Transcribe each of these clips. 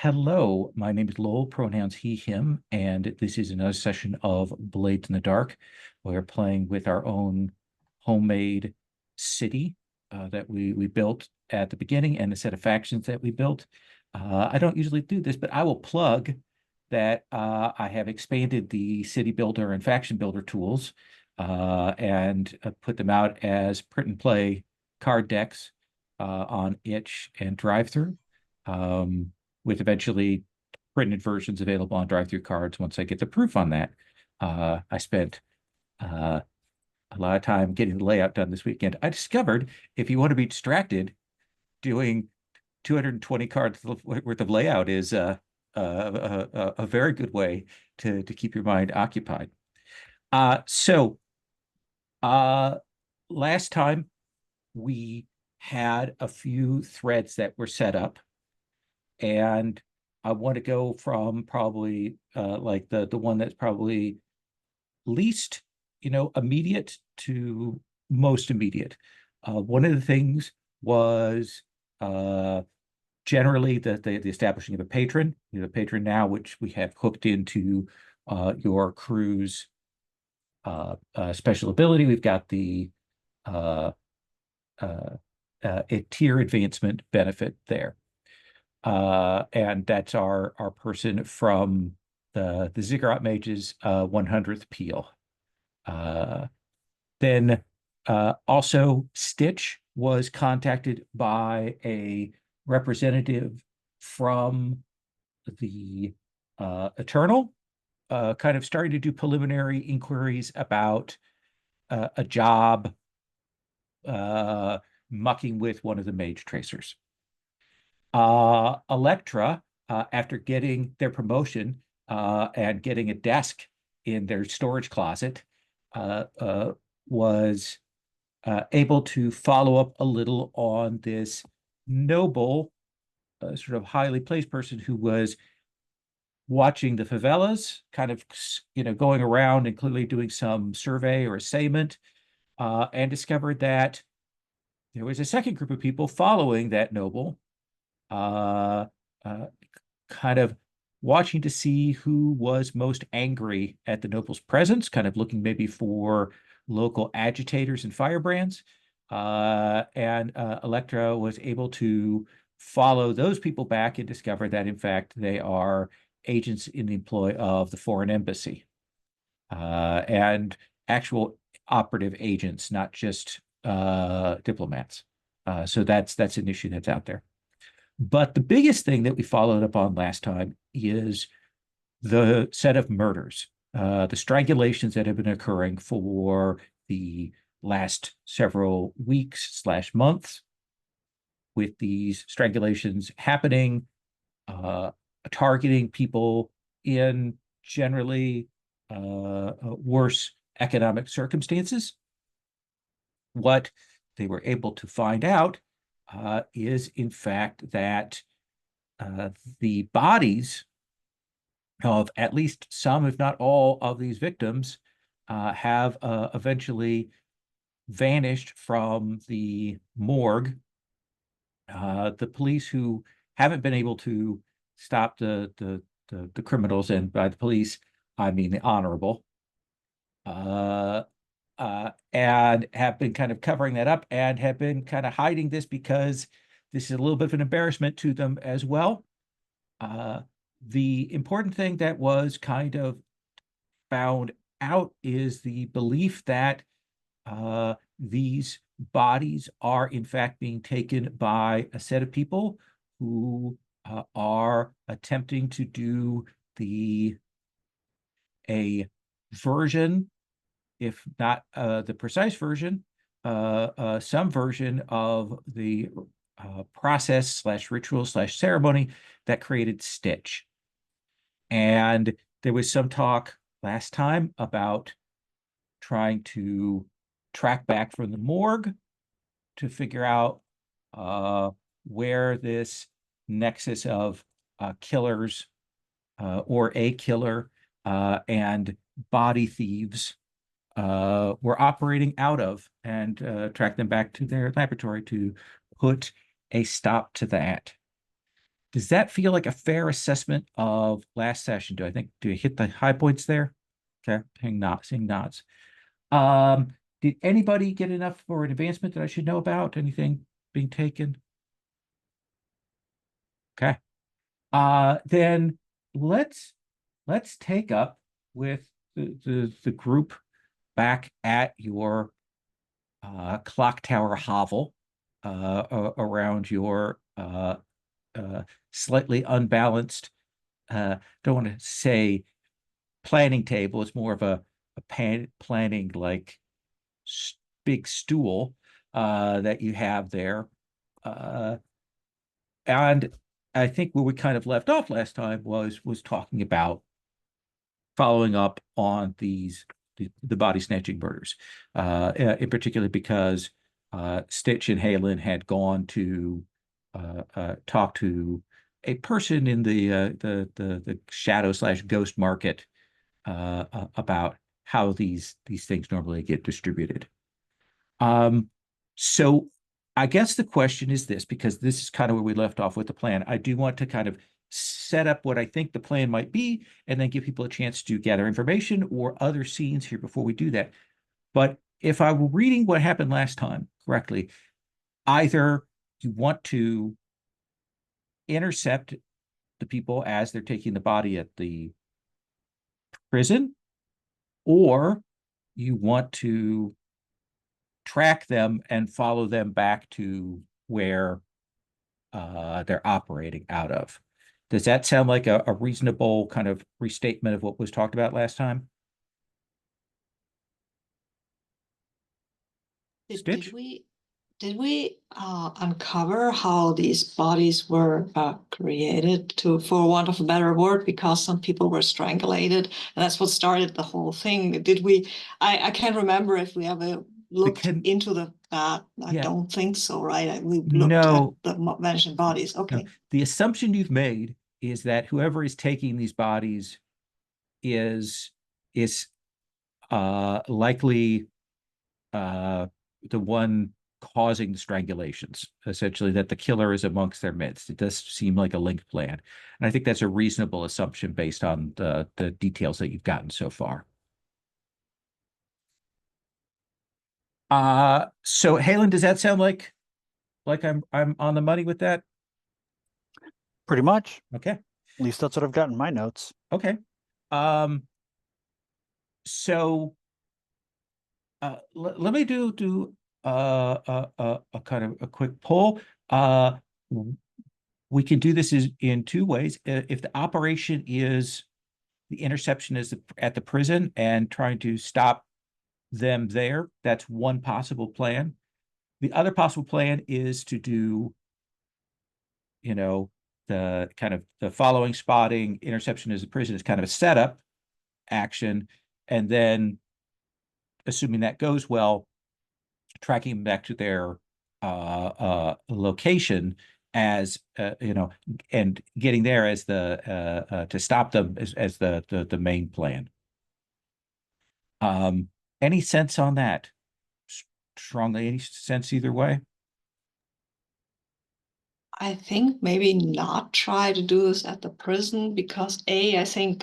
Hello, my name is Lowell, pronouns he, him, and this is another session of Blades in the Dark. We're playing with our own homemade city that we built at the beginning and a set of factions that we built. I don't usually do this, but I will plug that I have expanded the city builder and faction builder tools and put them out as print and play card decks on itch and drive-through. With eventually printed versions available on drive-through cards once I get the proof on that. I spent a lot of time getting the layout done this weekend. I discovered if you want to be distracted, doing 220 cards worth of layout is a very good way to keep your mind occupied. So last time we had a few threads that were set up, and I want to go from probably like the one that's probably least, immediate to most immediate. One of the things was generally the establishing of a patron. The patron now, which we have hooked into your crew's special ability. We've got the a tier advancement benefit there. And that's our person from the Ziggurat Mage's 100th Peel. Then also Stitch was contacted by a representative from the Eternal, kind of starting to do preliminary inquiries about a job mucking with one of the mage tracers. Electra, after getting their promotion and getting a desk in their storage closet, was able to follow up a little on this noble, sort of highly placed person who was watching the favelas, kind of, going around and clearly doing some survey or assessment, and discovered that there was a second group of people following that noble, uh, kind of watching to see who was most angry at the noble's presence, kind of looking maybe for local agitators and firebrands. And Electra was able to follow those people back and discover that, in fact, they are agents in the employ of the foreign embassy and actual operative agents, not just diplomats. So that's an issue that's out there. But the biggest thing that we followed up on last time is the set of murders, the strangulations that have been occurring for the last several weeks/months, with these strangulations happening, targeting people in generally worse economic circumstances. What they were able to find out is, in fact, that the bodies of at least some, if not all, of these victims have eventually vanished from the morgue. The police, who haven't been able to stop the criminals, and by the police, I mean the honorable, and have been kind of covering that up and have been kind of hiding this because this is a little bit of an embarrassment to them as well. The important thing that was kind of found out is the belief that these bodies are in fact being taken by a set of people who are attempting to do a version, if not the precise version, some version of the process/ritual/ceremony that created Stitch. And there was some talk last time about trying to track back from the morgue to figure out where this nexus of killers or a killer and body thieves were operating out of, and track them back to their laboratory to put a stop to that. Does that feel like a fair assessment of last session? Do I hit the high points there? Okay, seeing nods. Um, did anybody get enough for an advancement that I should know about? Anything being taken? Okay. Then let's take up with the group back at your clock tower hovel around your slightly unbalanced, don't want to say planning table. It's more of a planning like big stool that you have there. And I think where we kind of left off last time was talking about following up on the body snatching murders, in particular because Stitch and Halen had gone to talk to a person in the shadow slash ghost market about how these things normally get distributed. So I guess the question is this, because this is kind of where we left off with the plan. I do want to kind of set up what I think the plan might be, and then give people a chance to gather information or other scenes here before we do that. But if I were reading what happened last time correctly, either you want to intercept the people as they're taking the body at the prison, or you want to track them and follow them back to where they're operating out of. Does that sound like a reasonable kind of restatement of what was talked about last time? Did, did Stitch? we did we uncover how these bodies were created, to, for want of a better word, because some people were strangulated, and that's what started the whole thing? Did we? I can't remember if we ever looked into that. I Yeah, don't think so, right? We looked at no, the mentioned bodies. no. Okay. The assumption you've made is that whoever is taking these bodies is likely the one causing the strangulations, essentially, that the killer is amongst their midst. It does seem like a linked plan. And I think that's a reasonable assumption based on the details that you've gotten so far. So Halen, does that sound like I'm on the money with that? Pretty much. Okay. At least that's what I've got in my notes. Okay. Um, so let me do a kind of a quick poll. We can do this in two ways. If the operation is the interception is at the prison and trying to stop them there, that's one possible plan. The other possible plan is to do, the kind of the following spotting, interception as the prison is kind of a setup action, and then assuming that goes well, tracking them back to their location as and getting there as the to stop them as the main plan. Any sense on that? Strongly, any sense either way? I think maybe not try to do this at the prison, because I think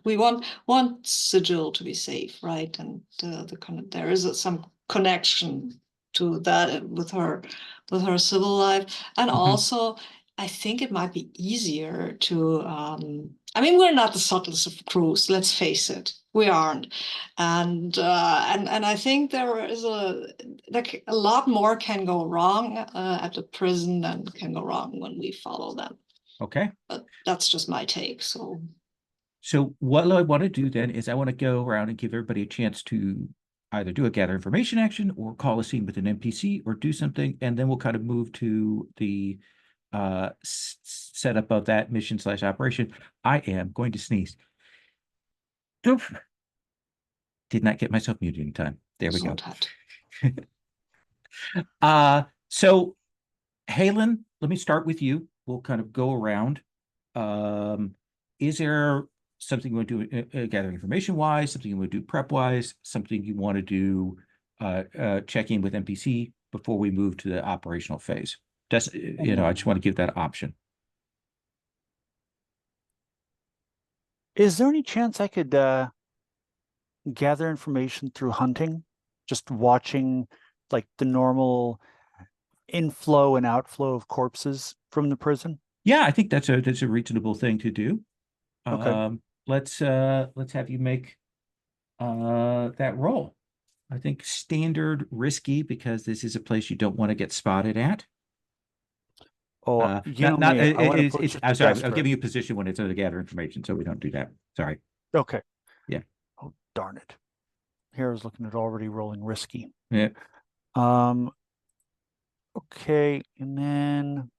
we want Sigil to be safe, right? And there is some connection to that with her civil life, and also I think it might be easier to. I mean, we're not the subtlest of crews. Let's face it, we aren't, and I think there is like a lot more can go wrong at the prison than can go wrong when we follow them. Okay. But that's just my take. So what I want to do then is I want to go around and give everybody a chance to either do a gather information action or call a scene with an NPC or do something, and then we'll kind of move to the setup of that mission slash operation. I am going to sneeze. Oof. Did not get myself muted in time. There we go. So Halen, let me start with you. We'll kind of go around. Is there something you want to do gathering information wise, something you want to do prep wise, something you want to do check in with NPC before we move to the operational phase? Just, you know, I just want to give that option. Is there any chance I could gather information through hunting? Just watching like the normal inflow and outflow of corpses from the prison? Yeah, I think that's a reasonable thing to do. Okay. Let's have you make that roll. I think standard risky because this is a place you don't want to get spotted at. Oh, you know Not me, I want to push it's it I'm to sorry, I'm desperate. giving you a position when it's to gather information, so we don't do that. Sorry. Okay. Yeah. Oh, darn it. Here I was looking at already rolling risky. Yeah. Um, okay, and then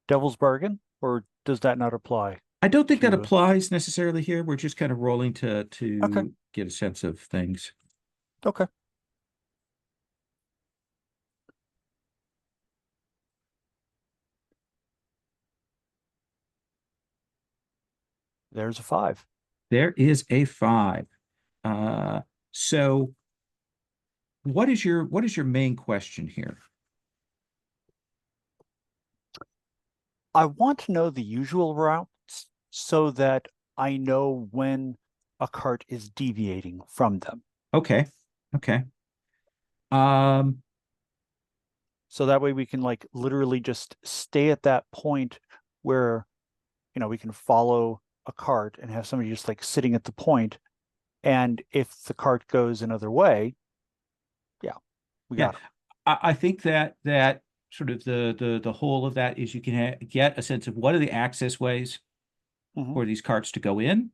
Devil's Bargain, or does that not apply I don't think that to applies necessarily here. We're just kind of rolling to okay, get a sense of things. okay. There's a 5. There is a 5. Uh, so what is your main question here? I want to know the usual routes so that I know when a cart is deviating from them. Okay. Okay. Um, So that way we can like literally just stay at that point where, we can follow a cart and have somebody just like sitting at the point. And if the cart goes another way, yeah, we yeah, got them. I think that sort of the whole of that is you can get a sense of what are the access ways Mm-hmm, for these carts to go in,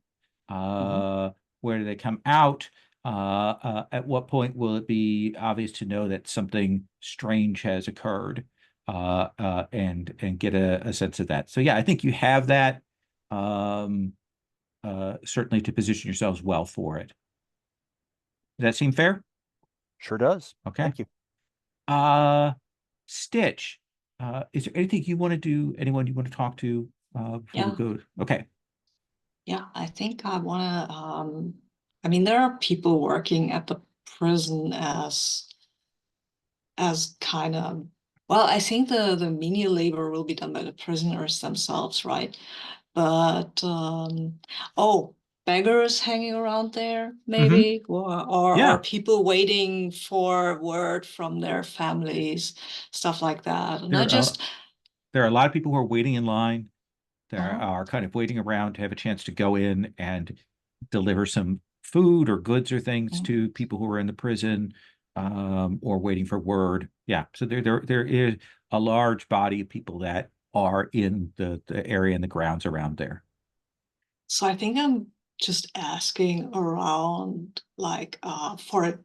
mm-hmm. where do they come out, at what point will it be obvious to know that something strange has occurred, and get a sense of that. So yeah, I think you have that, um, certainly to position yourselves well for it. Does that seem fair? Sure does. Okay. Thank you. Uh, Stitch, is there anything you want to do? Anyone you want to talk to before we Yeah, go? Okay. yeah, I think I want to, I mean, there are people working at the prison as kind of, well, I think the menial labor will be done by the prisoners themselves, right? But oh, beggars hanging around there, Hmm. maybe, or Yeah. people waiting for word from their families, stuff like that. And I There are just, there are a lot of people who are waiting in line. There uh, are kind of waiting around to have a chance to go in and deliver some food or goods or things mm. to people who are in the prison, or waiting for word. Yeah. So there is a large body of people that are in the area and the grounds around there. So I think I'm just asking around, like, for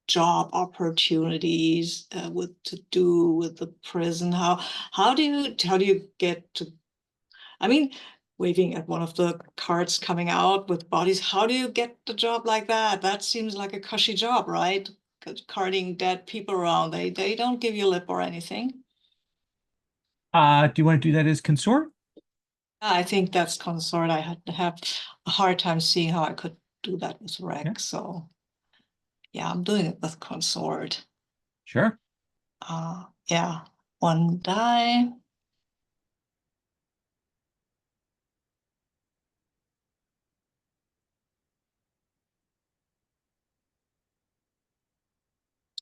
job opportunities with to do with the prison. How do you get to? I mean, waving at one of the carts coming out with bodies. How do you get the job like that? That seems like a cushy job, right? Carting dead people around. They don't give you lip or anything. Do you want to do that as consort? I think that's consort. I had to have a hard time seeing how I could do that with Yeah, Rex. So yeah, I'm doing it with consort. sure. Yeah, one die.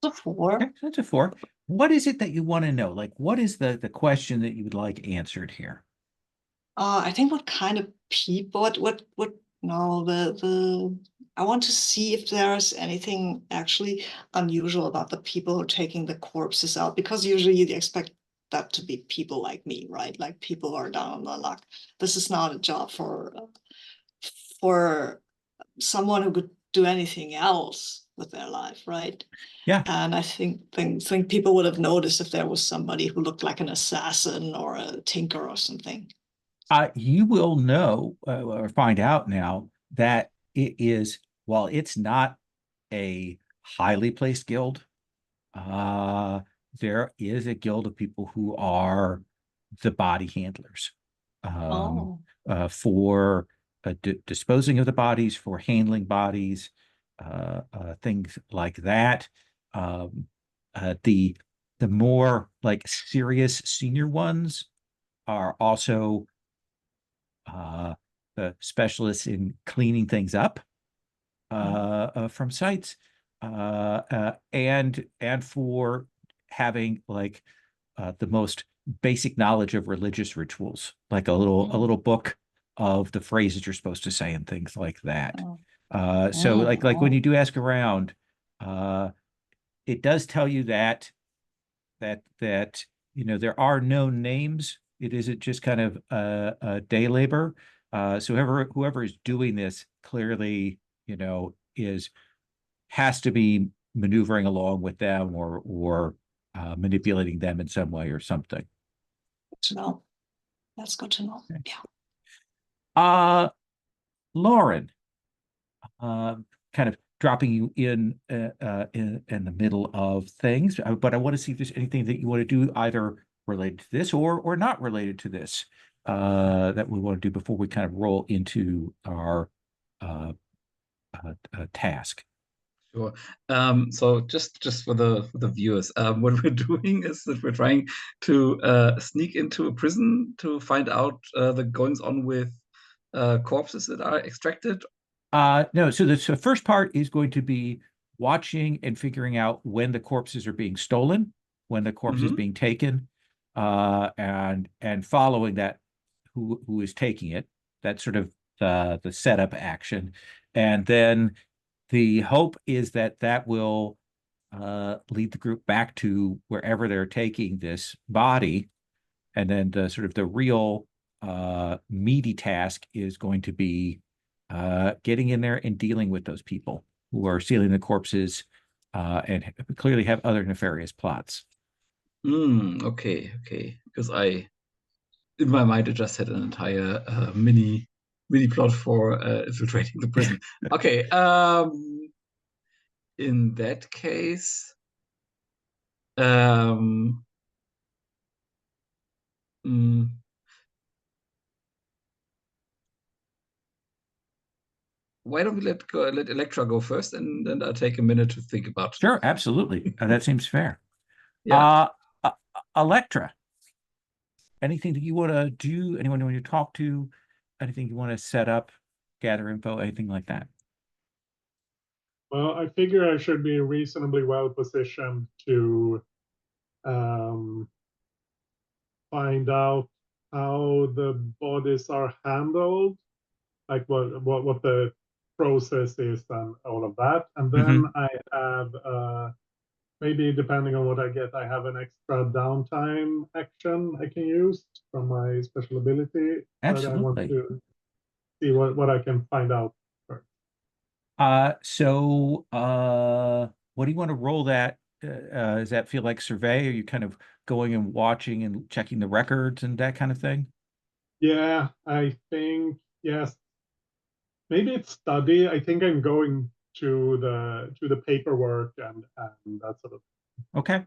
The Okay, 4. so that's a 4. What is it that you want to know? Like, what is the question that you would like answered here? I think what kind of people, what, no, I want to see if there's anything actually unusual about the people who are taking the corpses out, because usually you expect that to be people like me, right? Like people who are down on their luck. This is not a job for someone who could do anything else with their life, right? Yeah, And I think people would have noticed if there was somebody who looked like an assassin or a tinker or something. you will know, or find out now that it is, while it's not a highly placed guild, uh, there is a guild of people who are the body handlers, um, Oh. for disposing of the bodies, for handling bodies, things like that. Um, the the more like serious senior ones are also the specialists in cleaning things up from sites, and for having like the most basic knowledge of religious rituals, like a little book of the phrases you're supposed to say and things like that. So like when you do ask around, it does tell you that there are no names. It isn't just kind of a day labor. So whoever is doing this clearly, has to be maneuvering along with them or manipulating them in some way or something. Good to know. That's good to know. Okay. Yeah. Lauren, kind of dropping you in the middle of things, but I want to see if there's anything that you want to do either related to this or not related to this that we want to do before we kind of roll into our task. Sure. So just for the viewers, what we're doing is that we're trying to sneak into a prison to find out the goings on with corpses that are extracted. No, so the first part is going to be watching and figuring out when the corpses are being stolen, when the corpse is being taken, and following that who is taking it. That's sort of the setup action. And then the hope is that will lead the group back to wherever they're taking this body. And then the sort of the real meaty task is going to be getting in there and dealing with those people who are stealing the corpses and clearly have other nefarious plots. Okay. Because in my mind, I just had an entire mini plot for infiltrating the prison. Okay. In that case, why don't we let Electra go first, and then I'll take a minute to think about. Sure, absolutely. That seems fair. Yeah. Electra, anything that you want to do? Anyone you want to talk to? Anything you want to set up, gather info, anything like that? Well, I figure I should be reasonably well positioned to find out how the bodies are handled, like what the process is and all of that. And then I have maybe depending on what I get, I have an extra downtime action I can use from my special ability. But I want Absolutely. to see what I can find out first. So what do you want to roll that? Does that feel like survey? Are you kind of going and watching and checking the records and that kind of thing? Yeah, I think yes. Maybe it's study. I think I'm going to the paperwork and that sort of. Okay.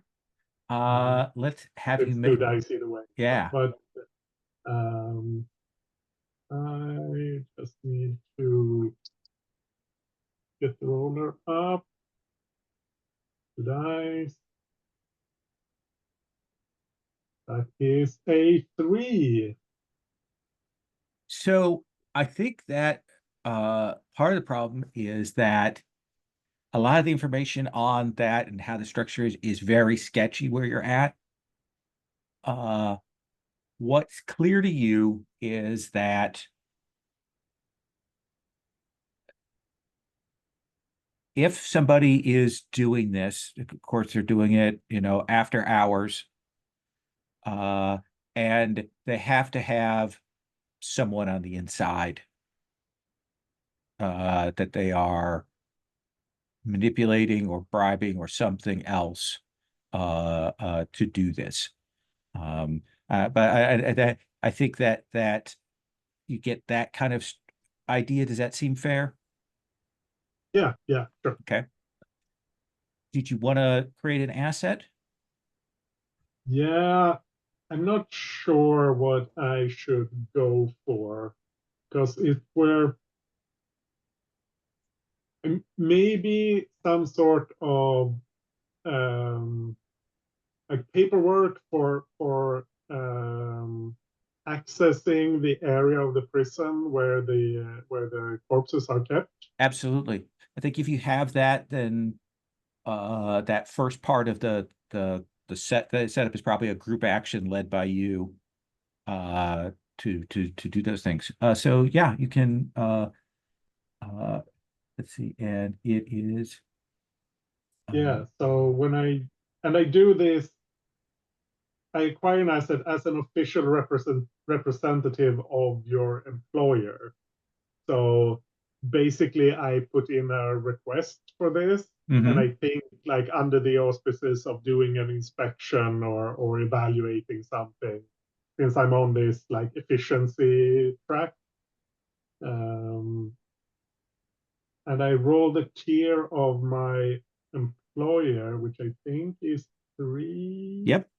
Let's have you It's make. too dicey either way. Yeah. But I just need to get the roller up. Two dice. That is a 3. So I think that part of the problem is that a lot of the information on that and how the structure is very sketchy where you're at. What's clear to you is that if somebody is doing this, of course they're doing it, after hours, and they have to have someone on the inside that they are manipulating or bribing or something else to do this. But I think that you get that kind of idea. Does that seem fair? Yeah, sure. Okay. Did you want to create an asset? Yeah, I'm not sure what I should go for because if we're maybe some sort of like paperwork for accessing the area of the prison where the corpses are kept? Absolutely. I think if you have that, then that first part of the setup is probably a group action led by you to do those things. So yeah, you can let's see, and it is Yeah, so when I do this, I acquire an asset as an official representative of your employer. So basically, I put in a request for this, and I think like under the auspices of doing an inspection or evaluating something, since I'm on this like efficiency track. And I roll the tier of my employer, which I think is 3. Yep.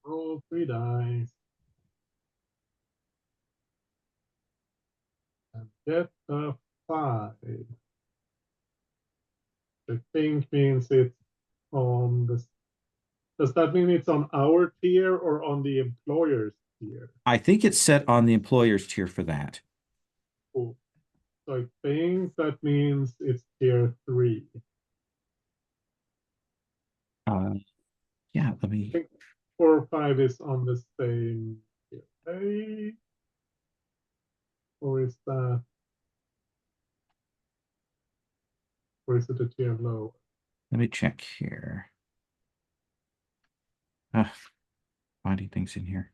Roll 3 dice. And get a 5. I think means it's on the. Does that mean it's on our tier or on the employer's tier? I think it's set on the employer's tier for that. Cool. So I think that means it's tier 3. Yeah, let I me. think 4 or 5 is on the same tier. Hey. Or is that? Or is it a tier low? Let me check here. Finding things in here.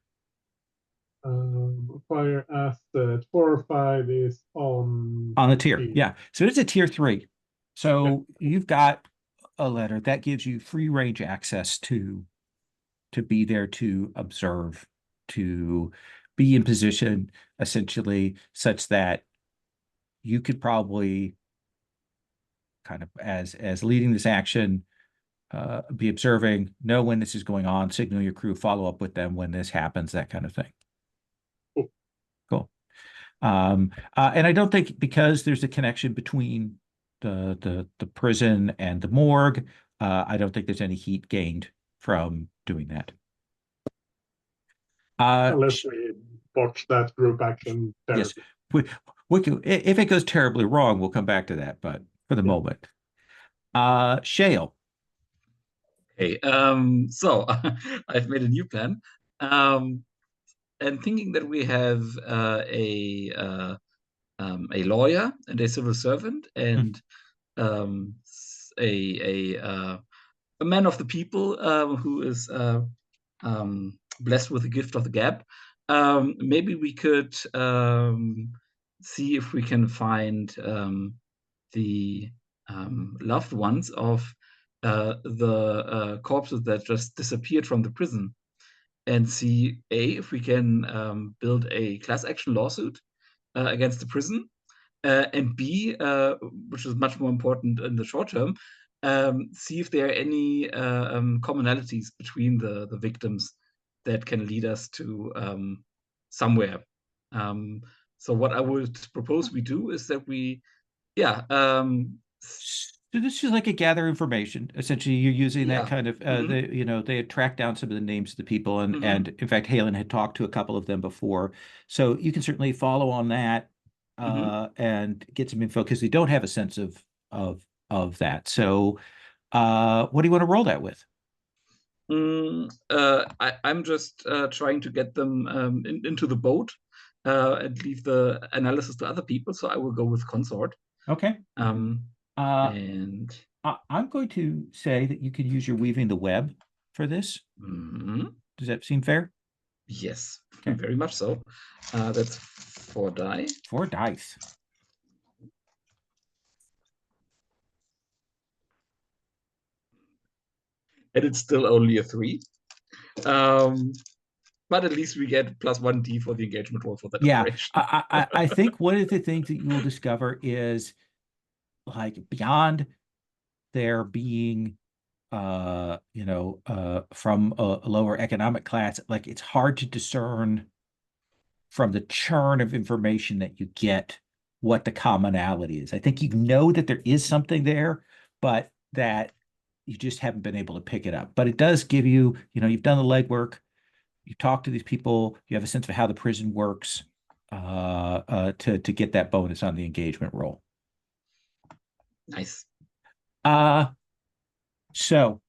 Acquire asset 4 or 5 is on the tier. Yeah. So it's a tier 3. So you've got a letter that gives you free range access to be there to observe, to be in position essentially such that you could probably kind of as leading this action, be observing, know when this is going on, signal your crew, follow up with them when this happens, that kind of thing. Cool. And I don't think, because there's a connection between the prison and the morgue, I don't think there's any heat gained from doing that. Unless we botch that group action terribly. Yes, if it goes terribly wrong, we'll come back to that. But for the moment, Shale. Okay, so I've made a new plan, and thinking that we have a lawyer and a civil servant and a man of the people who is blessed with the gift of the gab. Maybe we could see if we can find the loved ones of the corpses that just disappeared from the prison, and see if we can build a class action lawsuit against the prison, and B, which is much more important in the short term, see if there are any commonalities between the victims that can lead us to somewhere. So what I would propose we do is that we, So this is like a gather information. Essentially, you're using that kind of, they had tracked down some of the names of the people, and in fact, Halen had talked to a couple of them before. So you can certainly follow on that and get some info, because they don't have a sense of that. So what do you want to roll that with? I'm just trying to get them into the boat and leave the analysis to other people. So I will go with consort. Okay. And I'm going to say that you could use your weaving the web for this. Does that seem fair? Yes, very much so. That's 4 die. 4 dice. And it's still only a 3. But at least we get +1d for the engagement roll for that operation. I think one of the things that you will discover is, like, beyond there being from a lower economic class, like, it's hard to discern from the churn of information that you get what the commonality is. I think you know that there is something there, but that you just haven't been able to pick it up. But it does give you, you've done the legwork, you talk to these people, you have a sense of how the prison works to get that bonus on the engagement roll. Nice. So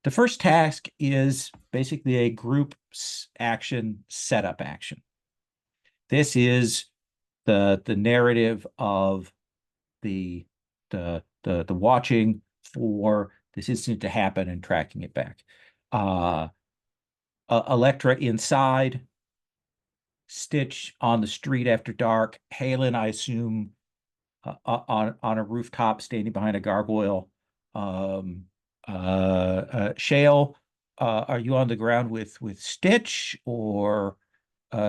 the first task is basically a group action setup action. This is the narrative of the watching for this incident to happen and tracking it back. Electra inside, Stitch on the street after dark, Halen, I assume, on a rooftop standing behind a gargoyle. Shale, are you on the ground with Stitch or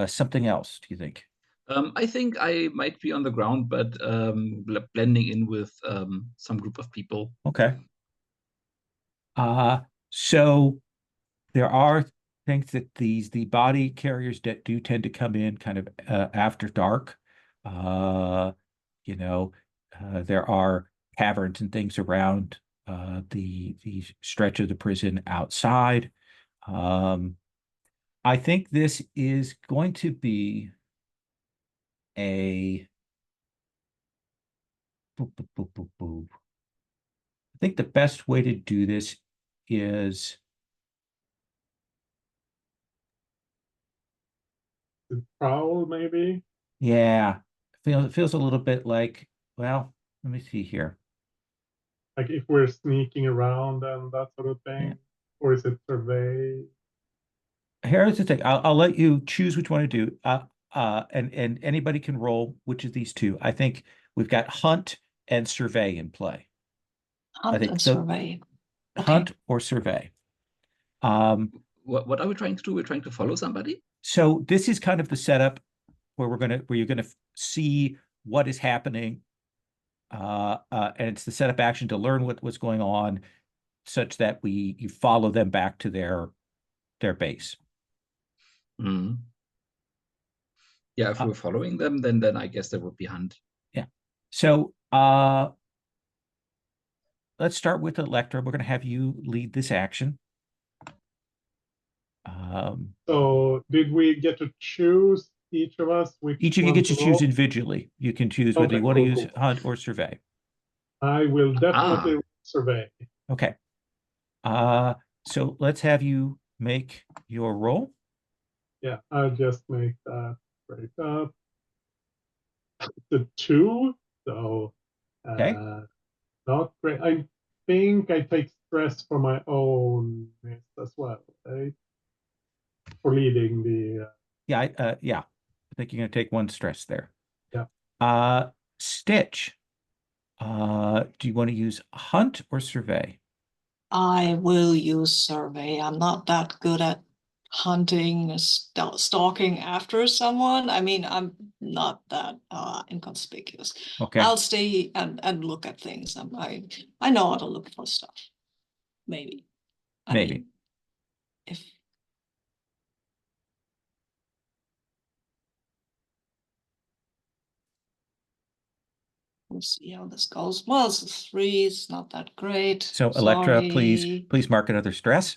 something else, do you think? I think I might be on the ground, but blending in with some group of people. Okay. So there are things that the body carriers that do tend to come in kind of after dark. There are caverns and things around the stretch of the prison outside. I think this is going to be a I think the best way to do this is Prowl, maybe? yeah. It feels a little bit like, well, let me see here. Like if we're sneaking around and that sort of thing? Yeah. Or is it survey? Here's the thing. I'll let you choose which one to do. And anybody can roll which of these two. I think we've got hunt and survey in play. Hunt think and so. survey. Okay. Hunt or survey. What are we trying to do? We're trying to follow somebody? So this is kind of the setup where you're gonna see what is happening. And it's the setup action to learn what's going on, such that you follow them back to their base. Mm. Yeah, if we're following them, then I guess there would be hunt. Yeah. So let's start with Electra. We're going to have you lead this action. So did we get to choose each of us which Each of you one gets to choose roll? individually. You can choose whether Okay, you want to cool, use cool. hunt or survey. I will definitely survey. Okay. So let's have you make your roll. Yeah, I'll just make that straight up. The 2, so Okay. not great. I think I take stress for my own miss as well, right? For leading the Yeah, I think you're going to take one stress there. Yeah. Stitch. Do you want to use hunt or survey? I will use survey. I'm not that good at hunting, stalking after someone. I mean, I'm not that inconspicuous. Okay. I'll stay and look at things. I know how to look for stuff. Maybe. I Maybe. mean, if we'll see how this goes. Well, it's a 3. It's not that great. So Electra, Sorry. please mark another stress.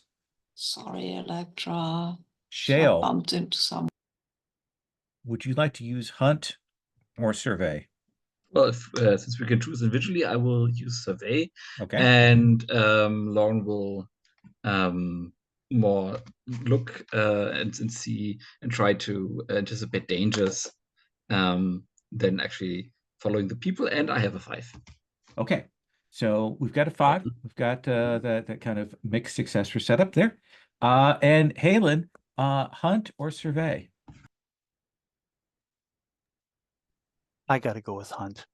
Sorry, Electra. Shale, I bumped into someone. would you like to use hunt or survey? Well, if, since we can choose individually, I will use survey. Okay. And Lauren will more look and see and try to anticipate dangers than actually following the people. And I have a 5. Okay. So we've got a 5. We've got that kind of mixed success for setup there. And Halen, hunt or survey? I got to go with hunt.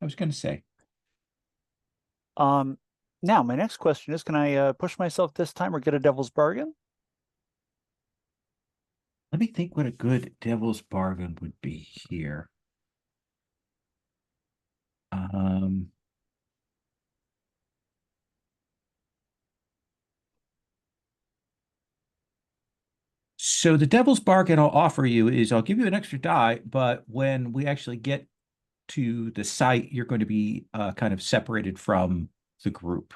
I was going to say. Now my next question is, can I push myself this time or get a devil's bargain? Let me think what a good devil's bargain would be here. So the devil's bargain I'll offer you is I'll give you an extra die, but when we actually get to the site, you're going to be kind of separated from the group.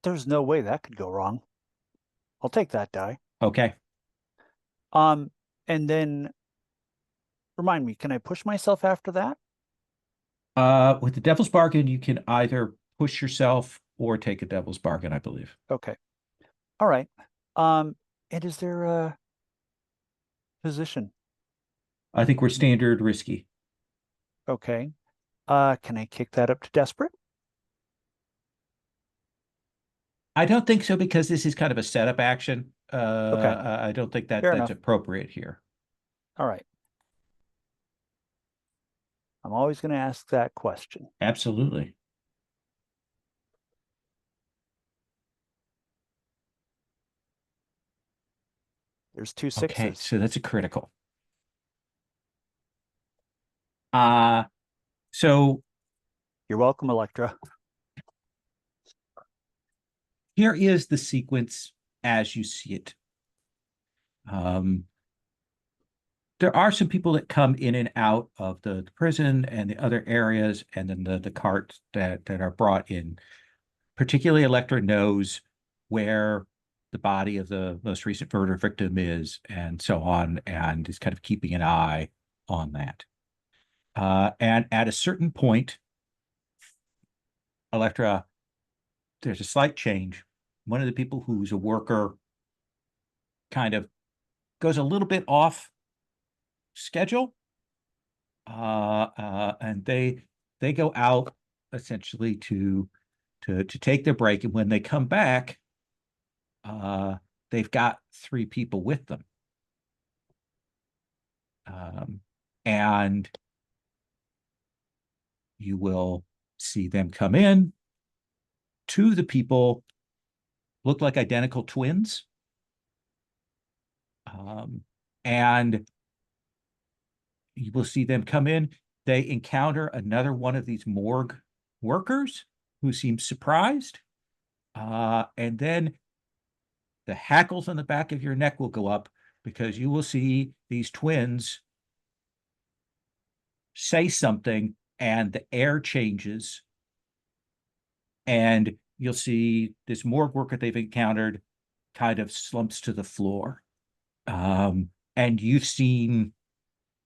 There's no way that could go wrong. I'll take that die. Okay. And then remind me, can I push myself after that? With the devil's bargain, you can either push yourself or take a devil's bargain, I believe. Okay. All right. And is there a position? I think we're standard risky. Okay. Can I kick that up to desperate? I don't think so because this is kind of a setup action. Okay. I don't think that Fair that's enough. appropriate here. All right. I'm always going to ask that question. Absolutely. There's 2 6s. Okay, so that's a critical. So You're welcome, Electra. here is the sequence as you see it. There are some people that come in and out of the prison and the other areas, and then the carts that are brought in. Particularly, Electra knows where the body of the most recent murder victim is, and so on, and is kind of keeping an eye on that. And at a certain point, Electra, there's a slight change. One of the people who's a worker kind of goes a little bit off schedule, and they go out essentially to take their break, and when they come back, they've got 3 people with them, and you will see them come in. 2 of the people look like identical twins, and you will see them come in. They encounter another one of these morgue workers who seems surprised. And then the hackles on the back of your neck will go up because you will see these twins say something and the air changes. And you'll see this morgue worker they've encountered kind of slumps to the floor. And you've seen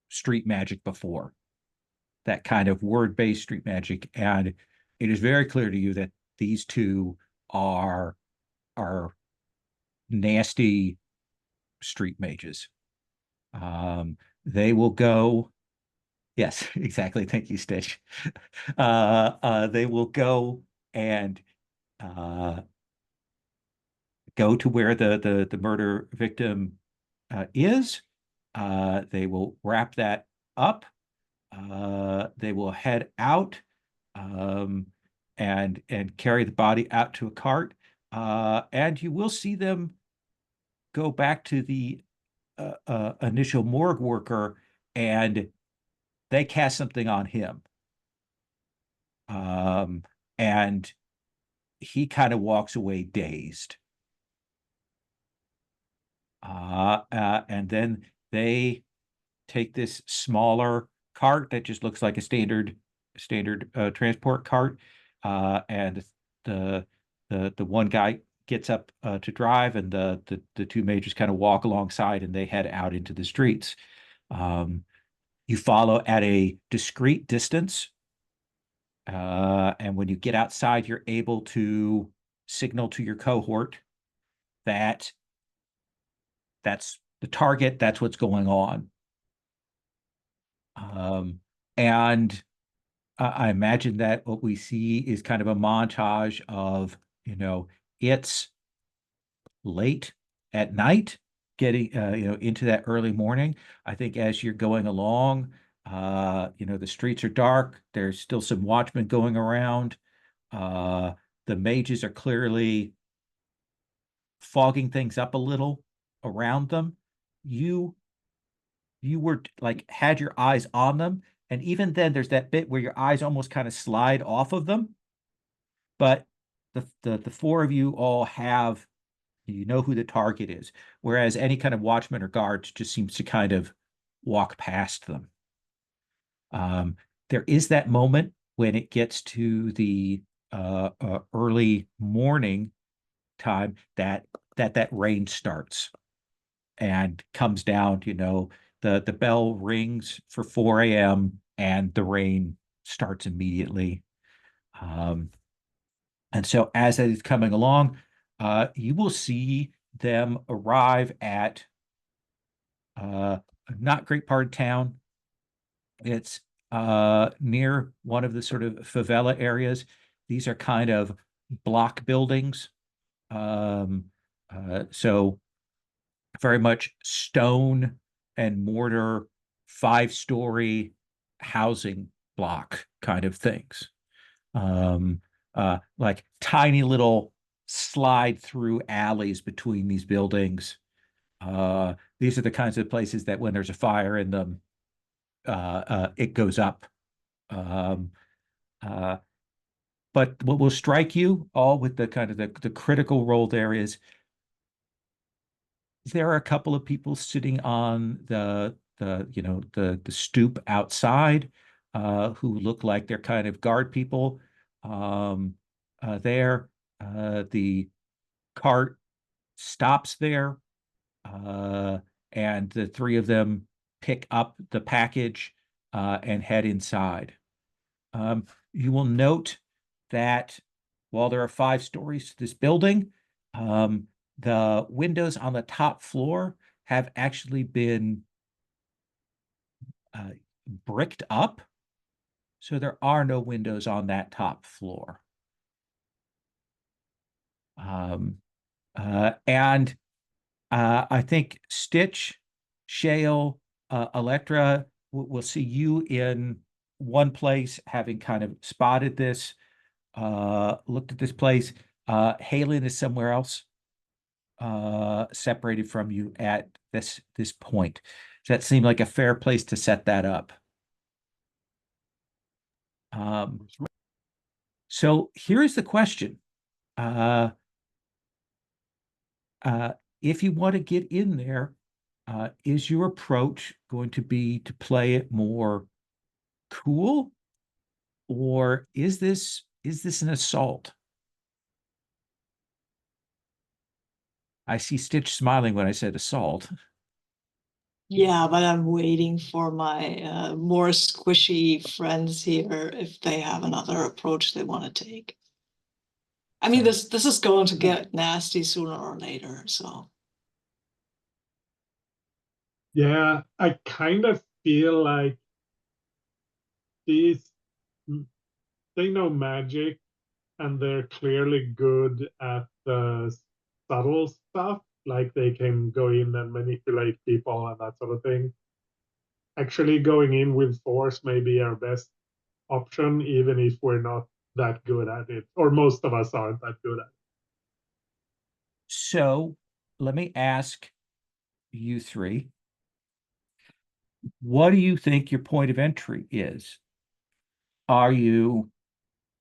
street magic before, that kind of word-based street magic, and it is very clear to you that these 2 are nasty street mages. They will go, yes, exactly. Thank you, Stitch. They will go and go to where the murder victim is. They will wrap that up. They will head out and carry the body out to a cart. And you will see them go back to the initial morgue worker, and they cast something on him. And he kind of walks away dazed. And then they take this smaller cart that just looks like a standard transport cart, and the one guy gets up to drive, and the 2 majors kind of walk alongside, and they head out into the streets. You follow at a discreet distance, and when you get outside, you're able to signal to your cohort that that's the target, that's what's going on. And I imagine that what we see is kind of a montage of, it's late at night, getting, into that early morning. I think as you're going along, the streets are dark. There's still some watchmen going around. The mages are clearly fogging things up a little around them. You were like had your eyes on them, and even then there's that bit where your eyes almost kind of slide off of them, but the 4 of you all have, you know who the target is, whereas any kind of watchman or guards just seems to kind of walk past them. There is that moment when it gets to the early morning time that rain starts and comes down. The bell rings for 4 a.m. and the rain starts immediately. And so as it is coming along, you will see them arrive at a not great part of town. It's near one of the sort of favela areas. These are kind of block buildings. So very much stone and mortar, 5-story housing block kind of things. Like tiny little slide through alleys between these buildings. These are the kinds of places that when there's a fire in them, it goes up. But what will strike you all with the kind of the critical role there is there are a couple of people sitting on the stoop outside who look like they're kind of guard people. There, the cart stops there, and the three of them pick up the package and head inside. You will note that while there are 5 stories to this building, the windows on the top floor have actually been bricked up, so there are no windows on that top floor. And I think Stitch, Shale, Electra will see you in one place, having kind of spotted this, looked at this place. Halen is somewhere else, separated from you at this point. Does that seem like a fair place to set that up? So here's the question. If you want to get in there, is your approach going to be to play it more cool, or is this an assault? I see Stitch smiling when I said assault. Yeah, but I'm waiting for my more squishy friends here if they have another approach they want to take. I mean, this is going to get nasty sooner or later, so. Yeah, I kind of feel like these, they know magic and they're clearly good at the subtle stuff, like they can go in and manipulate people and that sort of thing. Actually, going in with force may be our best option, even if we're not that good at it, or most of us aren't that good at it. So let me ask you three, what do you think your point of entry is? Are you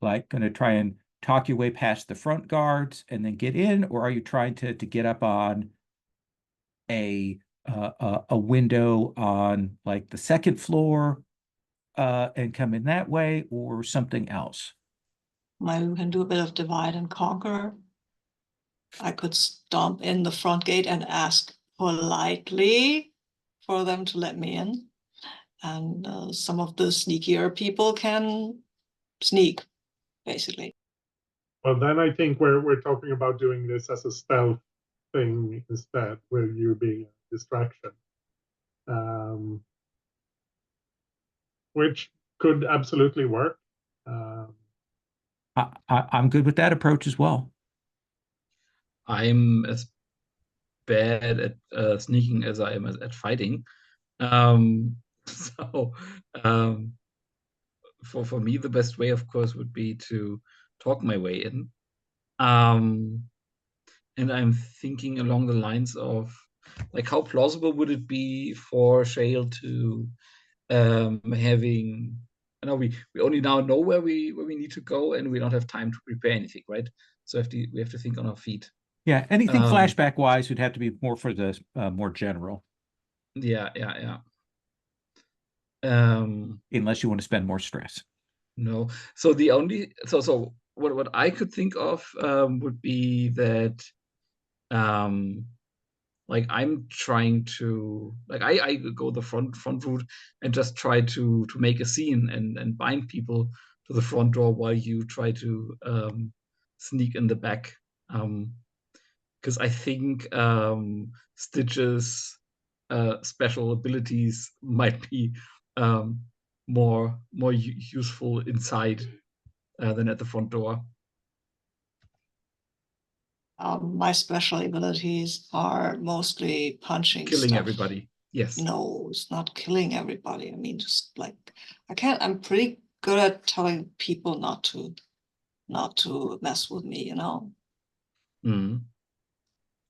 like going to try and talk your way past the front guards and then get in, or are you trying to get up on a window on like the second floor and come in that way, or something else? Maybe we can do a bit of divide and conquer. I could stomp in the front gate and ask politely for them to let me in. And some of the sneakier people can sneak, basically. Well, then I think we're talking about doing this as a stealth thing instead, with you being a distraction, which could absolutely work. I'm good with that approach as well. I'm as bad at sneaking as I am at fighting. So for me, the best way, of course, would be to talk my way in. And I'm thinking along the lines of, like, how plausible would it be for Shale to having, I know we only now know where we need to go, and we don't have time to prepare anything, right? So we have to think on our feet. Yeah, anything flashback wise would have to be more for the more general. Yeah. Unless you want to spend more stress. No. So the only so what I could think of would be that like I'm trying to I go the front route and just try to make a scene and bind people to the front door while you try to sneak in the back. Because I think Stitch's special abilities might be more useful inside than at the front door. My special abilities are mostly punching Killing stuff. everybody. Yes. No, it's not killing everybody. I mean, just like I'm pretty good at telling people not to mess with me, you know. Mm.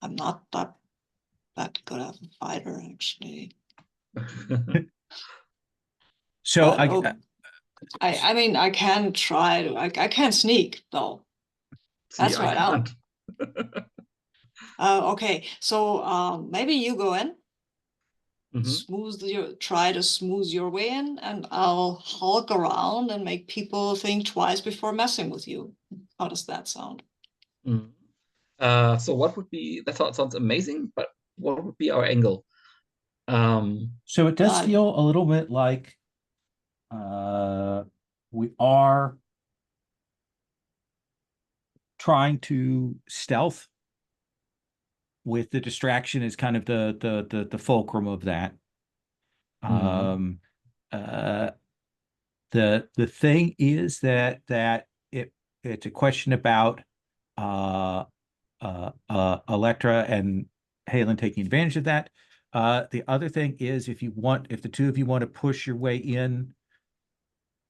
I'm not that good at a fighter, actually. So But, I mean, I can try to. I can sneak though. See, That's I right out. can't. Okay, so maybe you go in, Mhm. try to smooth your way in, and I'll hulk around and make people think twice before messing with you. How does that sound? Mm. So what would be, that sounds amazing, but what would be our angle? So it does feel a little bit like we are trying to stealth with the distraction as kind of the fulcrum of that. The thing is that it's a question about Electra and Halen taking advantage of that. The other thing is if the two of you want to push your way in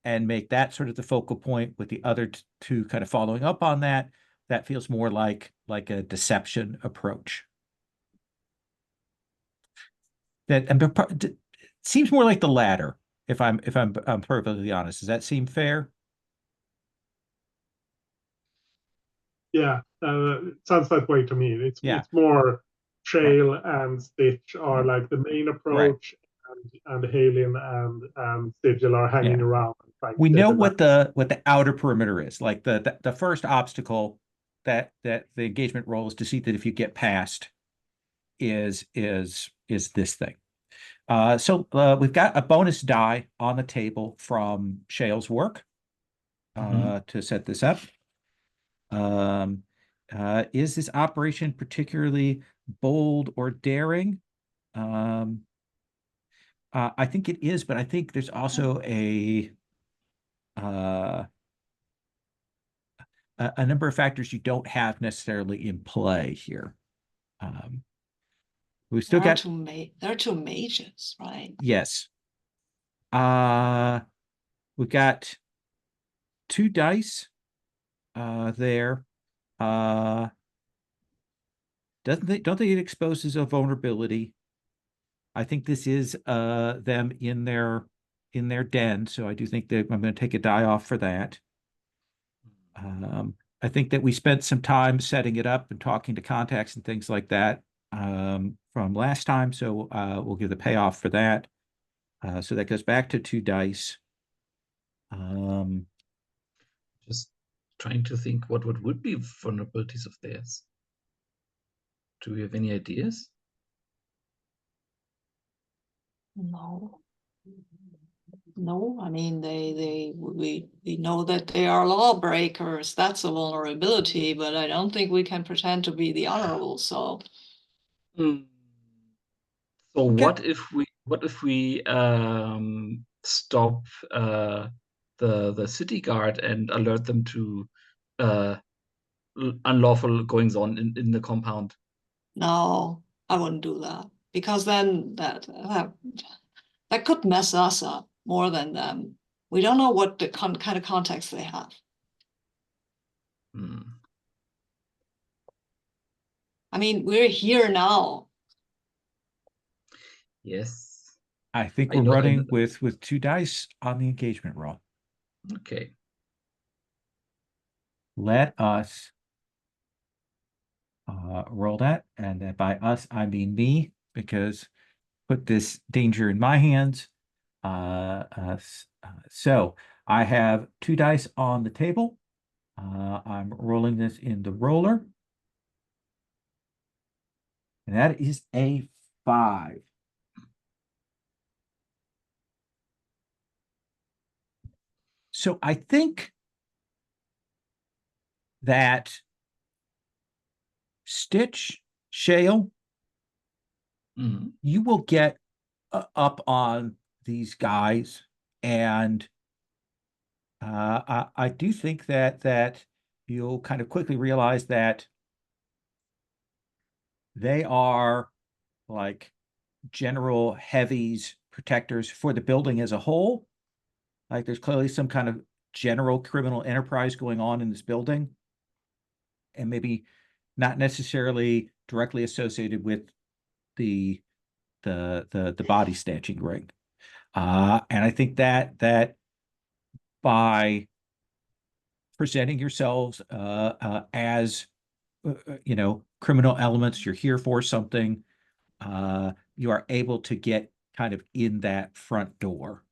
and make that sort of the focal point with the other two kind of following up on that, that feels more like a deception approach. That and seems more like the latter, if I'm perfectly honest. Does that seem fair? Yeah, sounds that way to me. It's Yeah. it's more Right. Shale and Stitch are like the main approach, and Halin and Sigil are hanging Yeah. around and trying We to get know the what the outer perimeter is. Like the first obstacle that the engagement roll is to see that if you get past is this thing. So we've got a bonus die on the table from Shale's work to set this up. Is this operation particularly bold or daring? I think it is, but I think there's also a number of factors you don't have necessarily in play here. We've still got there are two mages, right? yes. We've got 2 dice there. Don't they get exposed as a vulnerability? I think this is them in their den, so I do think that I'm going to take a die off for that. I think that we spent some time setting it up and talking to contacts and things like that from last time, so we'll give the payoff for that. So that goes back to 2 dice. Just trying to think what would be vulnerabilities of theirs. Do we have any ideas? No, I mean we know that they are lawbreakers. That's a vulnerability, but I don't think we can pretend to be the honorable. So So Okay. what if we stop the city guard and alert them to unlawful goings on in the compound? no, I wouldn't do that because then that could mess us up more than them. We don't know what the kind of context they have. I mean, we're here now. Yes. I think we're running with 2 dice on the engagement roll. Okay. Let us roll that, and by us I mean me, because put this danger in my hands. So I have 2 dice on the table. I'm rolling this in the roller. And that is a 5. So I think that Stitch, Shale, Mhm. you will get up on these guys, and I do think that you'll kind of quickly realize that they are like general heavies protectors for the building as a whole. Like there's clearly some kind of general criminal enterprise going on in this building, and maybe not necessarily directly associated with the the body snatching ring. And I think that by presenting yourselves as criminal elements, you're here for something. You are able to get kind of in that front door,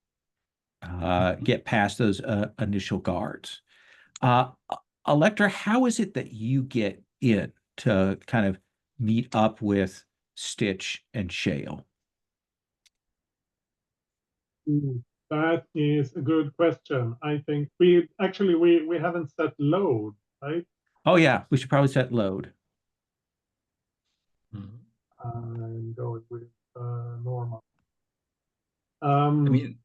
get past those initial guards. Electra, how is it that you get in to kind of meet up with Stitch and Shale? That is a good question. I think we haven't set load, right? Oh yeah, we should probably set load. Mhm. I'm going with normal. I mean,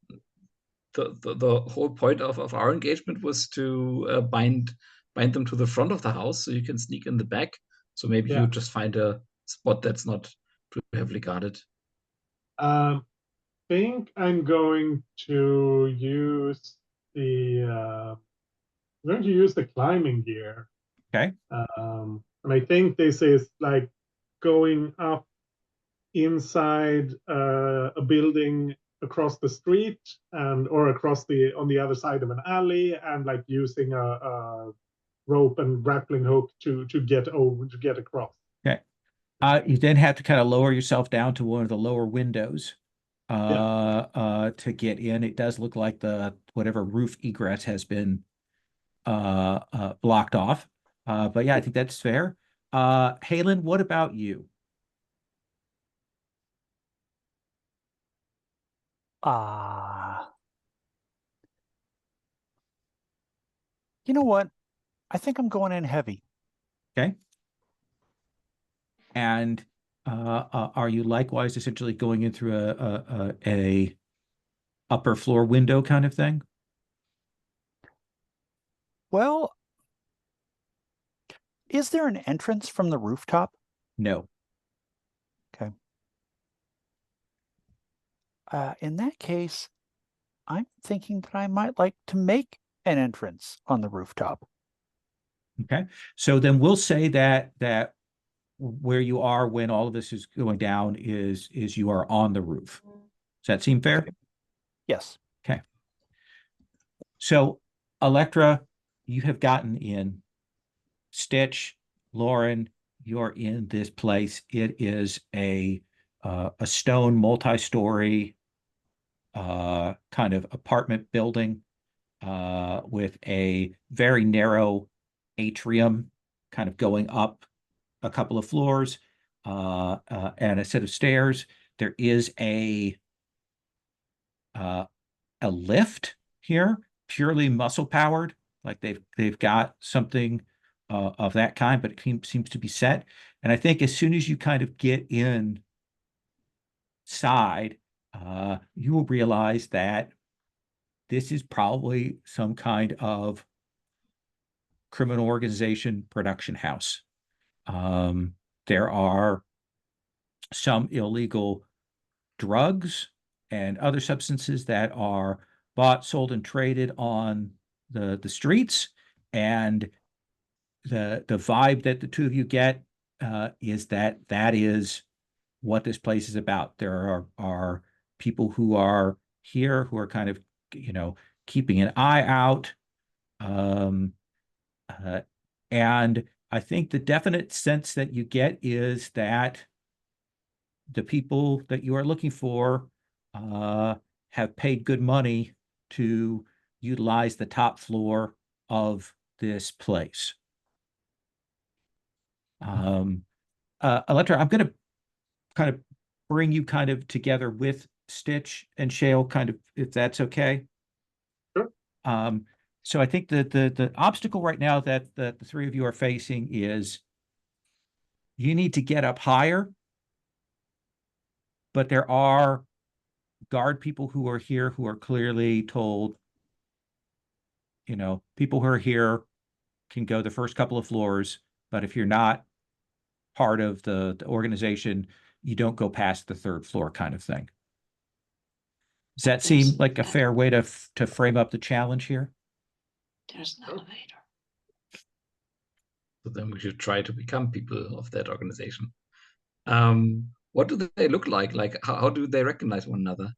the whole point of our engagement was to bind them to the front of the house so you can sneak in the back. So maybe Yeah. you just find a spot that's not too heavily guarded. Think I'm going to use the climbing gear. Okay. And I think this is like going up inside a building across the street or across on the other side of an alley, and like using a rope and grappling hook to get across. Okay. You then have to kind of lower yourself down to one of the lower windows to get in. It does look like the whatever roof egress has been blocked off. But yeah, I think that's fair. Halen, what about you? You know what? I think I'm going in heavy. Okay. And are you likewise essentially going in through a upper floor window kind of thing? Well, is there an entrance from the rooftop? No. Okay. In that case, I'm thinking that I might like to make an entrance on the rooftop. Okay. So then we'll say that where you are when all of this is going down is you are on the roof. Does that seem fair? Okay. Yes. Okay. So Electra, you have gotten in. Stitch, Lauren, you're in this place. It is a stone multi-story kind of apartment building with a very narrow atrium kind of going up a couple of floors and a set of stairs. There is a lift here, purely muscle powered, like they've got something of that kind, but it seems to be set. And I think as soon as you kind of get inside, you will realize that this is probably some kind of criminal organization production house. There are some illegal drugs and other substances that are bought, sold, and traded on the streets. And the vibe that the two of you get is that is what this place is about. There are people who are here who are kind of keeping an eye out. Um, uh, and I think the definite sense that you get is that the people that you are looking for have paid good money to utilize the top floor of this place. Electra, I'm going to kind of bring you kind of together with Stitch and Shale, kind of, if that's okay. Sure. So I think that the obstacle right now that the three of you are facing is you need to get up higher, but there are guard people who are here who are clearly told, you know, people who are here can go the first couple of floors, but if you're not part of the organization, you don't go past the third floor, kind of thing. Does that seem There's like a that- fair way to frame up the challenge here? There's an elevator. So then we should try to become people of that organization. What do they look like? Like, how do they recognize one another?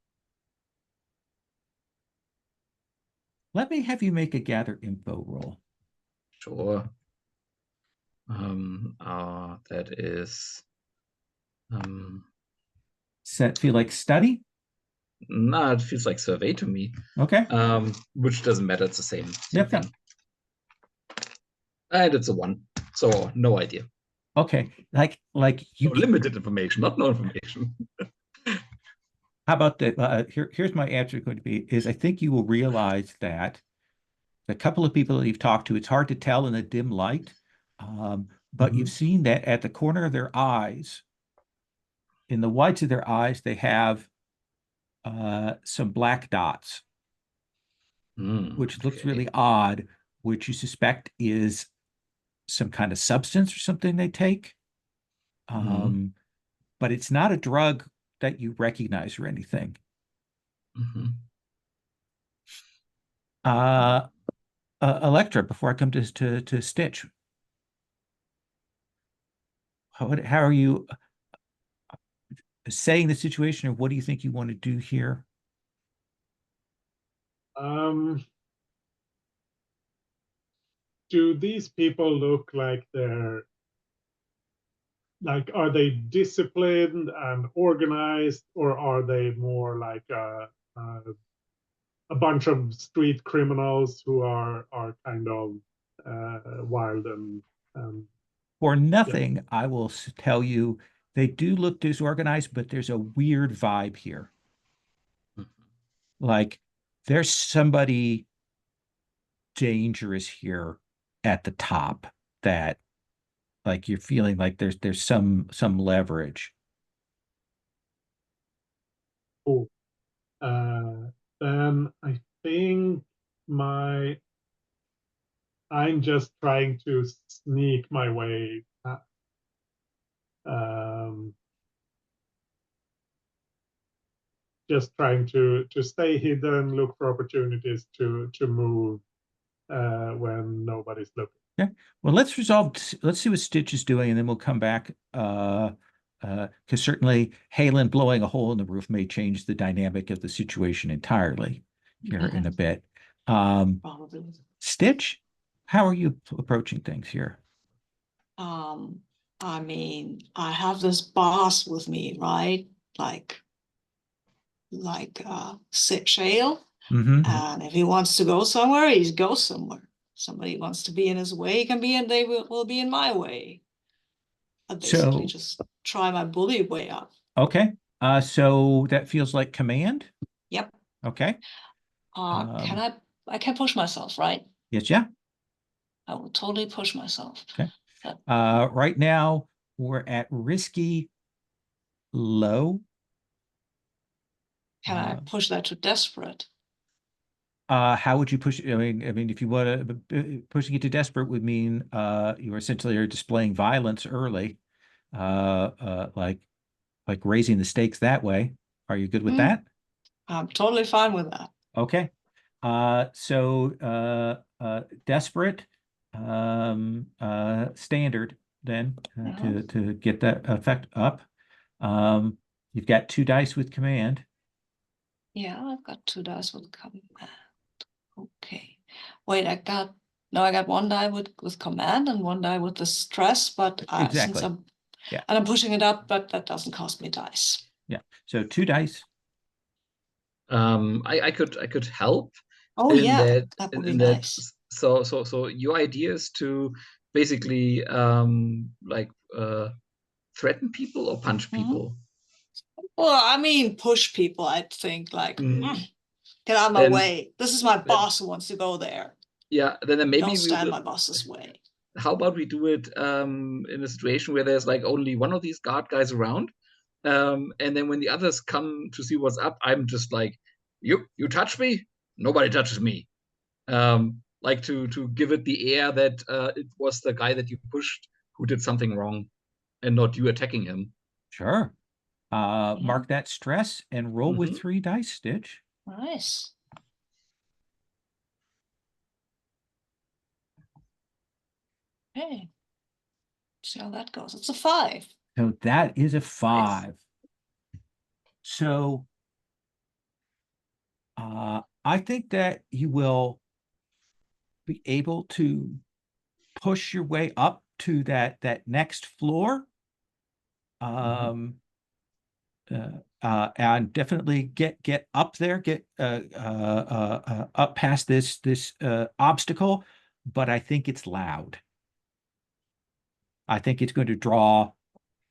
Let me have you make a gather info roll. Sure. That is. Does that feel like study? Nah, it feels like survey to me. Okay. Which doesn't matter. It's the same Yep. thing. And it's a 1, so no idea. Okay. Like you. So limited information, not no information. How about that? Here's my answer going to be is I think you will realize that the couple of people that you've talked to, it's hard to tell in a dim light, but you've seen that at the corner of their eyes, in the whites of their eyes, they have some black dots, which looks really odd, which you suspect is some kind of substance or something they take. But it's not a drug that you recognize or anything. Electra, before I come to Stitch, how are you saying the situation, or what do you think you want to do here? Do these people look like are they disciplined and organized, or are they more like a bunch of street criminals who are kind of wild and For nothing, I will tell you, they do look disorganized, but there's a weird vibe here. Like there's somebody dangerous here at the top that, like, you're feeling like there's some leverage. cool. Then I think I'm just trying to sneak my way past. Just trying to stay hidden, look for opportunities to move when nobody's looking. Yeah. Well, let's see what Stitch is doing, and then we'll come back. Because certainly Halen blowing a hole in the roof may change the dynamic of the situation entirely here in a bit. Probably. Stitch, how are you approaching things here? I mean, I have this boss with me, right? Like Shale. And if he wants to go somewhere, he goes somewhere. Somebody wants to be in his way, he can be in, they will be in my way. I basically just try my bully way up. Okay. So that feels like command? Yep. Okay. I can push myself, right? Yes, yeah. I will totally push myself. Okay. Right now we're at risky low. Can I push that to desperate? How would you push? I mean, if you want to, pushing it to desperate would mean you essentially are displaying violence early, like raising the stakes that way. Are you good with that? I'm totally fine with that. Okay. So desperate, standard then to get that effect up. You've got 2 dice with command. Yeah, I've got 2 dice with command. Okay. Wait, I got 1 die with command and 1 die with the stress, but Exactly. since I'm pushing it up, but that doesn't cost me dice. Yeah. So 2 dice. I could help. Oh yeah, that would be nice. So your idea is to basically like threaten people or punch people. Well, I mean, push people, I think, like, get out of my Then- way. This is my then- boss who wants to go there. Yeah, then Don't maybe we stand will. my boss's way. How about we do it in a situation where there's like only one of these guard guys around, and then when the others come to see what's up, I'm just like, you touch me, nobody touches me. Like to give it the air that it was the guy that you pushed who did something wrong, and not you attacking him. Sure. Mark that stress and roll with 3 dice, Stitch. Nice. Okay. See how that goes. It's a 5. So that is a 5. So I think that you will be able to push your way up to that next floor. And definitely get up there, get up past this obstacle, but I think it's loud. I think it's going to draw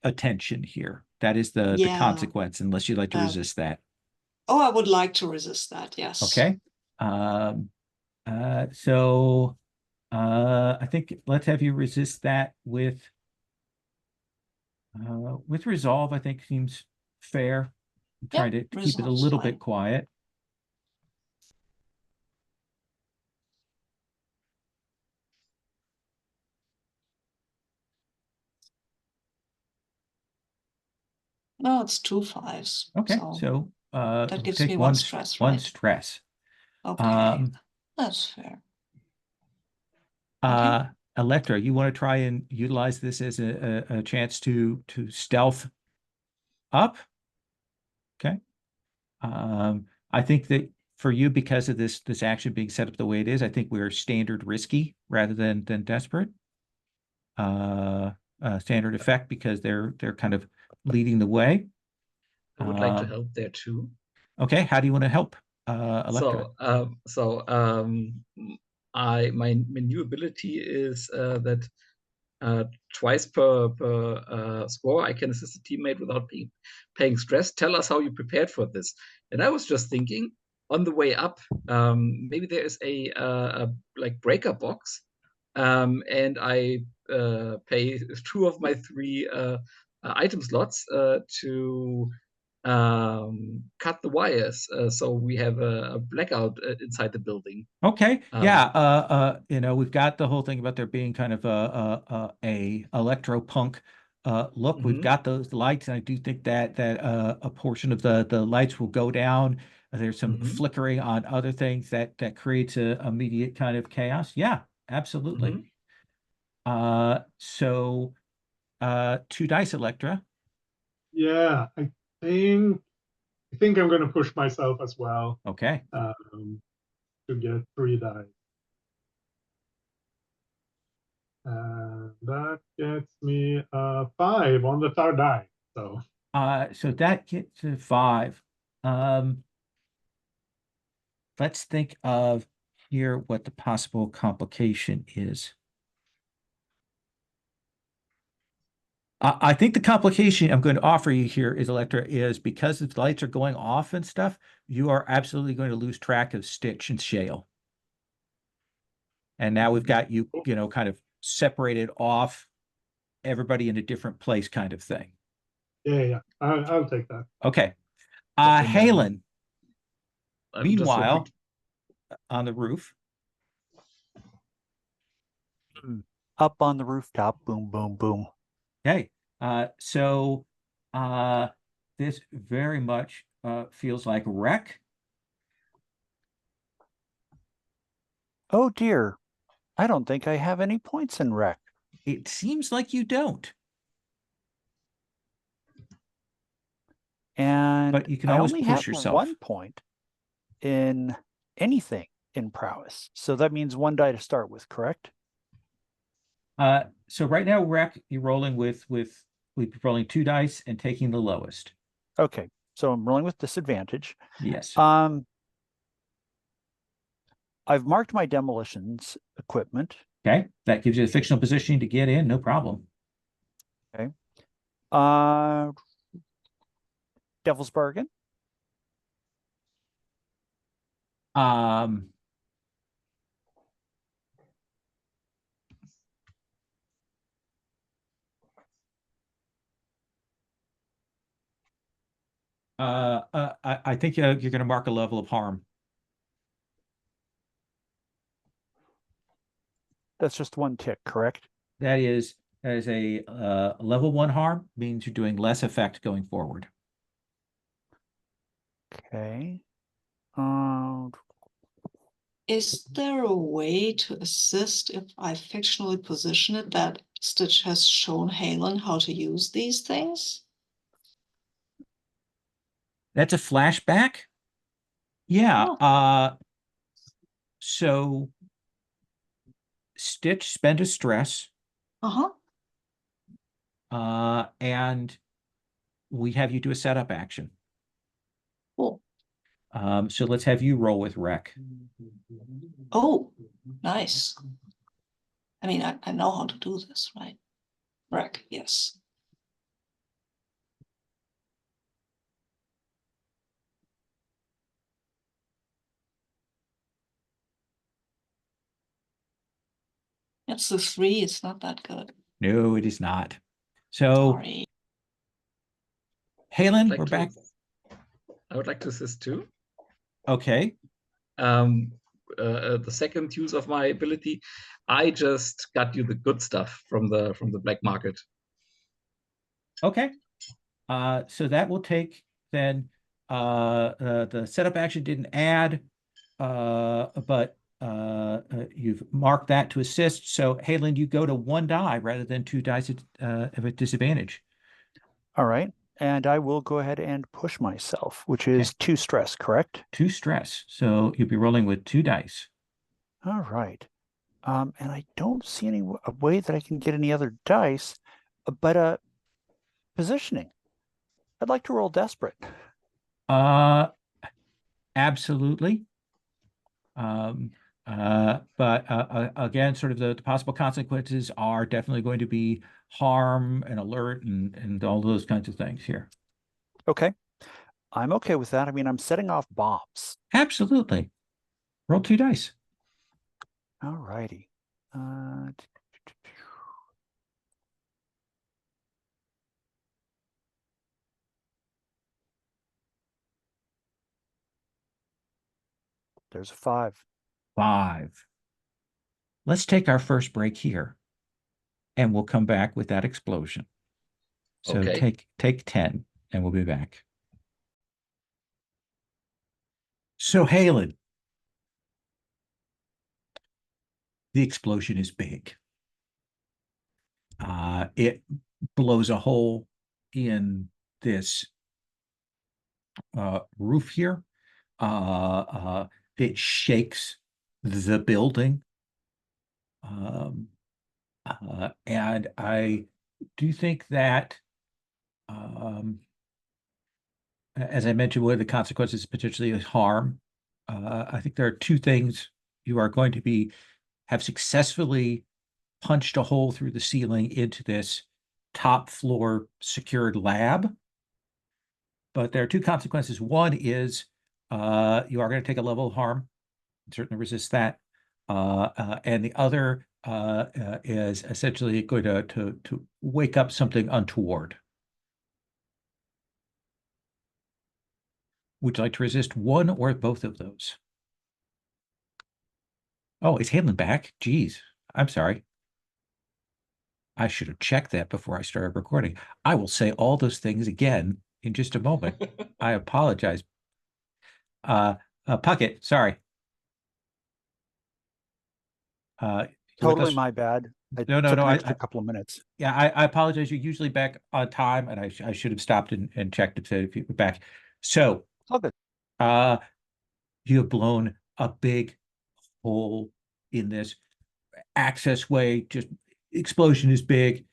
attention here. That is the consequence, unless you'd like to resist that. Oh, I would like to resist that, yes. Okay. So I think let's have you resist that with resolve. I think seems fair. Trying to keep it a little bit quiet. No, it's 2 5s. Okay, so that gives take me one stress, one right? stress. Okay, that's fair. Electra, you want to try and utilize this as a chance to stealth up? Okay. I think that for you, because of this action being set up the way it is, I think we're standard risky rather than desperate. Standard effect because they're kind of leading the way. I would like to help there too. Okay, how do you want to help, Electra? My new ability is that twice per score I can assist a teammate without paying stress. Tell us how you prepared for this. And I was just thinking, on the way up, maybe there is a like breaker box, and I pay 2 of my 3 item slots to cut the wires, so we have a blackout inside the building. Okay, yeah, we've got the whole thing about there being kind of a electro-punk look. We've got those lights, and I do think that a portion of the lights will go down. There's some flickering on other things that creates a immediate kind of chaos. Yeah, absolutely. So 2 dice, Electra. Yeah, I think I'm going to push myself as well. Okay. To get 3 dice. And that gets me 5 on the 3rd die. So that gets to 5. Let's think of here what the possible complication is. I think the complication I'm going to offer you here is, Electra, is because the lights are going off and stuff, you are absolutely going to lose track of Stitch and Shale. And now we've got you, kind of separated off, everybody in a different place kind of thing. Yeah. I'll take that. Okay. Halen, meanwhile, on the roof. Up on the rooftop, boom, boom, boom. Okay. So this very much feels like wreck. Oh dear. I don't think I have any points in wreck. It seems like you don't. And but you can always only push have yourself. 1 point in anything in prowess. So that means 1 die to start with, correct? So right now, Wreck, you're rolling we're rolling 2 dice and taking the lowest. Okay, so I'm rolling with disadvantage. Yes. I've marked my demolitions equipment. Okay, that gives you a fictional positioning to get in, no problem. Okay. Devil's Bargain. Um, I think you're going to mark a level of harm. That's just one tick, correct? That is a level 1 harm, means you're doing less effect going forward. Okay. Is there a way to assist if I fictionally position it that Stitch has shown Halen how to use these things? That's a flashback? Yeah. Oh. So Stitch spent a stress, Uh-huh. and we have you do a setup action. Cool. So let's have you roll with Rec. Oh, nice. I mean, I know how to do this, right? Rec, yes. It's the 3, it's not that good. No, it is not. So, Sorry. Halen, Like we're to- back. I would like to assist too. Okay. The second use of my ability, I just got you the good stuff from the black market. Okay. So that will take then the setup action didn't add, but you've marked that to assist. So Halen, you go to 1 die rather than 2 dice of a disadvantage. All right. And I will go ahead and push myself, which is 2 stress, correct? 2 stress. So you'll be rolling with 2 dice. All right. And I don't see any way that I can get any other dice, but positioning. I'd like to roll desperate. Absolutely. But again, sort of the possible consequences are definitely going to be harm and alert and all those kinds of things here. Okay. I'm okay with that. I mean, I'm setting off bombs. Absolutely. Roll 2 dice. All righty. There's a 5. 5. Let's take our first break here, and we'll come back with that explosion. So Okay. take 10, and we'll be back. So Halen, the explosion is big. It blows a hole in this roof here. It shakes the building. And I do think that, as I mentioned, one of the consequences potentially is harm. I think there are 2 things. You are going to have successfully punched a hole through the ceiling into this top floor secured lab. But there are 2 consequences. One is you are going to take a level of harm, certainly resist that. And the other is essentially going to wake up something untoward. Would you like to resist one or both of those? Oh, is Halen back? Geez, I'm sorry. I should have checked that before I started recording. I will say all those things again in just a moment. I apologize. Puckett, sorry. Totally my bad. I No, took an extra couple of minutes. Yeah, I apologize. You're usually back on time, and I should have stopped and checked if you were back. So, All good. you have blown a big hole in this access way. Just explosion is big,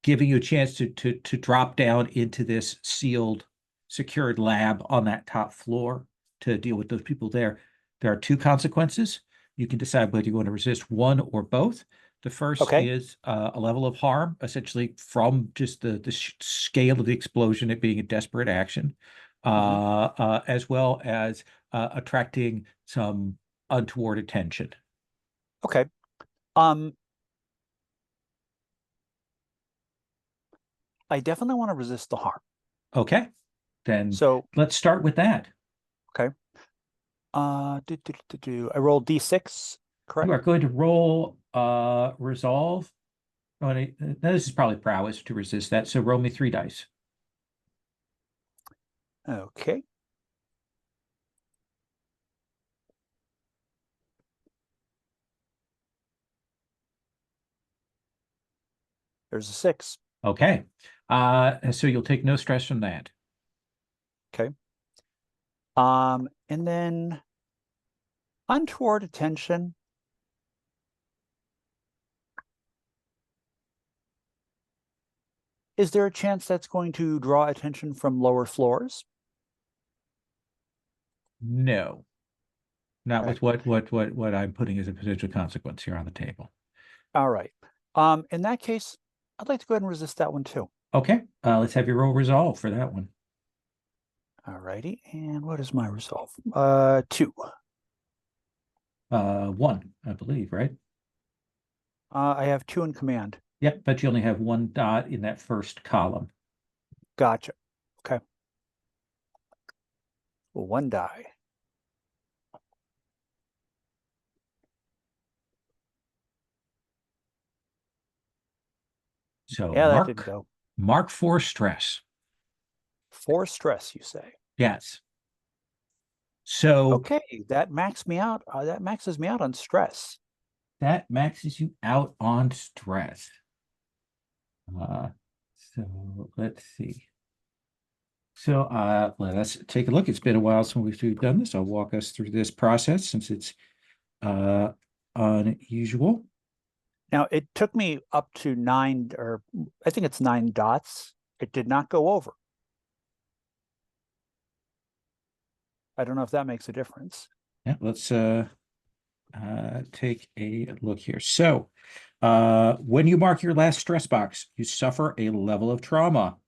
giving you a chance to drop down into this sealed, secured lab on that top floor to deal with those people there. There are 2 consequences. You can decide whether you want to resist one or both. The first Okay. is a level of harm, essentially from just the scale of the explosion, it being a desperate action, as well as attracting some untoward attention. Okay. I definitely want to resist the harm. Okay, then So let's start with that. okay. I rolled D6, correct? You are going to roll resolve. Oh, this is probably prowess to resist that. So roll me 3 dice. Okay. There's a 6. Okay. So you'll take no stress from that. Okay. And then untoward attention. Is there a chance that's going to draw attention from lower floors? No. Not Okay. with what I'm putting as a potential consequence here on the table. All right. In that case, I'd like to go ahead and resist that one too. Okay. Let's have your roll resolve for that one. All righty. And what is my resolve? 2. 1, I believe, right? I have 2 in command. Yep, but you only have 1 dot in that first column. Gotcha. Okay. Well, 1 die. So Yeah, that didn't go. mark 4 stress. 4 stress, you say? Yes. So Okay, that maxes me out. That maxes me out on stress. that maxes you out on stress. So let's see. So let us take a look. It's been a while since we've done this. I'll walk us through this process since it's unusual. Now, it took me up to 9, or I think it's 9 dots. It did not go over. I don't know if that makes a difference. Yeah, let's take a look here. So when you mark your last stress box, you suffer a level of trauma.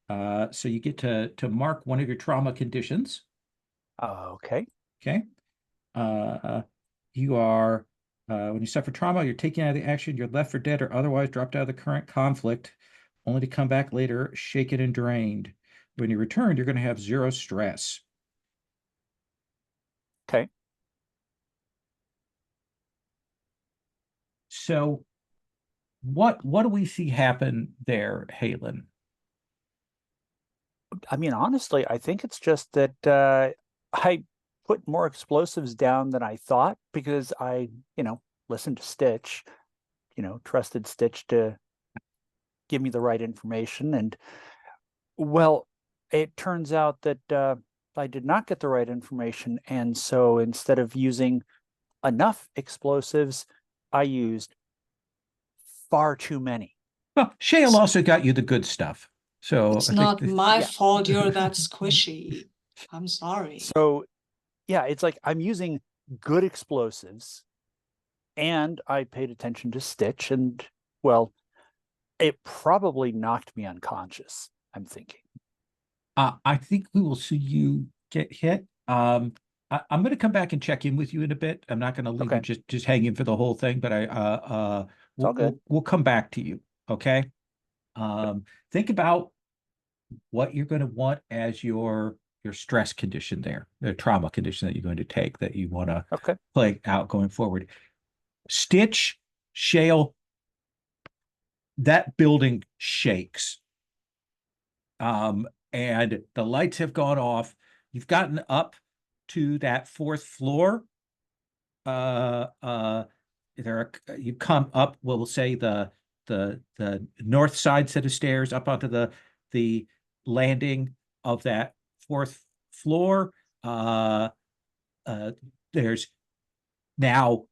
So you get to mark one of your trauma conditions. Okay. Okay. You are when you suffer trauma, you're taken out of the action, you're left for dead or otherwise dropped out of the current conflict, only to come back later shaken and drained. When you return, you're going to have 0 stress. Okay. So what do we see happen there, Halen? I mean, honestly, I think it's just that I put more explosives down than I thought because I, listened to Stitch, trusted Stitch to give me the right information. And well, it turns out that I did not get the right information. And so instead of using enough explosives, I used far too many. Well, Shale also got you the good stuff. So It's I not think my fault you're that squishy. I'm sorry. So yeah, it's like I'm using good explosives and I paid attention to Stitch and well, it probably knocked me unconscious, I'm thinking. I think we will see you get hit. I'm going to come back and check in with you in a bit. I'm not going to leave you Okay. just hanging for the whole thing, but all good. we'll come back to you. Okay. Think about what you're going to want as your stress condition there, the trauma condition that you're going to take that you want to play out going forward. Stitch, Shale, that building shakes. And the lights have gone off. You've gotten up to that 4th floor. You come up, we'll say the north side set of stairs up onto the landing of that 4th floor. There's now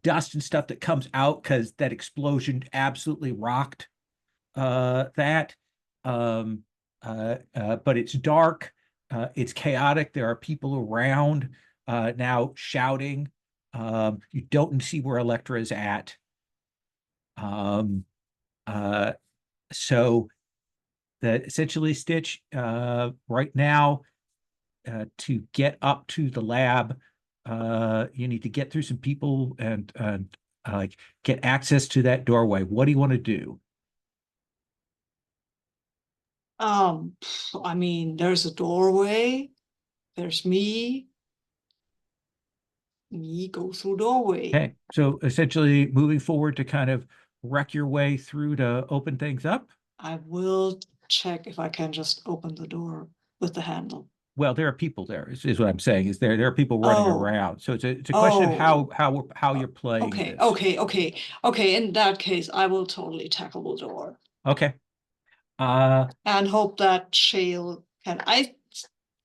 dust and stuff that comes out because that explosion absolutely rocked that. But it's dark, it's chaotic. There are people around now shouting You don't see where Electra is at. So that essentially, Stitch, right now, to get up to the lab, you need to get through some people and like get access to that doorway. What do you want to do? I mean, there's a doorway. There's me. Me go through doorway. Okay, so essentially moving forward to kind of wreck your way through to open things up. I will check if I can just open the door with the handle. Well, there are people there, is what I'm saying. Is there are people running Oh. around. So it's a question of how Oh. you're playing Okay, this. okay. In that case, I will totally tackle the door Okay. and hope that Shale can.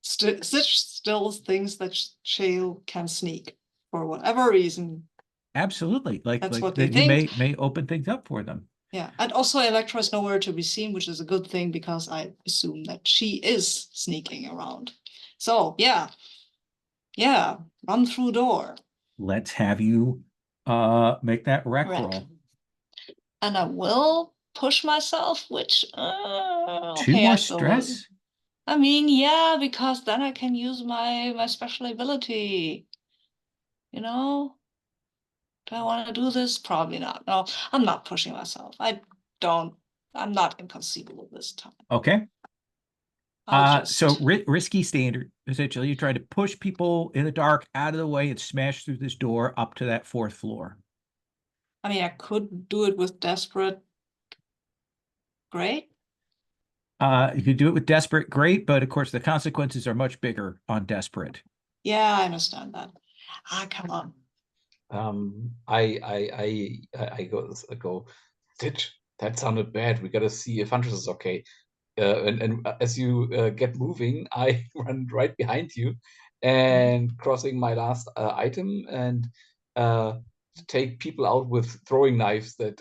Stitch still thinks that Shale can sneak for whatever reason. Absolutely. That's what they that you think. may open things up for them. Yeah, and also Electra is nowhere to be seen, which is a good thing because I assume that she is sneaking around. So yeah, run through door. Let's have you make that wreck roll. And I will push myself, which Two okay, more I still will. stress? I mean, yeah, because then I can use my special ability. You know? Do I want to do this? Probably not. No, I'm not pushing myself. I'm not inconceivable this time. Okay. So risky standard. Essentially, you try to push people in the dark out of the way and smash through this door up to that 4th floor. I mean, I could do it with desperate. Great. You could do it with desperate, great, but of course the consequences are much bigger on desperate. Yeah, I understand that. Come on. I go, Stitch, that sounded bad. We gotta see if Huntress is okay. And as you get moving, I run right behind you and crossing my last item and take people out with throwing knives that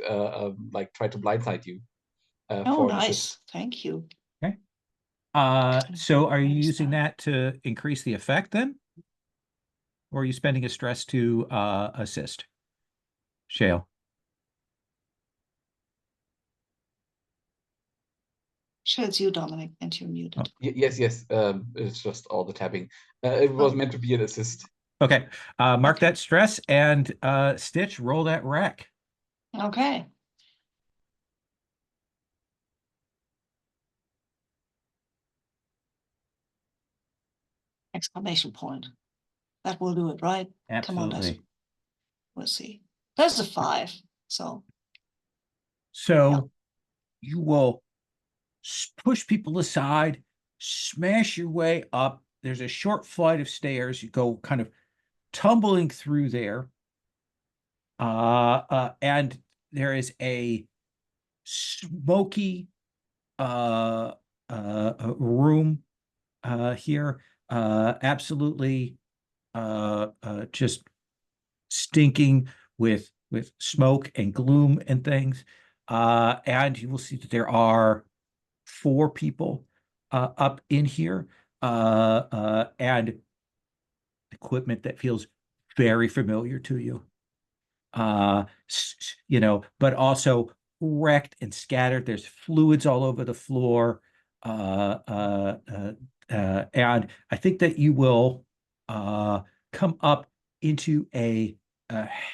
like try to blindside you. Oh, nice. Thank you. Okay. So are you using that to increase the effect then? Or are you spending a stress to assist? Shale. It's you, Dominic, and you're muted. Oh. Yes. It's just all the tapping. It was meant to be an assist. Okay. Mark that stress and Stitch, roll that wreck. Okay. Exclamation point. That will do it, right? Absolutely. Come on, we'll see. There's a 5. So you will push people aside, smash your way up. There's a short flight of stairs. You go kind of tumbling through there. And there is a smoky room here. Absolutely just stinking with smoke and gloom and things. And you will see that there are 4 people up in here and equipment that feels very familiar to you. But also wrecked and scattered. There's fluids all over the floor. And I think that you will come up into a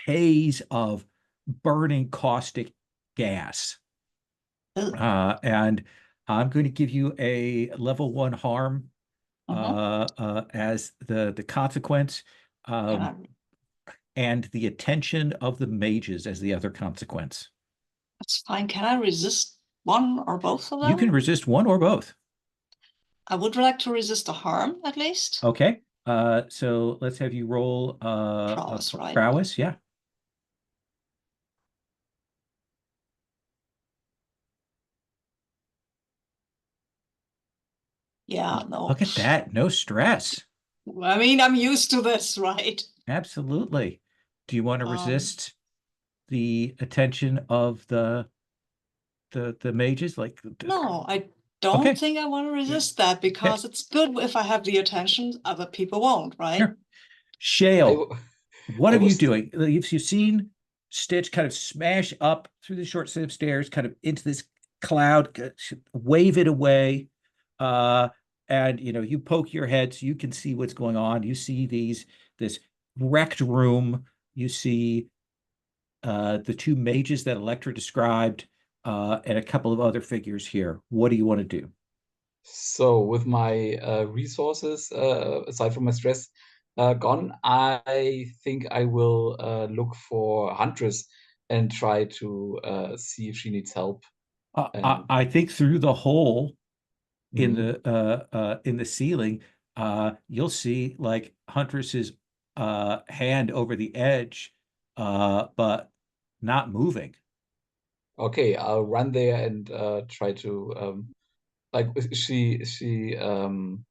haze of burning caustic gas. And I'm going to give you a level 1 harm as the consequence. And the attention of the mages as the other consequence. That's fine. Can I resist one or both of them? You can resist one or both. I would like to resist the harm, at least. Okay. So let's have you roll prowess, right? Prowess, yeah. Yeah, no. Look at that. No stress. I mean, I'm used to this, right? Absolutely. Do you want to resist the attention of the mages? No, I don't think I want to resist that because it's good if I have the attention, other people won't, right? Sure. Shale. What I are you was doing? You've seen Stitch kind of smash up through the short set of stairs, kind of into this cloud, wave it away. Uh, and you poke your head so you can see what's going on. You see this wrecked room. You see the two mages that Electra described, and a couple of other figures here. What do you want to do? So with my resources, aside from my stress gone, I think I will look for Huntress and try to see if she needs help. And I think through the hole Mhm. in the ceiling, you'll see like Huntress's hand over the edge, but not moving. Okay, I'll run there and try to like she um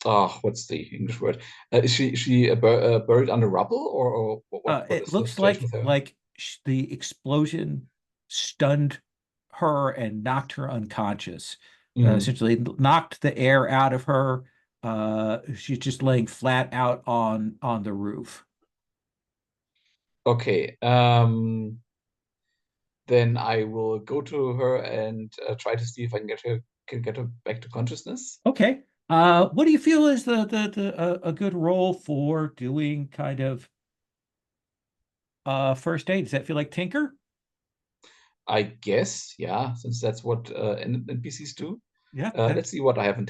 what's the English word? Is she buried under rubble, or what It is the looks situation with her? like the explosion stunned her and knocked her unconscious. Mm. Essentially knocked the air out of her. She's just laying flat out on the roof. Okay, then I will go to her and try to see if I can get her back to consciousness. Okay. What do you feel is the a good role for doing kind of first aid? Does that feel like Tinker? I guess, yeah, since that's what NPCs do. Yeah. Let's see what I have in.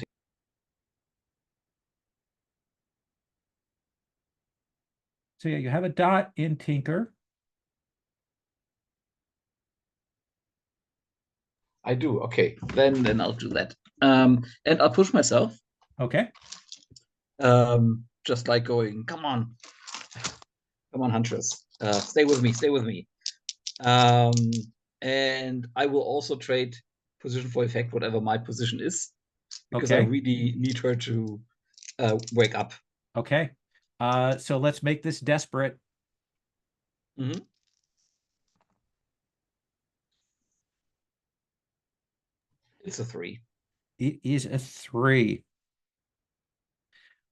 So yeah, you have a dot in Tinker. I do. Okay, then I'll do that. And I'll push myself. Okay. Just like going, come on, Huntress. Stay with me, stay with me. Um, and I will also trade position for effect, whatever my position is, because I Okay. really need her to wake up. Okay. So let's make this desperate. Mhm. It's a 3. It is a 3.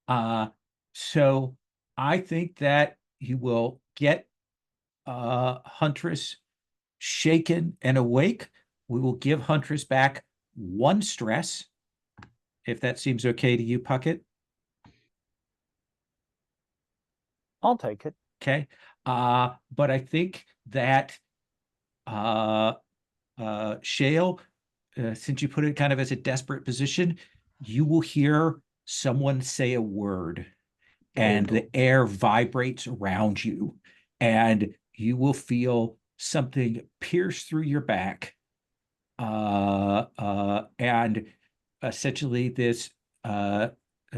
Uh, so I think that you will get Huntress shaken and awake. We will give Huntress back 1 stress, if that seems okay to you, Puckett. I'll take it. Okay. But I think that Shale, since you put it kind of as a desperate position, you will hear someone say a word, Oh and no. the air vibrates around you, and you will feel something pierce through your back, and essentially this a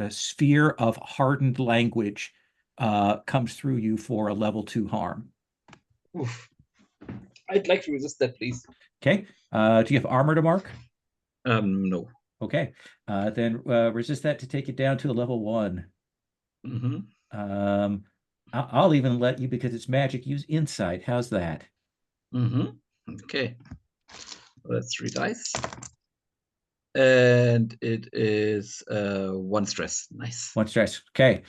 sphere of hardened language comes through you for a level 2 harm. Oof. I'd like to resist that, please. Okay. Do you have armor to mark? No. Okay. Then resist that to take it down to a level 1. Mm-hmm. Um, I'll even let you, because it's magic, use insight. How's that? Mm-hmm. Okay. That's 3 dice. And it is 1 stress. Nice. 1 stress. Okay.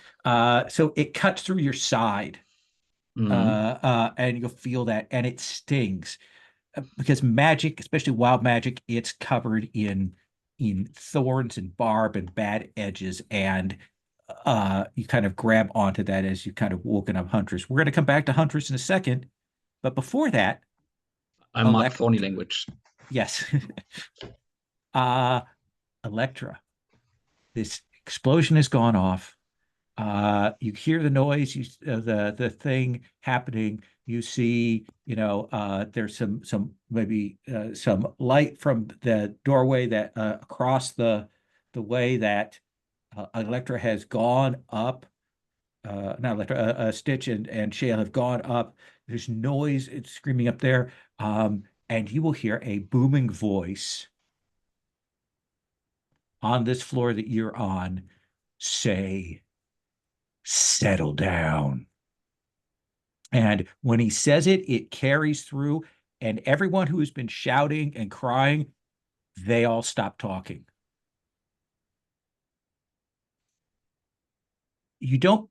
So it cuts through your side, Mm-hmm. and you'll feel that, and it stings. Because magic, especially wild magic, it's covered in thorns and barb and bad edges, and you kind of grab onto that as you kind of woken up Huntress. We're going to come back to Huntress in a second, but before that, I mark Elect thorny language. yes, uh, Electra. This explosion has gone off. You hear the noise, the thing happening. You see, there's some maybe some light from the doorway that across the way that Electra has gone up. Not Electra, Stitch and Shale have gone up. There's noise, it's screaming up there, and you will hear a booming voice on this floor that you're on say, "Settle down." And when he says it, it carries through, and everyone who has been shouting and crying, they all stop talking. you don't,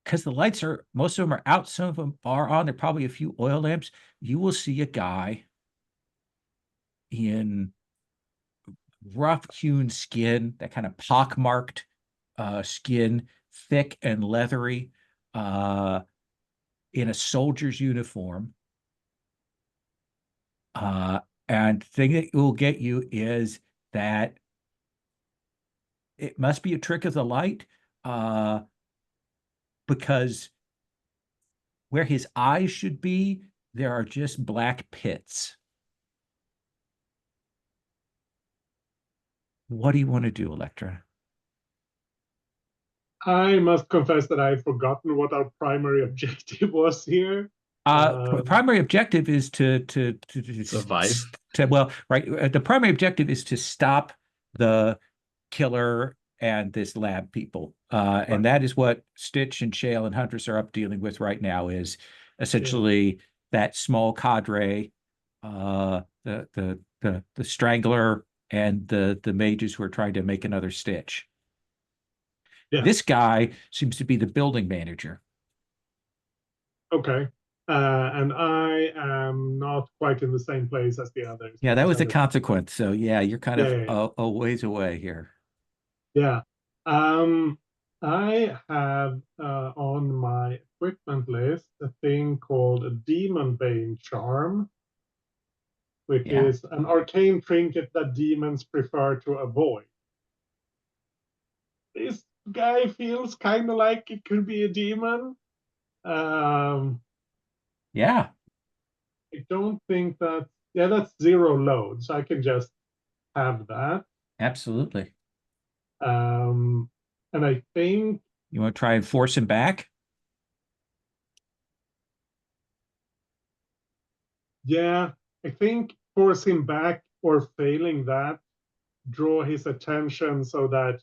because the lights are, most of them are out, some of them are on, there are probably a few oil lamps. You will see a guy in rough hewn skin, that kind of pockmarked skin, thick and leathery, in a soldier's uniform. And the thing that will get you is that it must be a trick of the light, because where his eyes should be, there are just black pits. What do you want to do, Electra? I must confess that I've forgotten what our primary objective was here. Primary objective is to Survive. Well, right. The primary objective is to stop the killer and this lab people. And that is what Stitch and Shale and Huntress are up dealing with right now, is essentially that small cadre, the Strangler and the mages who are trying to make another Stitch. Yeah. This guy seems to be the building manager. Okay. And I am not quite in the same place as the others. Yeah, that was a Because consequence. So yeah, you're kind Yeah, of a ways away here. Yeah. I have on my equipment list a thing called a Demon Bane Charm, which Yeah. is an arcane trinket that demons prefer to avoid. This guy feels kind of like it could be a demon. Yeah. I don't think that, yeah, that's 0 load, so I can just have that. Absolutely. And I think, You want to try and force him back? yeah, I think force him back, or failing that, draw his attention so that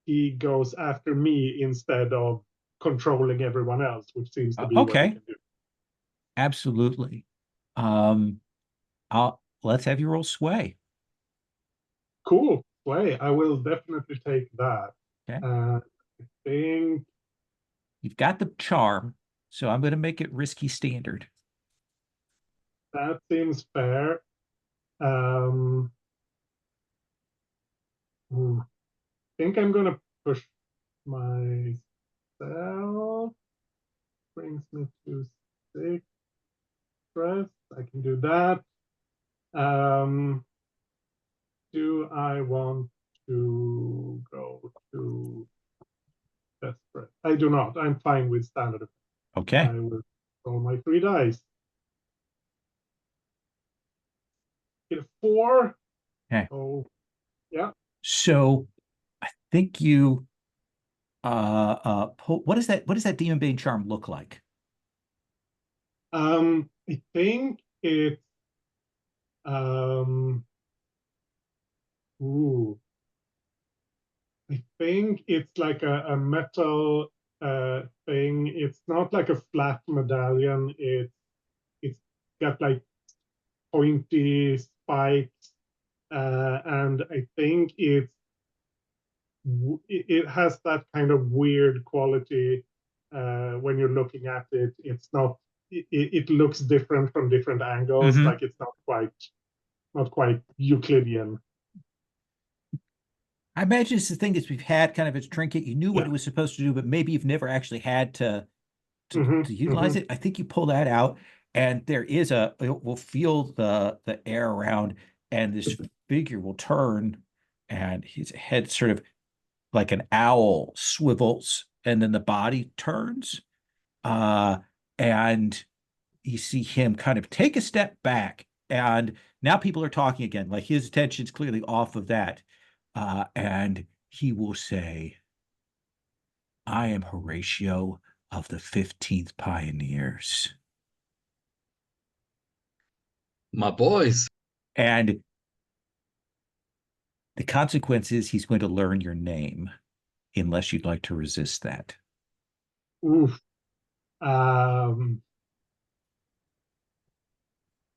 he goes after me instead of controlling everyone else, which seems to be what he Okay. can do. Absolutely. Let's have you roll sway. Cool. Play. I will definitely take that. Okay. I think You've got the charm, so I'm going to make it risky standard. that seems fair. I think I'm gonna push myself. Brings me to 6 stress. I can do that. Do I want to go to desperate? I do not. I'm fine with standard. Okay. I will roll my 3 dice. Get a 4. Okay. Oh, yeah. So I think you what does that Demon Bane charm look like? I think it's ooh. I think it's like a metal thing. It's not like a flat medallion. It's got like pointy spikes, and I think it has that kind of weird quality when you're looking at it. It's not. It looks different from different angles. Mhm. Like it's not quite Euclidean. I imagine it's the thing that we've had kind of as trinket. You knew what Yeah. it was supposed to do, but maybe you've never actually had to Mhm, utilize mhm. it. I think you pull that out, and there is we'll feel the air around, and this figure will turn, and his head sort of like an owl swivels, and then the body turns, and you see him kind of take a step back, and now people are talking again. Like his attention's clearly off of that, and he will say, "I am Horatio of the 15th Pioneers." My boys. And the consequence is he's going to learn your name unless you'd like to resist that. Oof. I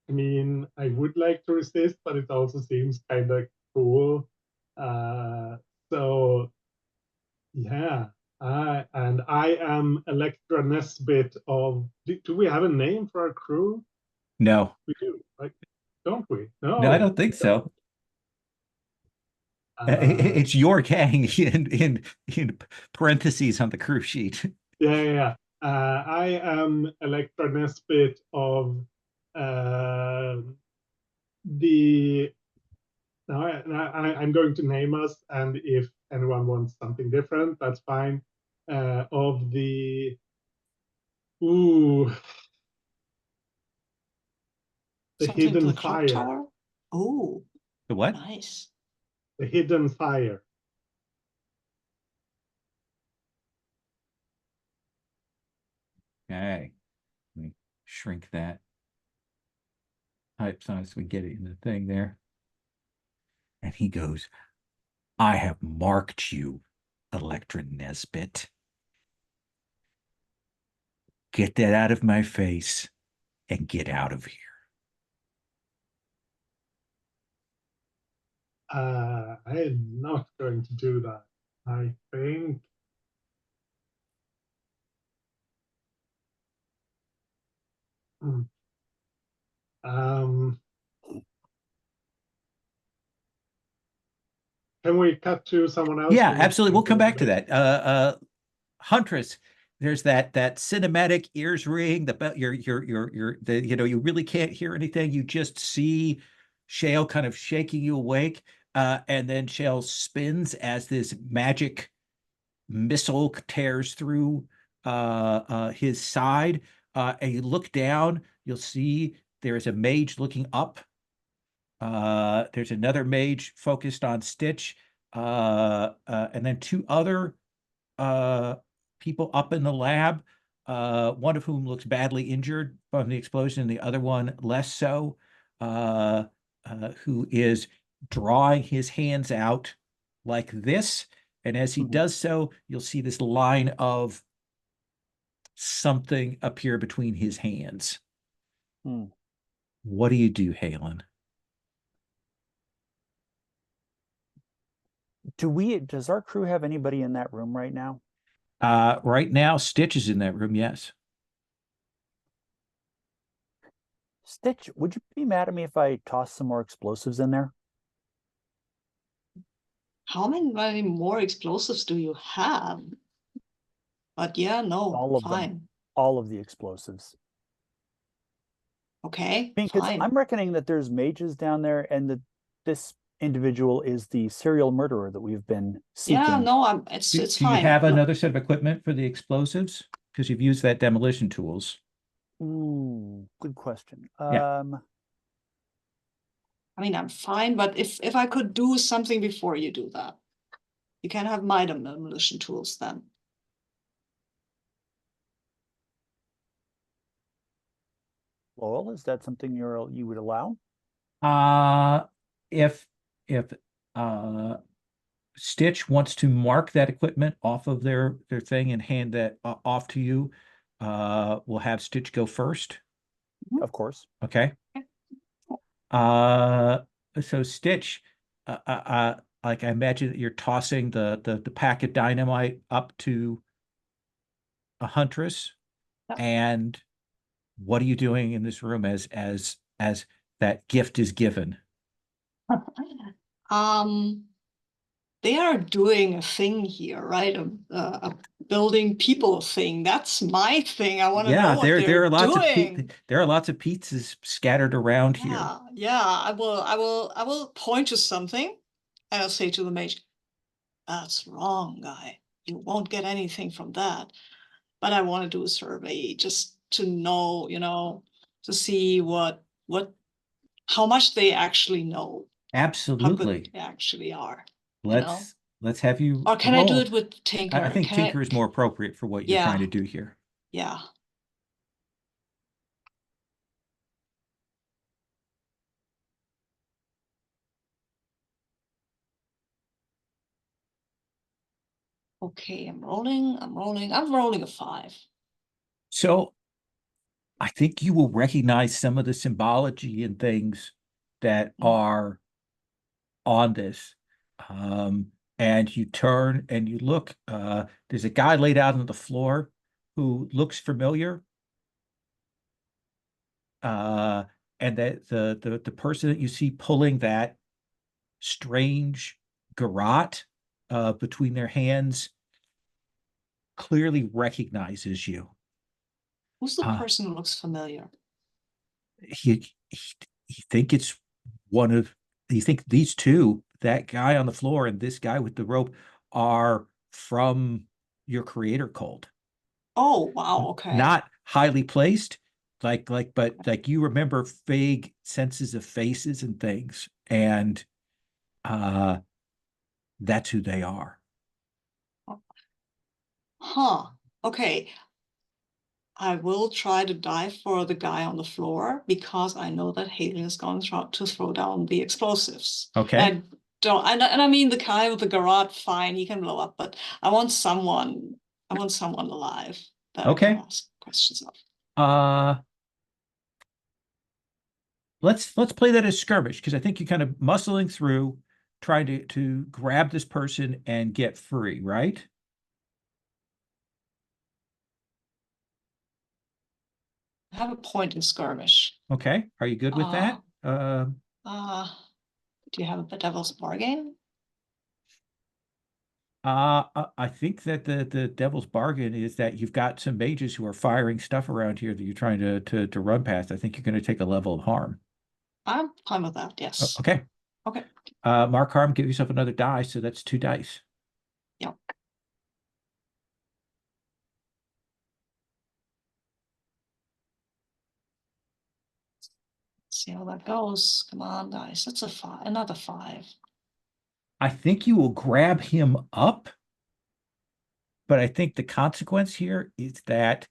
mean, I would like to resist, but it also seems kind of cool. So yeah, I I am Electra Nesbit of. Do we have a name for our crew? No, We do, right? Don't we? no, I don't think so. It's your gang in parentheses on the crew sheet. Yeah. I am Electra Nesbit of the. Now I'm going to name us, and if anyone wants something different, that's fine. Of the. Ooh. The Something for Hidden the clock Fire. tower. Oh, The what? nice. The Hidden Fire. Okay. Let me shrink that type size so we get it in the thing there. And he goes, I have marked you, Electra Nesbit. Get that out of my face and get out of here. I am not going to do that. I think. Hmm. Um, can we cut to someone else? Yeah, who needs absolutely. We'll come back to information? that. Huntress, there's that cinematic ears ring, the you really can't hear anything. You just see Shale kind of shaking you awake. And then Shale spins as this magic missile tears through his side. And you look down, you'll see there is a mage looking up. There's another mage focused on Stitch. And then two other people up in the lab, one of whom looks badly injured from the explosion, and the other one less so, who is drawing his hands out like this. And as he does so, you'll see this line of something appear between his hands. Hmm. What do you do, Halen? Does our crew have anybody in that room right now? Right now, Stitch is in that room, yes. Stitch, would you be mad at me if I toss some more explosives in there? How many more explosives do you have? But yeah, no, All of them. fine. All of the explosives. Okay, I mean, because fine. I'm reckoning that there's mages down there and that this individual is the serial murderer that we've been seeking. Yeah, no, it's Do fine. you have another set of equipment for the explosives? Because you've used that demolition tools. Ooh, good question. Yeah. I mean, I'm fine, but if I could do something before you do that, you can have my demolition tools then. Laurel, is that something you would allow? If Stitch wants to mark that equipment off of their thing and hand that off to you, we'll have Stitch go first. Of course. Okay. So Stitch, like I imagine that you're tossing the pack of dynamite up to a Huntress. Yep. And what are you doing in this room as that gift is given? They are doing a thing here, right? A building people thing. That's my thing. I want to know what there are lots doing. of there are lots of pizzas scattered around here. Yeah. I will point to something, and I'll say to the mage, "That's wrong, guy. You won't get anything from that." But I want to do a survey just to know, to see how much they actually know, how good Absolutely. they actually are. Let's have you Or can I do roll. it with Tinker? I think Tinker is more appropriate for what you're trying to do here. Yeah. Okay, I'm rolling a 5. So I think you will recognize some of the symbology and things that are on this. and you turn and you look. There's a guy laid out on the floor who looks familiar. And that the person that you see pulling that strange garrote between their hands clearly recognizes you. Who's the person who looks familiar? He think it's one of, you think these two, that guy on the floor and this guy with the rope, are from your creator cult. Oh, wow, okay. Not highly placed, but you remember vague senses of faces and things, and that's who they are. Huh. Okay. I will try to dive for the guy on the floor because I know that Haley is going to throw down the explosives. Okay. And I mean the guy with the garrote, fine, he can blow up, but I want someone alive that I can ask questions of. Let's play that as skirmish, because I think you're kind of muscling through, trying to grab this person and get free, right? I have a point in skirmish. Okay. Are you good with that? Do you have a devil's bargain? I think that the devil's bargain is that you've got some mages who are firing stuff around here that you're trying to run past. I think you're going to take a level of harm. I'm fine with that, yes. Okay. Okay. Mark harm, give yourself another die, so that's 2 dice. Yep. See how that goes. Come on, dice. That's a 5, another 5. I think you will grab him up, but I think the consequence here is that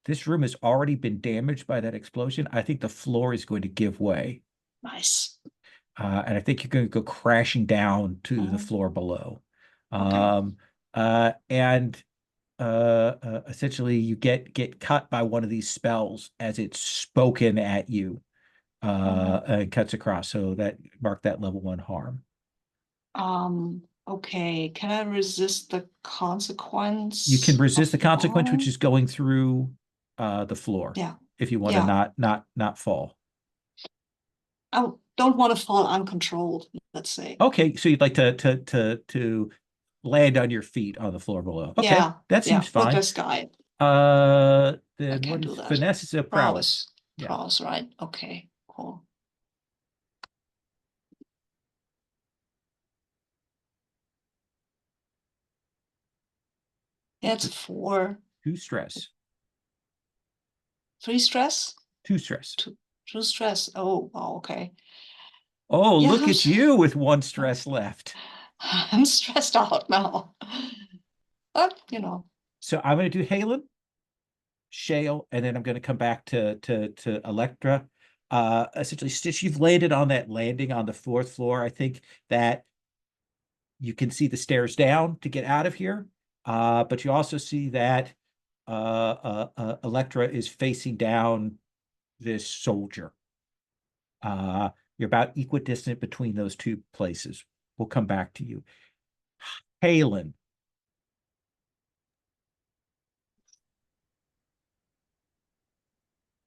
this room has already been damaged by that explosion. I think the floor is going to give way. Nice. And I think you're going to go crashing down to the floor below. Okay. Essentially you get cut by one of these spells as it's spoken at you, and cuts across. So that mark that level 1 harm. Okay. Can I resist the consequence? You can resist the of consequence, which falling? is going through the floor. Yeah. If you want Yeah. to not fall. I don't want to fall uncontrolled, let's say. Okay, so you'd like to land on your feet on the floor below. Okay, Yeah. that seems With fine. this guy. Then can't what do is that. finesse? Is a prowess. Yeah. Prowess, right? Okay, cool. Yeah, it's a 4. 2 stress. 3 stress? 2 stress. 2 stress. Oh, wow, okay. Oh, Yeah, look at you with 1 stress left. I'm stressed out now. But, you know. So I'm going to do Halen, Shale, and then I'm going to come back to Electra. Essentially, Stitch, you've landed on that landing on the 4th floor. I think that you can see the stairs down to get out of here. But you also see that Electra is facing down this soldier. You're about equidistant between those 2 places. We'll come back to you. Halen.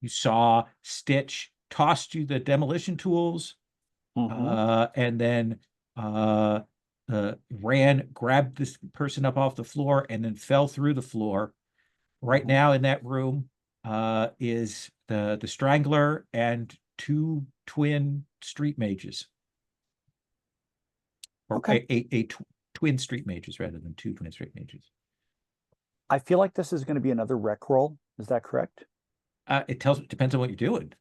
You saw Stitch tossed you the demolition tools, and then ran, grabbed this person up off the floor, and then fell through the floor. Right now in that room is the Strangler and 2 twin street mages. Or a twin street mages rather than 2 twin street mages. I feel like this is going to be another rec roll. Is that correct? It depends on what you're doing.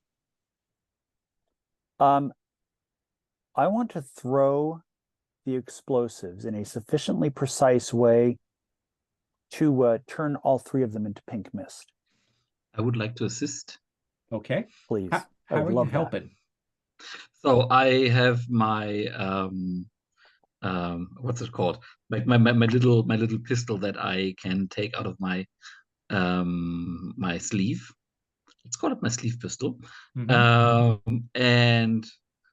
I want to throw the explosives in a sufficiently precise way to turn all 3 of them into pink mist. I would like to assist. Okay. Please. How are you helping? So I have my what's it called? Like my little pistol that I can take out of my my sleeve. Let's call it my sleeve pistol. And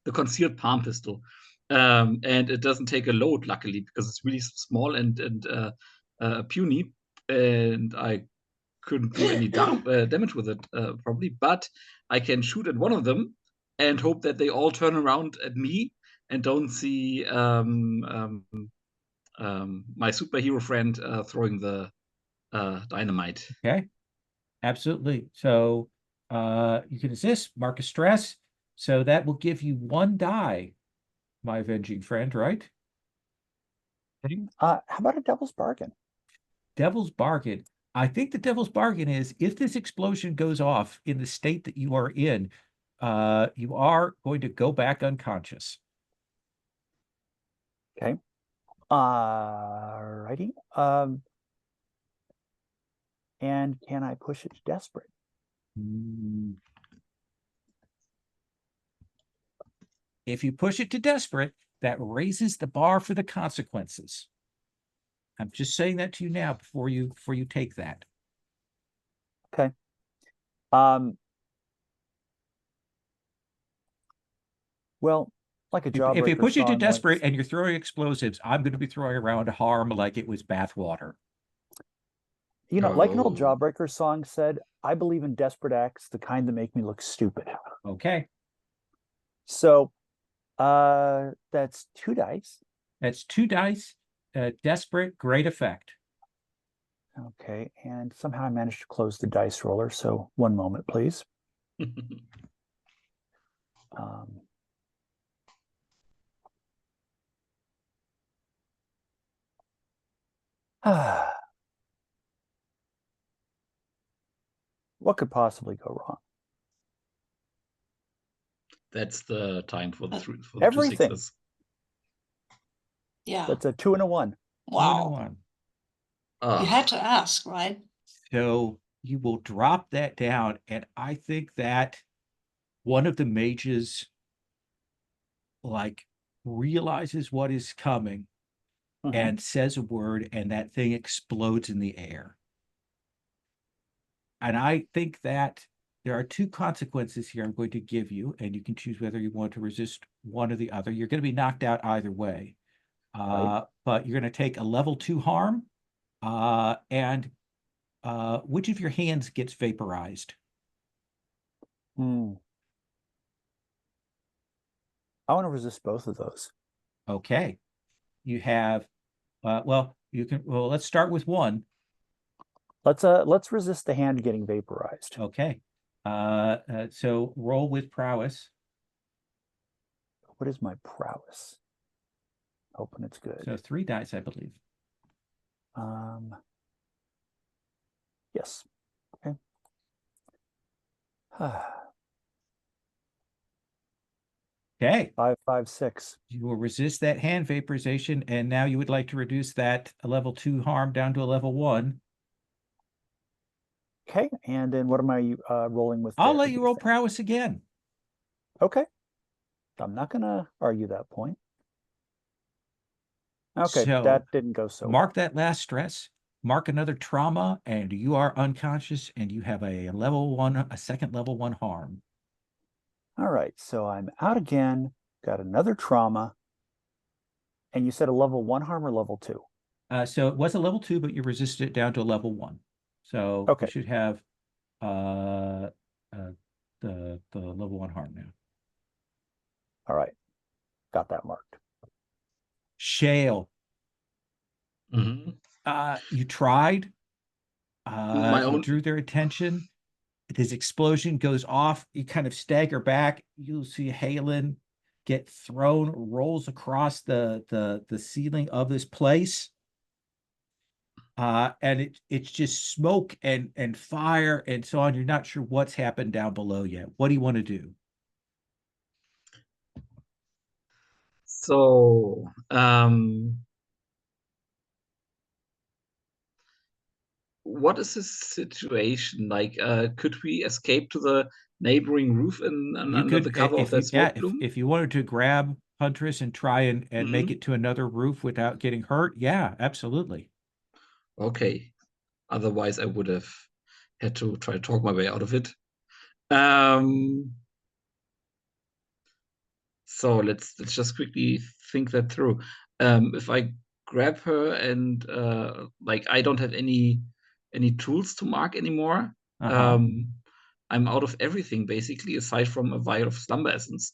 the concealed palm pistol. and it doesn't take a load, luckily, because it's really small and puny, and I couldn't do any damage with it, probably. But I can shoot at one of them and hope that they all turn around at me and don't see my superhero friend throwing the dynamite. Okay, absolutely. So you can assist, mark a stress. So that will give you 1 die, my avenging friend, right? How about a devil's bargain? Devil's bargain. I think the devil's bargain is if this explosion goes off in the state that you are in, you are going to go back unconscious. Okay. Righty. And can I push it to desperate? If you push it to desperate, that raises the bar for the consequences. I'm just saying that to you now before you take that. Okay. Well, like a jawbreaker If you push it to song desperate once, and you're throwing explosives, I'm going to be throwing around harm like it was bathwater. you know, like an old Oh. jawbreaker song said, I believe in desperate acts, the kind that make me look stupid. Okay, So that's 2 dice. that's 2 dice. Desperate, great effect. Okay, and somehow I managed to close the dice roller. So 1 moment, please. What could possibly go wrong? That's the time for the 2 Everything. 6s. Yeah. That's a 2 and a 1. Wow. 1. You had to ask, right? So you will drop that down, and I think that one of the mages like realizes what is coming and says a word, and that thing explodes in the air. And I think that there are 2 consequences here I'm going to give you, and you can choose whether you want to resist one or the other. You're going to be knocked out either way. Right. But you're going to take a level 2 harm, and which of your hands gets vaporized? I want to resist both of those. Okay. You have, well, let's start with 1. Let's resist the hand getting vaporized. Okay. So roll with prowess. What is my prowess? Hoping it's good. So 3 dice, I believe. Yes. Okay. Okay. 5, 5, 6. You will resist that hand vaporization, and now you would like to reduce that a level 2 harm down to a level 1. Okay, and then what am I rolling with? I'll there, let do you roll think? prowess again. Okay. I'm not gonna argue that point. Okay, So that didn't go so mark that last stress, mark another trauma, and you are unconscious, and you have a second level 1 harm. well. All right, so I'm out again, got another trauma. And you said a level 1 harm or level 2? So it was a level 2, but you resisted it down to a level 1. So Okay. you should have the level 1 harm now. All right, got that marked. Shale. You tried. You drew their attention. His explosion goes off. You kind of stagger back. You'll see Halen get thrown, rolls across the ceiling of this place. And it's just smoke and fire and so on. You're not sure what's happened down below yet. What do you want to do? So, what is the situation like? Could we escape to the neighboring roof under the cover of that smoke plume? If you wanted to grab Huntress and try and make it to another roof without getting hurt, yeah, absolutely. Okay. Otherwise, I would have had to try to talk my way out of it. So let's just quickly think that through. If I grab her and like I don't have any tools to mark anymore. I'm out of everything basically, aside from a vial of slumber essence.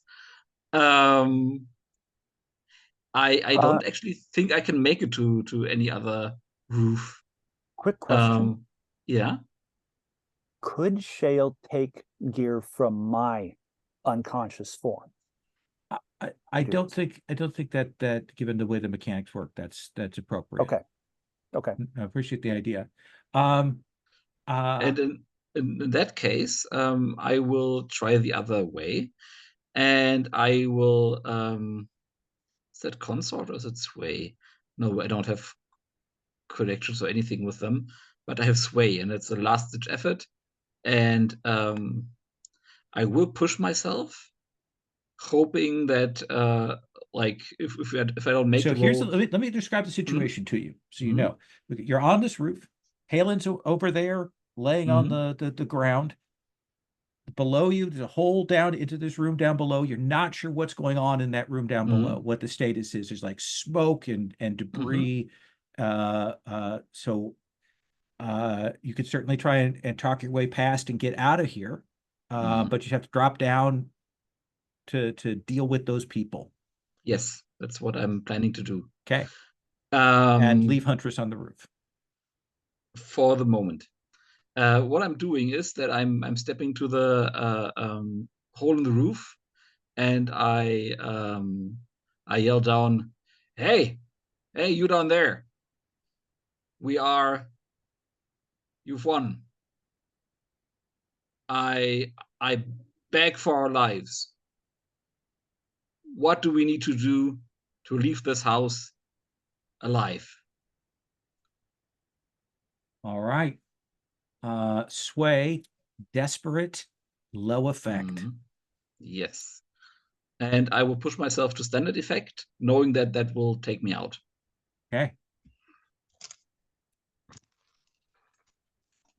I don't actually think I can make it to any other roof. Quick question. Yeah. Could Shale take gear from my unconscious form? I don't think that given the way the mechanics work, that's appropriate. Okay. I appreciate the idea. And in that case, I will try the other way, and I will. Is that consort or is it sway? No, I don't have connections or anything with them, but I have sway, and it's a last-ditch effort. And I will push myself, hoping that like if I don't make so the here's roll. let me describe the situation to you, so you know. You're on this roof. Halen's over there, laying on the ground. Below you, there's a hole down into this room down below. You're not sure what's going on in that room down below, what the status is. There's like smoke and debris. So you could certainly try and talk your way past and get out of here. But you have to drop down to deal with those people. Yes, that's what I'm planning to do. Okay. And leave Huntress on the roof. For the moment. What I'm doing is that I'm stepping to the hole in the roof, and I yell down, "Hey, you down there! You've won. I beg for our lives. What do we need to do to leave this house alive?" All right. Sway, desperate, low effect. Yes. And I will push myself to standard effect, knowing that will take me out. Okay.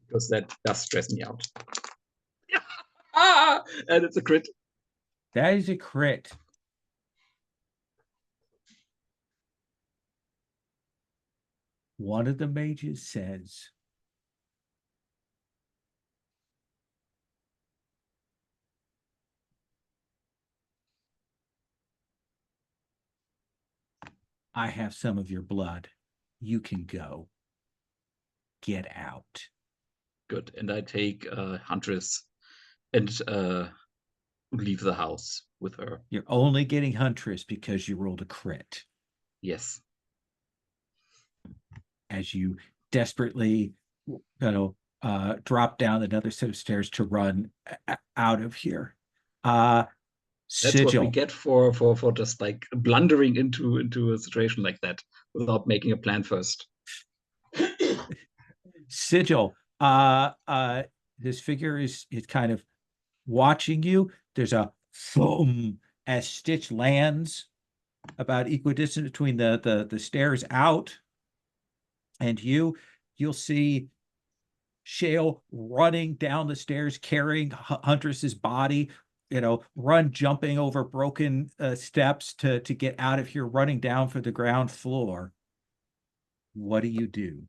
Because that does stress me out. And it's a crit. That is a crit. One of the mages says, I have some of your blood. You can go. Get out. Good. And I take Huntress and leave the house with her. You're only getting Huntress because you rolled a crit. Yes. As you desperately, drop down another set of stairs to run out of here. That's what we get for just like blundering into a situation like that without making a plan first. Sigil, this figure is kind of watching you. There's a foam as Stitch lands about equidistant between the stairs out and you'll see Shale running down the stairs carrying Huntress's body, run jumping over broken steps to get out of here, running down for the ground floor. What do you do?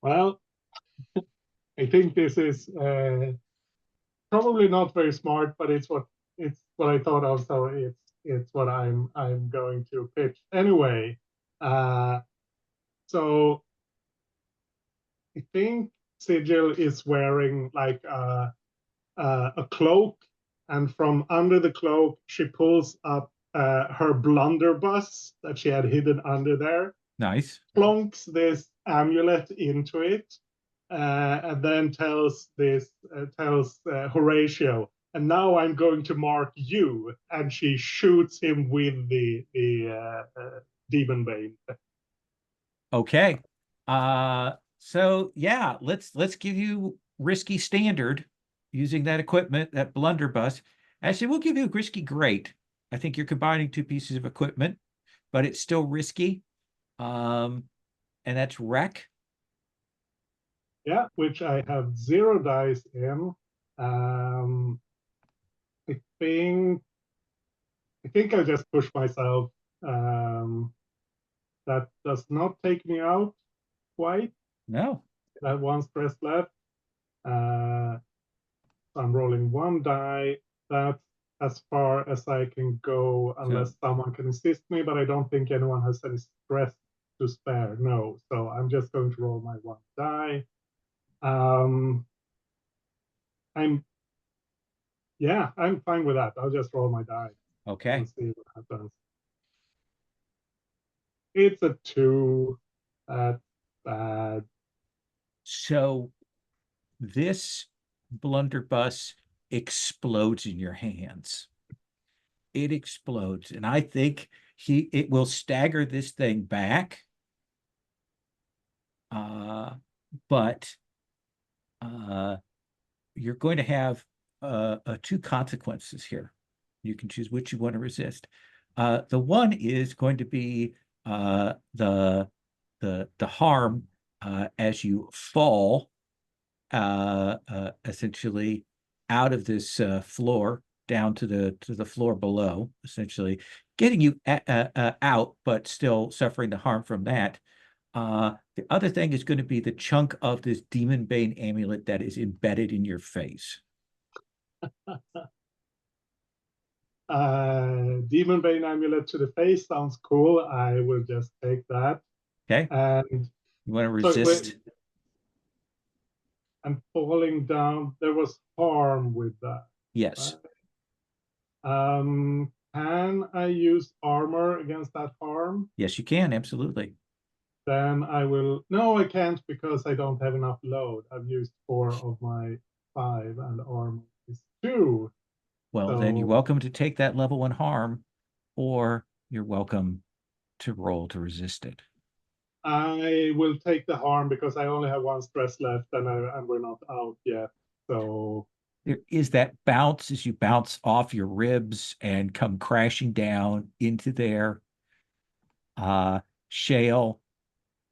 Well, I think this is probably not very smart, but it's what I thought of, so it's what I'm going to pitch anyway. So I think Sigil is wearing like a cloak, and from under the cloak she pulls up her blunderbuss that she had hidden under there. Nice. Plonks this amulet into it, and then tells Horatio, "And now I'm going to mark you." And she shoots him with the demon bane. Okay. So yeah, let's give you risky standard using that equipment, that blunderbuss. Actually, we'll give you risky great. I think you're combining two pieces of equipment, but it's still risky. And that's wreck. Yeah, which I have 0 dice in. I think I think I just pushed myself. That does not take me out quite. No. I have 1 stress left. So I'm rolling 1 die. That's as far as I can go unless someone can assist me, but I don't think anyone has any stress to spare. No, so I'm just going to roll my 1 die. I'm fine with that. I'll just roll my die Okay. and see what happens. It's a 2. That's bad. So this blunderbuss explodes in your hands. It explodes, and I think it will stagger this thing back. But you're going to have 2 consequences here. You can choose which you want to resist. The one is going to be the harm as you fall essentially out of this floor down to the floor below, essentially getting you out, but still suffering the harm from that. The other thing is going to be the chunk of this Demon Bane amulet that is embedded in your face. Demon Bane amulet to the face sounds cool. I will just take that. Okay. And you want to so resist? I'm falling down. There was harm with that. Yes. Can I use armor against that harm? Yes, you can. Absolutely. Then I will. No, I can't because I don't have enough load. I've used 4 of my 5, and armor is 2. Well, So then you're welcome to take that level 1 harm, or you're welcome to roll to resist it. I will take the harm because I only have 1 stress left, and we're not out yet. So there is that bounce as you bounce off your ribs and come crashing down into there. Shale,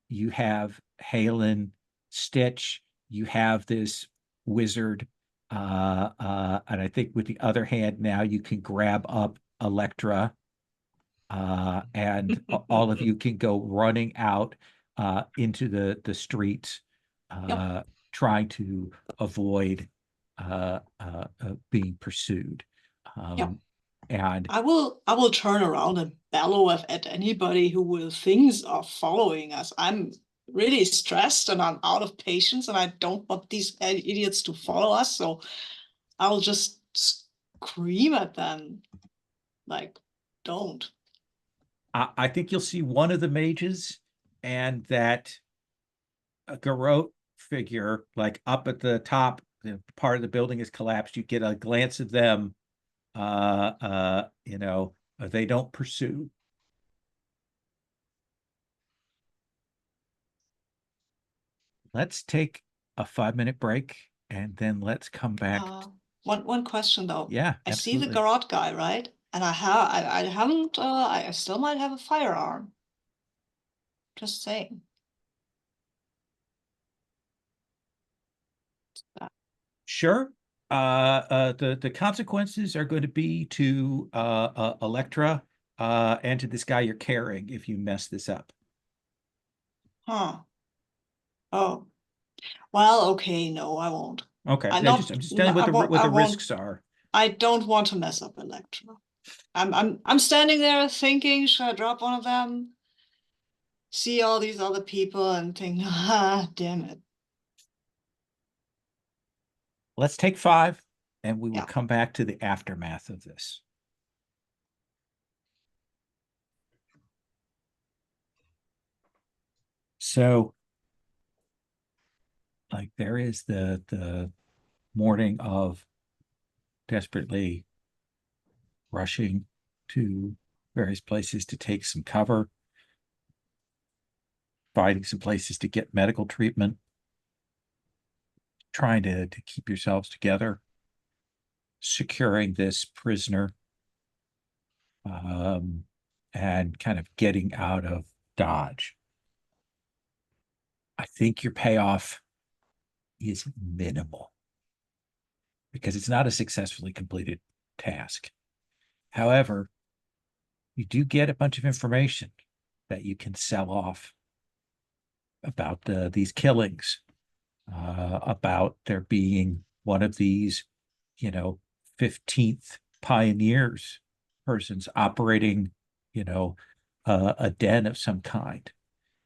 you have Halen, Stitch, you have this wizard, and I think with the other hand now you can grab up Electra, and all of you can go running out into the streets, trying to avoid being pursued. And I will turn around and bellow at anybody who will thinks of following us. I'm really stressed and I'm out of patience and I don't want these idiots to follow us. So I'll just scream at them like, don't. I think you'll see one of the mages and that garrote figure like up at the top. The part of the building is collapsed. You get a glance of them. They don't pursue. Let's take a 5-minute break and then let's come back. One question though. Yeah, I see absolutely. the garrote guy, right? And I still might have a firearm. Just saying. Sure. The consequences are going to be to Electra and to this guy you're carrying if you mess this up. Huh. Oh. Well, okay, no, I won't. Okay. I'm just telling you what the risks are. I don't want to mess up Electra. I'm standing there thinking, should I drop one of them? See all these other people and think, damn it. Let's take 5 and we will come back to the aftermath of this. So, like, there is the morning of desperately rushing to various places to take some cover, finding some places to get medical treatment, trying to keep yourselves together, securing this prisoner, and kind of getting out of Dodge. I think your payoff is minimal because it's not a successfully completed task. However, you do get a bunch of information that you can sell off about these killings, about there being one of these, 15th pioneers persons operating, a den of some kind.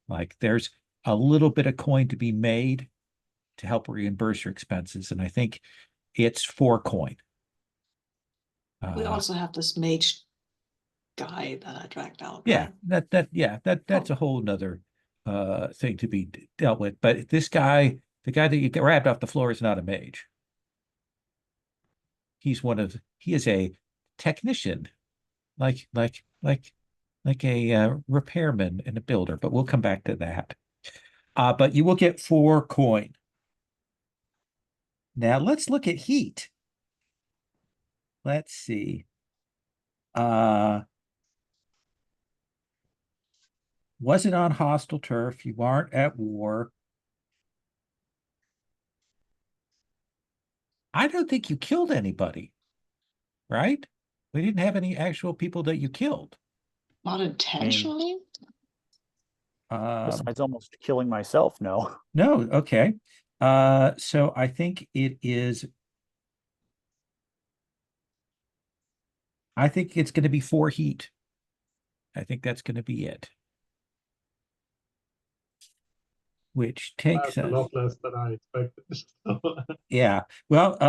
Like there's a little bit of coin to be made to help reimburse your expenses. And I think it's 4 coin. We also have this mage guy that I dragged out. Yeah, right? that's a whole nother thing to be dealt with. But this guy, the guy that you grabbed off the floor, is not a mage. He is a technician, like a repairman and a builder, but we'll come back to that. But you will get 4 coin. Now let's look at heat. Let's see. Wasn't on hostile turf. You aren't at war. I don't think you killed anybody, right? We didn't have any actual people that you killed. Not intentionally. Besides almost killing myself, no. No, okay. So I think it's going to be 4 heat. I think that's going to be it. Which takes That's a us. lot less than I expected. Yeah. Well,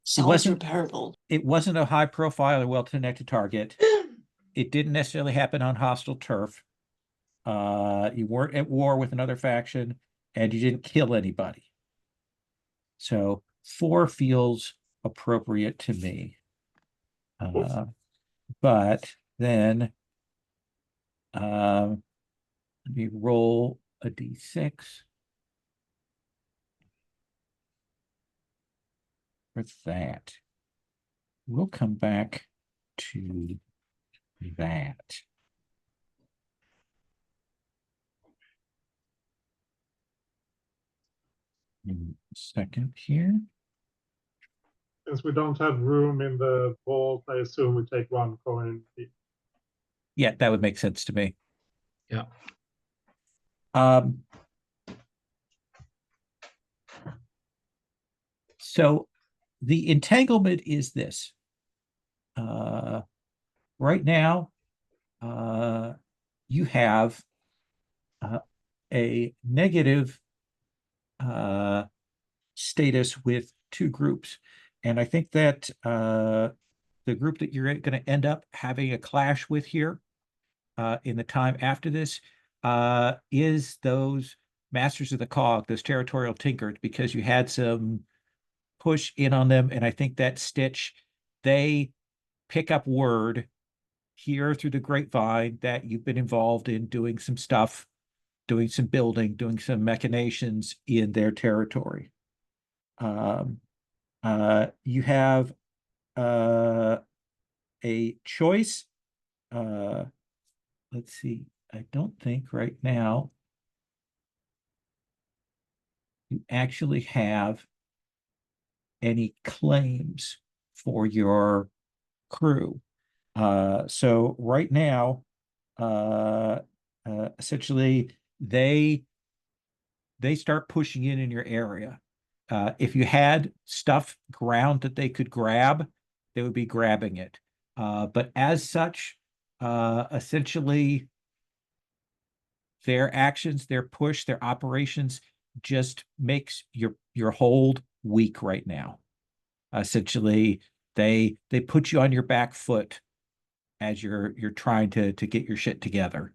Sounds repairable. it wasn't a high profile or well-connected target. It didn't necessarily happen on hostile turf. You weren't at war with another faction, and you didn't kill anybody. So 4 feels appropriate to me. But then let me roll a d6 for that. We'll come back to that. In a second here. Since we don't have room in the vault, I assume we take 1 coin. Yeah, that would make sense to me. Yeah. So the entanglement is this. Right now, you have a negative status with 2 groups. And I think that the group that you're going to end up having a clash with here in the time after this is those masters of the cog, those territorial tinkers, because you had some push in on them. And I think that Stitch, they pick up word here through the grapevine that you've been involved in doing some stuff, doing some building, doing some machinations in their territory. You have a choice. Let's see. I don't think right now you actually have any claims for your crew. So right now, essentially they start pushing in your area. If you had stuff ground that they could grab, they would be grabbing it. But as such, essentially their actions, their push, their operations just makes your hold weak right now. Essentially, they put you on your back foot as you're trying to get your shit together.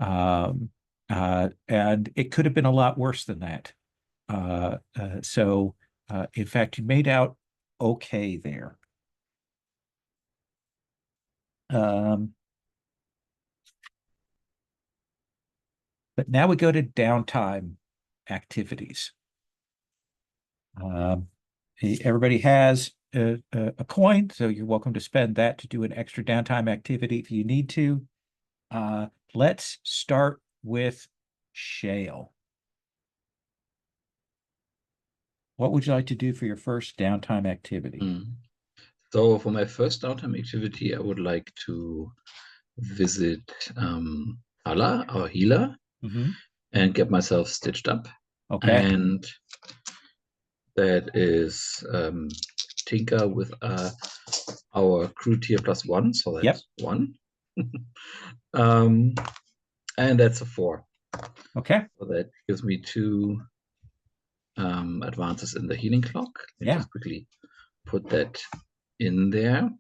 And it could have been a lot worse than that. So in fact, you made out okay there. But now we go to downtime activities. Everybody has a coin, so you're welcome to spend that to do an extra downtime activity if you need to. Let's start with Shale. What would you like to do for your first downtime activity? So for my first downtime activity, I would like to visit Allah, our healer, and get myself stitched up. Okay. And that is Tinker with our crew tier +1, so that's 1. And that's a 4. Okay. So that gives me 2 advances in the healing clock. Let me just quickly put that in there.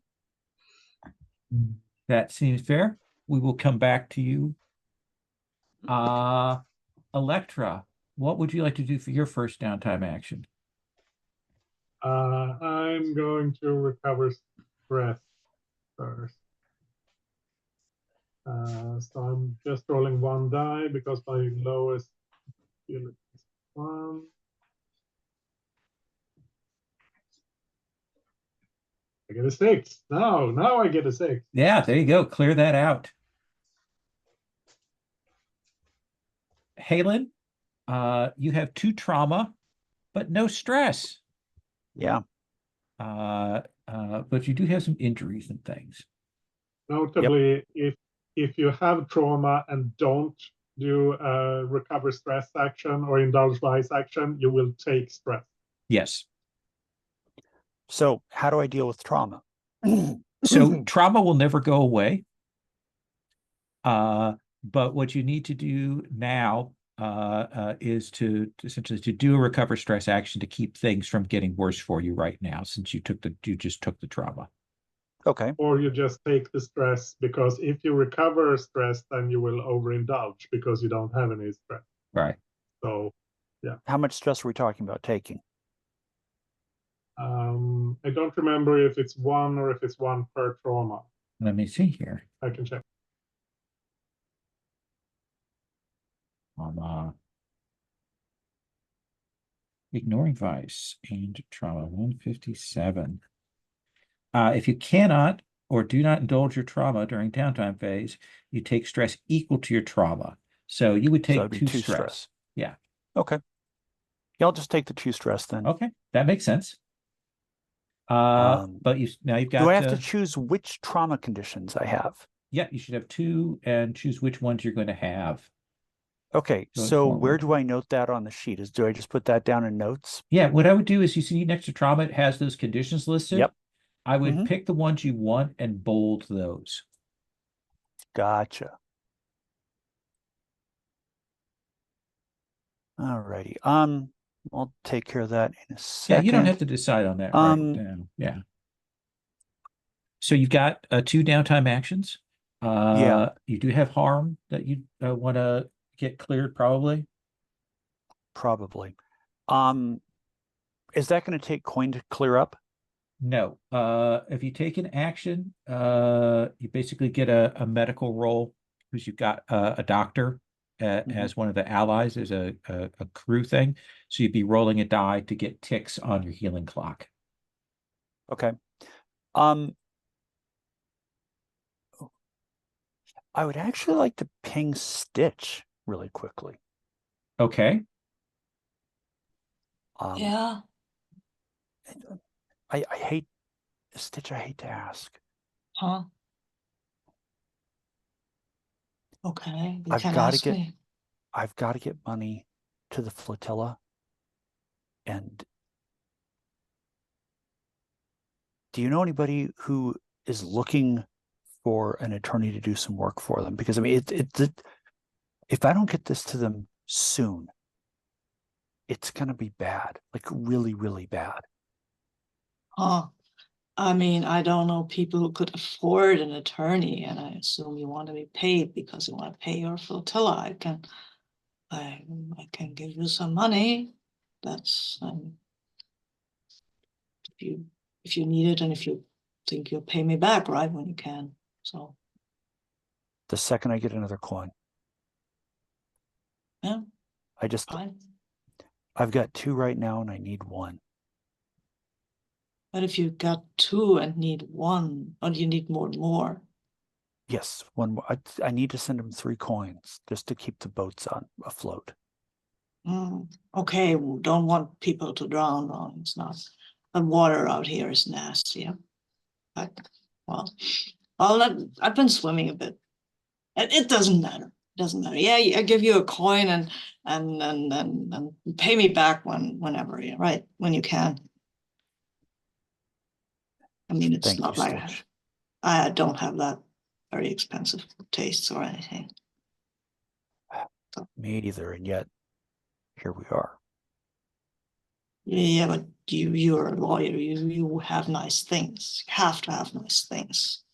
That seems fair. We will come back to you. Electra, what would you like to do for your first downtime action? I'm going to recover stress first. So I'm just rolling 1 die because my lowest skill is 1. I get a 6. Now I get a 6. Yeah, there you go. Clear that out. Halen, you have 2 trauma, but no stress. Yeah. But you do have some injuries and things. Notably, if you have trauma and don't do a recover stress action or indulge vice action, you will take stress. Yes. So how do I deal with trauma? So trauma will never go away. But what you need to do now is to essentially to do a recover stress action to keep things from getting worse for you right now, since you just took the trauma. Okay. Or you just take the stress, because if you recover stress, then you will overindulge because you don't have any stress. Right. So, yeah. How much stress are we talking about taking? I don't remember if it's 1 or if it's 1 per trauma. Let me see here. I can check. Ignoring vice and trauma 157. If you cannot or do not indulge your trauma during downtime phase, you take stress equal to your trauma. So you would take 2 stress. Yeah. Okay. Yeah, I'll just take the 2 stress then. Okay, that makes sense. But now you've got. Do I have to choose which trauma conditions I have? Yeah, you should have 2 and choose which ones you're going to have. Okay, so where do I note that on the sheet? Do I just put that down in notes? Yeah, what I would do is you see next to trauma, it has those conditions listed. Yep. I would pick the ones you want and bold those. Gotcha. All righty. I'll take care of that in a second. Yeah, you don't have to decide on that right now. Yeah. So you've got 2 downtime actions. You do have harm that you want to get cleared, probably. Probably. Is that going to take coin to clear up? No. If you take an action, you basically get a medical roll because you've got a doctor as one of the allies. There's a crew thing. So you'd be rolling a die to get ticks on your healing clock. Okay. I would actually like to ping Stitch really quickly. Okay. Yeah. I hate Stitch. I hate to ask. Huh? Okay. You I've can got to ask get. me. I've got to get money to the flotilla, and do you know anybody who is looking for an attorney to do some work for them? Because I mean, if I don't get this to them soon, it's going to be bad, like really, really bad. Huh? I mean, I don't know people who could afford an attorney, and I assume you want to be paid because you want to pay your flotilla. I can give you some money. That's if you need it, and if you think you'll pay me back, right, when you can. So The second I get another coin. yeah, fine. I've got 2 right now and I need 1. But if you got 2 and need 1, or you need more. Yes, 1 more. I need to send them 3 coins just to keep the boats afloat. Okay, we don't want people to drown on. It's not. The water out here is nasty. But, well, I've been swimming a bit. And it doesn't matter. It doesn't matter. Yeah, I give you a coin and pay me back whenever, right? When you can. I mean, it's Thank not you, like Stitch. I don't have that very expensive tastes or anything. Me either, and yet here we are. Yeah, but you're a lawyer. You have nice things. You have to have nice things.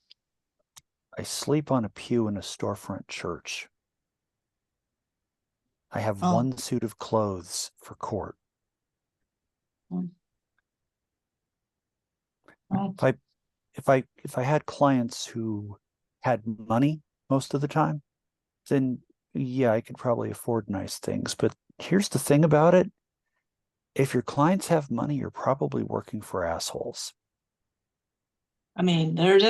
I sleep on a pew in a storefront church. I have Oh. one suit of clothes for court. Oh. If I had clients who had money most of the time, then yeah, I could probably afford nice things. But here's the thing about it. If your clients have money, you're probably working for assholes. I mean, there's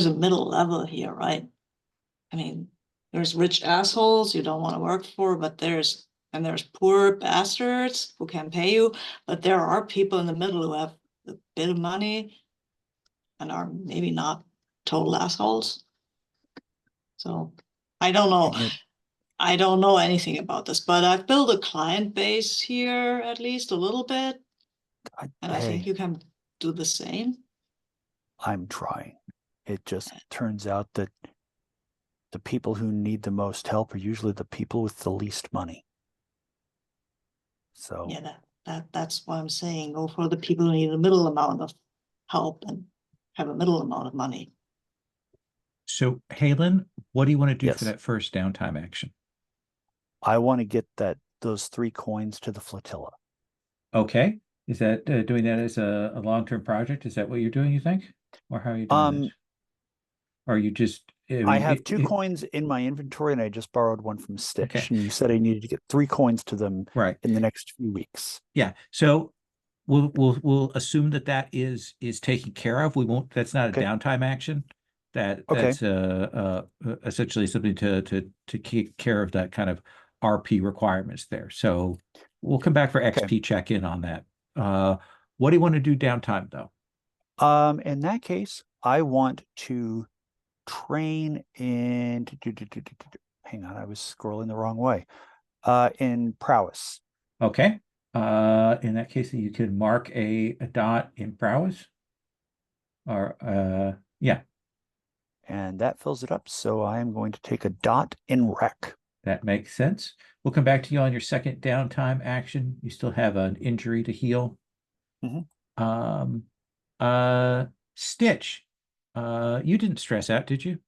a middle level here, right? I mean, there's rich assholes you don't want to work for, but there's poor bastards who can pay you. But there are people in the middle who have a bit of money and are maybe not total assholes. So I don't know. And yet, I don't know anything about this, but I've built a client base here at least a little bit, and I think hey, you can do the same. I'm trying. It just turns out that the people who need the most help are usually the people with the least money. So Yeah, that's what I'm saying. Go for the people who need a middle amount of help and have a middle amount of money. So, Halen, what do you want to do for yes, that first downtime action? I want to get those 3 coins to the flotilla. Okay. Is that doing that as a long-term project? Is that what you're doing, you think? Or how are you doing this? Or are you just, I I mean, have 2 coins in my inventory, and I just borrowed one from Stitch. Okay. And you said I needed to get 3 coins to them right. in the next few weeks. Yeah. So we'll assume that is taken care of. We won't, that's not a Okay. downtime action. Okay. That's essentially something to take care of that kind of RP requirements there. So we'll come back for XP check-in on that. What do you want to do downtime though? In that case, I want to train in hang on, I was scrolling the wrong way. In prowess. Okay. In that case, you can mark a dot in prowess. Or yeah. And that fills it up. So I am going to take a dot in rec. That makes sense. We'll come back to you on your second downtime action. You still have an injury to heal. Mm-hmm. Stitch, you didn't stress out, did you?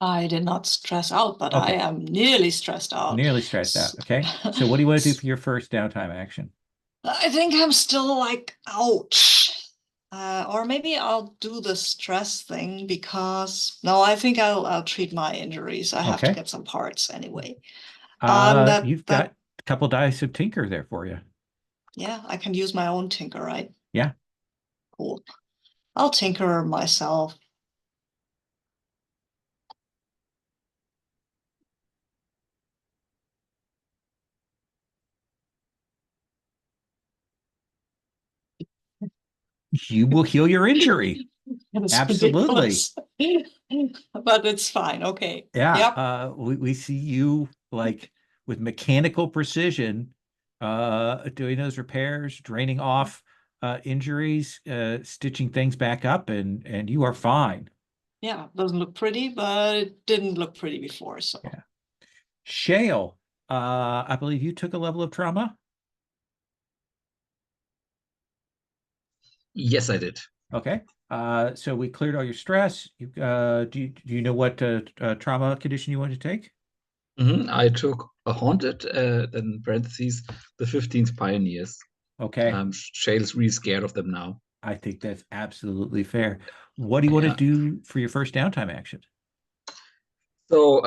I did not stress out, but Okay. I am nearly stressed out. Nearly stressed out. Okay. So what do you want to do for your first downtime action? I think I'm still like, ouch. Or maybe I'll do the stress thing because no, I think I'll treat my injuries. I have to Okay. get some parts anyway. You've got a couple dice of tinker there for you. Yeah, I can use my own tinker, right? Yeah. Cool. I'll tinker myself. You will heal your injury. It's Absolutely. But it's fine. Okay. Yeah. Yep. We see you like with mechanical precision doing those repairs, draining off injuries, stitching things back up, and you are fine. Yeah, it doesn't look pretty, but it didn't look pretty before. So yeah. Shale, I believe you took a level of trauma. Yes, I did. Okay. So we cleared all your stress. You do you know what trauma condition you want to take? I took a haunted, then parentheses, the 15th pioneers. Okay. Shale's really scared of them now. I think that's absolutely fair. What do you want to do for your first downtime action? So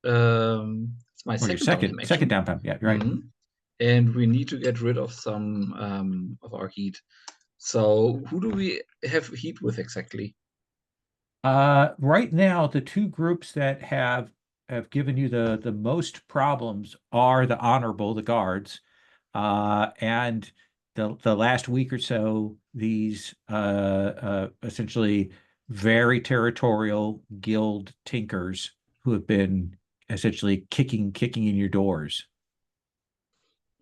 it's my Or your second second downtime action. downtime. Yeah, you're right. And we need to get rid of some of our heat. So who do we have heat with exactly? Right now, the 2 groups that have given you the most problems are the honorable, the guards, and the last week or so, these essentially very territorial guild tinkers who have been essentially kicking in your doors.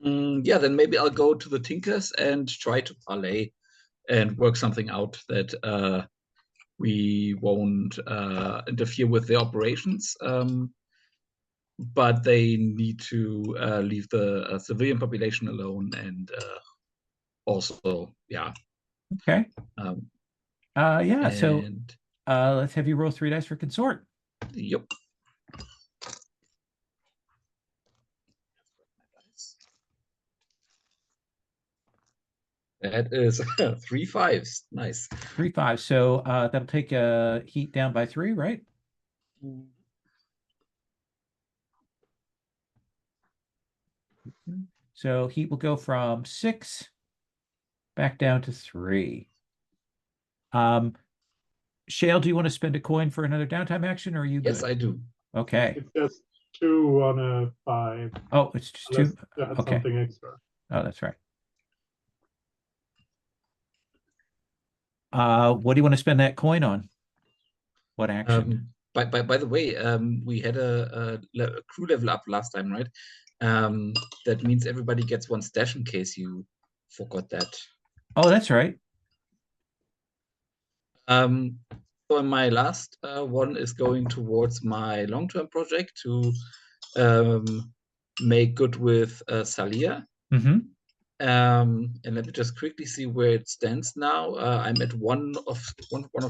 Yeah, then maybe I'll go to the Tinkers and try to parlay and work something out that we won't interfere with their operations. But they need to leave the civilian population alone, and also, yeah. Okay. Yeah. So And let's have you roll 3 dice for consort. yep. That is 3 5s. Nice. 3 5. So that'll take heat down by 3, right? So heat will go from 6 back down to 3. Shale, do you want to spend a coin for another downtime action, or are you good? Yes, I do. Okay. It's just 2 on a 5. Oh, it's just Unless 2. you had Okay. something extra. Oh, that's right. What do you want to spend that coin on? What action? By the way, we had a crew level up last time, right? That means everybody gets 1 stash in case you forgot that. Oh, that's right. So my last one is going towards my long-term project to make good with Salia. Mm-hmm. And let me just quickly see where it stands now. I'm at one of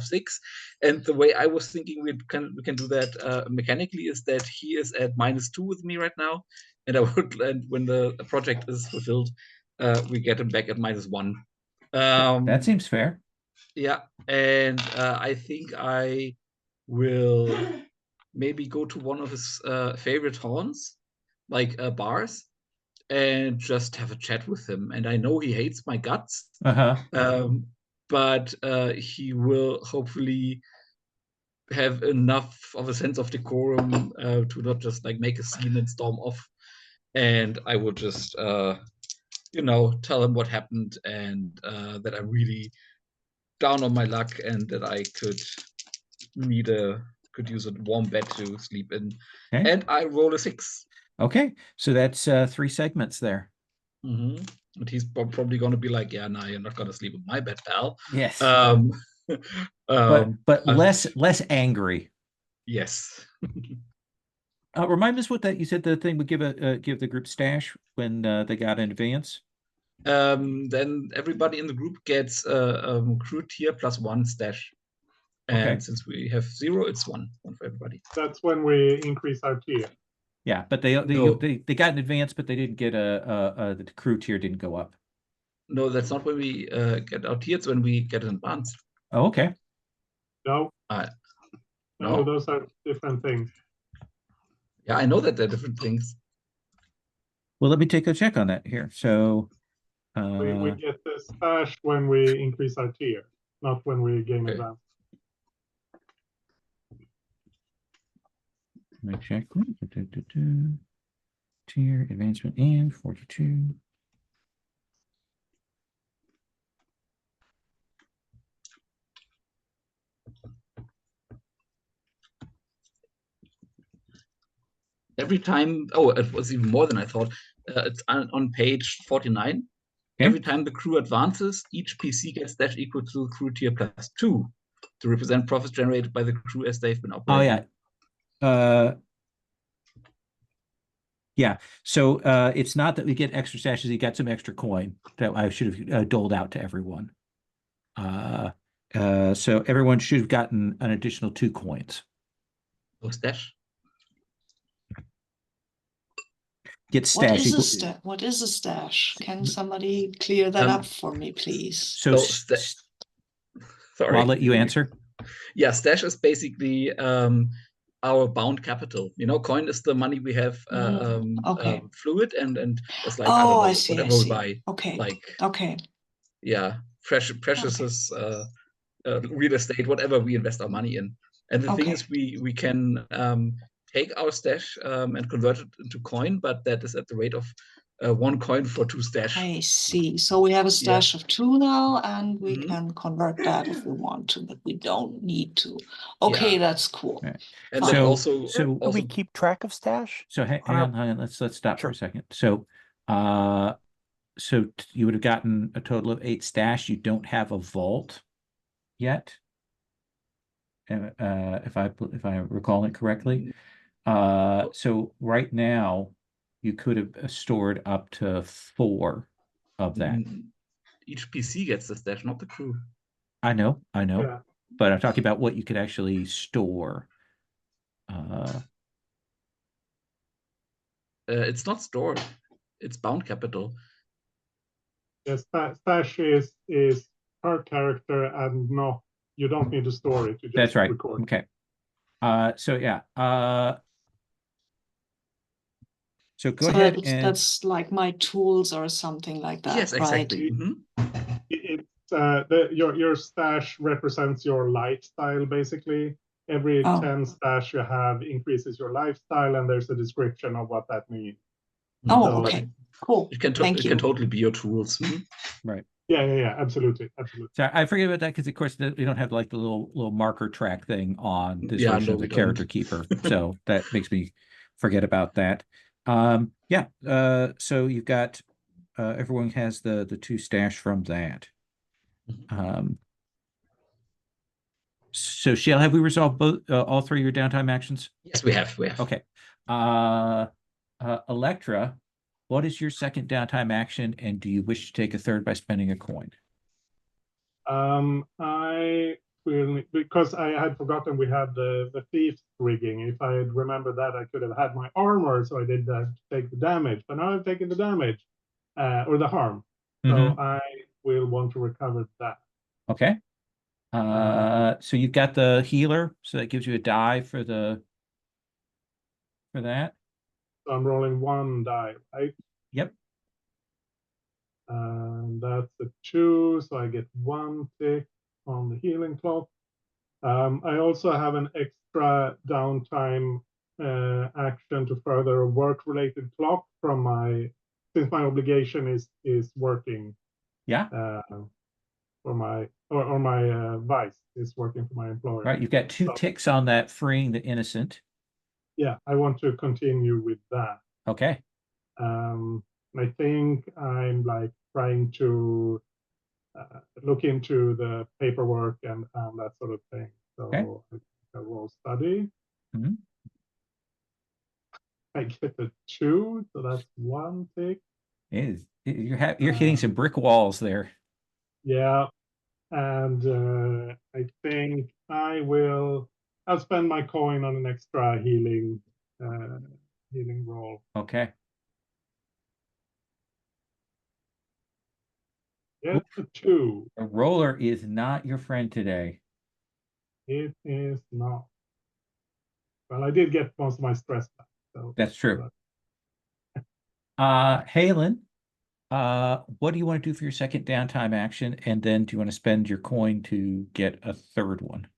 6, and the way I was thinking we can do that mechanically is that he is at -2 with me right now, and and when the project is fulfilled, we get him back at -1. That seems fair. Yeah, and I think I will maybe go to one of his favorite haunts, like bars, and just have a chat with him. And I know he hates my guts, but he will hopefully have enough of a sense of decorum to not just like make a scene and storm off. And I will just, tell him what happened and that I'm really down on my luck and that I could use a warm bed to sleep in. Okay. And I roll a 6. Okay, so that's 3 segments there. And he's probably going to be like, "Yeah, no, you're not going to sleep in my bed, pal." Yes. But less angry. Yes. Remind us what that you said the thing would give the group stash when they got in advance. Then everybody in the group gets crew tier +1 stash. And Okay. since we have 0, it's one for everybody. That's when we increase our tier. Yeah, but they got an advance, but they didn't get the crew tier didn't go up. No, that's not when we get our tiers. When we get an advance. Oh, okay. No. No, those are different things. Yeah, I know that they're different things. Well, let me take a check on that here. So we get the stash when we increase our tier, not when we gain advance. Let me check. Tier advancement and 42. Every time, it was even more than I thought. It's on page 49. Okay. Every time the crew advances, each PC gets dash equal to crew tier +2 to represent profits generated by the crew as they've been operating. Oh, yeah. Yeah, so it's not that we get extra stashes, you got some extra coin that I should have doled out to everyone. So everyone should have gotten an additional 2 coins. Oh, stash? Get stash. What is a stash? Can somebody clear that up for me, please? So, sorry. Well, I'll let you answer. Yeah, stash is basically our bound capital. Coin is the money we have fluid and it's like, I don't know, I see, whatever we buy. Okay. Like, yeah, precious is real estate, whatever we invest our money in. And the thing is, we can take our stash and convert it into coin, but that is at the rate of 1 coin for 2 stash. I see. So we have a stash of 2 now, and we can convert that if we want to, but we don't need to. Okay, Yeah. that's cool. Right. And Fine. then So- also, so- Do we keep track of stash? So hang On our- on, let's stop for Sure. a second. So, you would have gotten a total of 8 stash. You don't have a vault yet, if I recall it correctly. So right now, you could have stored up to 4 of that. each PC gets the stash, not the crew. I know, Yeah. but I'm talking about what you could actually store. It's not stored. It's bound capital. Yes, stash is per character and not, you don't need to store it. You just That's right. record. Okay. So yeah. So go So ahead and that's like my tools or something like that, Yes, right? exactly. It's your stash represents your lifestyle basically. Every Oh. 10 stash you have increases your lifestyle, and there's a description of what that means. Oh, So- okay, cool. It can Thank you. totally be your tools. right. Yeah, absolutely. So I forget about that because of course we don't have like the little marker track thing on this Yeah, version no, of the we don't. character keeper. So that makes me forget about that. Yeah. So you've got everyone has the 2 stash from that. So Shale, have we resolved both all 3 of your downtime actions? Yes, we have. Okay. Electra, what is your second downtime action, and do you wish to take a third by spending a coin? I will, because I had forgotten we had the thieves rigging. If I had remembered that, I could have had my armor, so I did take the damage. But now I've taken the damage or the harm, so I will want to recover that. Okay. So you've got the healer, so that gives you a die for that. So I'm rolling 1 die, right? Yep. And that's a 2, so I get 1 tick on the healing clock. I also have an extra downtime action to further a work-related clock from since my obligation is working. Yeah. For my or my vice is working for my employer. Right. You've got 2 ticks on that freeing the innocent. Yeah, I want to continue with that. Okay. I think I'm like trying to look into the paperwork and that sort of thing. So Okay. I will study. Mhm. I get a 2, so that's 1 tick. You're hitting some brick walls there. Yeah, and I think I'll spend my coin on an extra healing roll. Okay. Get a 2. A roller is not your friend today. It is not. Well, I did get most of my stress back. So That's true. Halen, what do you want to do for your second downtime action? And then do you want to spend your coin to get a third one?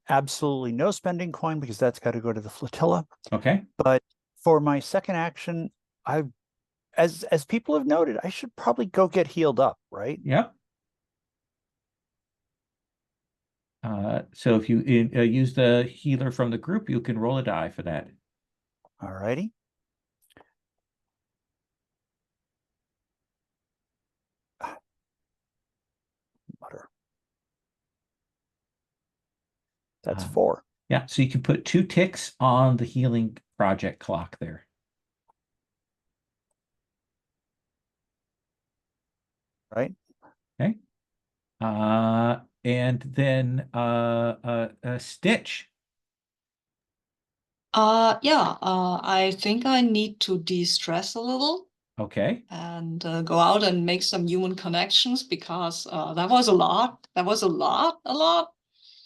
Absolutely no spending coin because that's got to go to the flotilla. Okay. But for my second action, as people have noted, I should probably go get healed up, right? Yep. So if you use the healer from the group, you can roll a die for that. All righty. Mutter. That's 4. Yeah, so you can put 2 ticks on the healing project clock there. Right. Okay. And then Stitch. I think I need to de-stress a little Okay. and go out and make some human connections because that was a lot. That was a lot.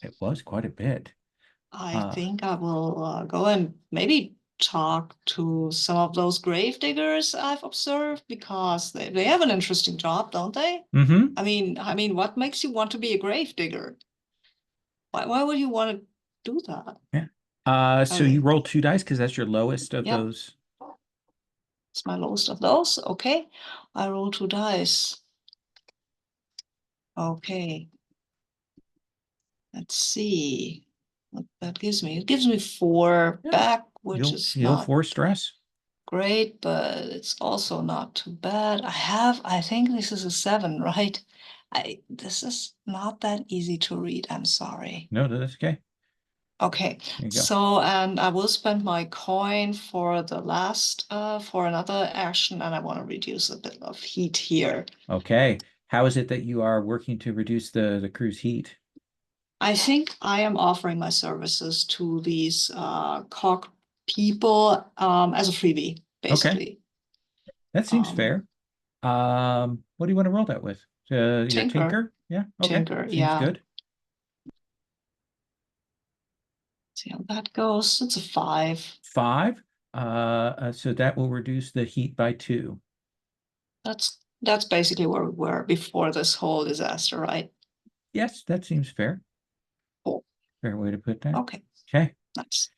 It was quite a bit. I think I will go and maybe talk to some of those grave diggers I've observed because they have an interesting job, don't they? Mm-hmm. I mean, what makes you want to be a grave digger? Why would you want to do that? Yeah. So Okay. you roll 2 dice because that's your lowest of Yep. those. It's my lowest of those. Okay. I roll 2 dice. Okay. Let's see what that gives me. It gives me 4 Yeah. back, which You'll is heal not 4 stress. great, but it's also not too bad. I think this is a 7, right? This is not that easy to read. I'm sorry. No, that's okay. Okay, There you go. so, and I will spend my coin for the last, for another action, and I want to reduce a bit of heat here. Okay. How is it that you are working to reduce the crew's heat? I think I am offering my services to these cog people as a freebie, basically. That seems Um, fair. What do you want to roll that with? Your Tinker. tinker? Yeah, okay. Tinker, Seems yeah. good. See how that goes. It's a 5. 5. So that will reduce the heat by 2. That's basically where we were before this whole disaster, right? Yes, that seems fair. Cool. Fair way to put that. Okay, Okay. nice.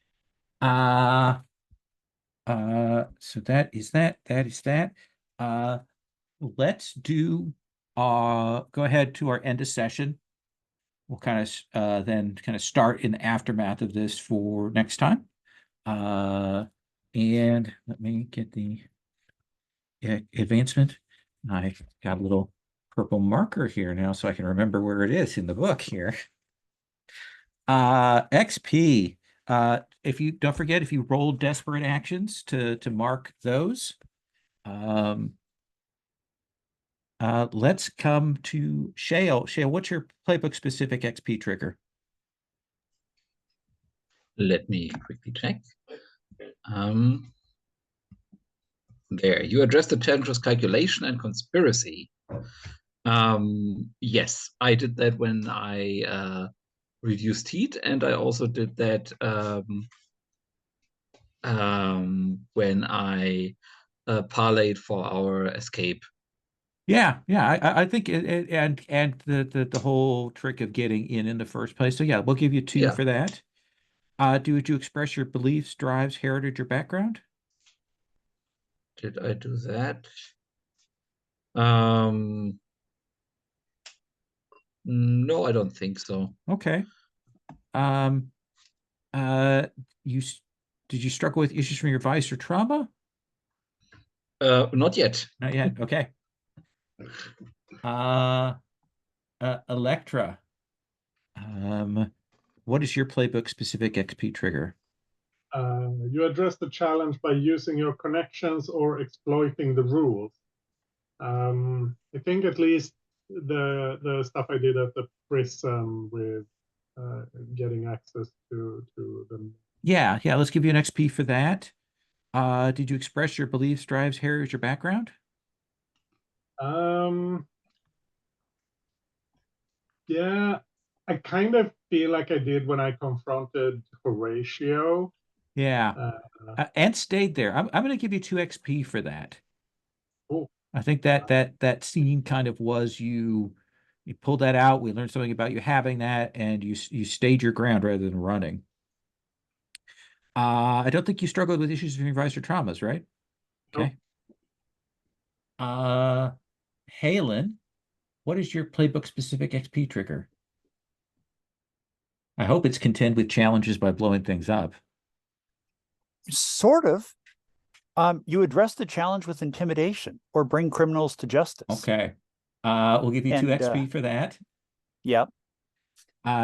So that is that. That is that. Let's do go ahead to our end of session. We'll kind of then kind of start in the aftermath of this for next time. And let me get the advancement. I got a little purple marker here now so I can remember where it is in the book here. XP. If you don't forget, if you roll desperate actions to mark those. Let's come to Shale. Shale, what's your playbook specific XP trigger? Let me quickly check. There, you addressed the challenges calculation and conspiracy. Yes, I did that when I reduced heat, and I also did that when I parlayed for our escape. Yeah, I think and the whole trick of getting in the first place. So yeah, we'll give you 2 Yeah. for that. Would you express your beliefs, drives, heritage, or background? Did I do that? No, I don't think so. Okay. You did you struggle with issues from your vice or trauma? Not yet. Not yet. Okay. Electra. What is your playbook specific XP trigger? You address the challenge by using your connections or exploiting the rules. I think at least the stuff I did at the prison with getting access to them. Yeah, let's give you an XP for that. Did you express your beliefs, drives, heritage, or background? Yeah, I kind of feel like I did when I confronted Horatio. Yeah. And stayed there. I'm going to give you 2 XP for that. Cool. I think that scene kind of was you pulled that out. We learned something about you having that, and you stayed your ground rather than running. I don't think you struggled with issues of advisor traumas, right? Okay. Halen, what is your playbook specific XP trigger? I hope it's contend with challenges by blowing things up. Sort of. You address the challenge with intimidation or bring criminals to justice. Okay. We'll give you 2 XP for that. Yep.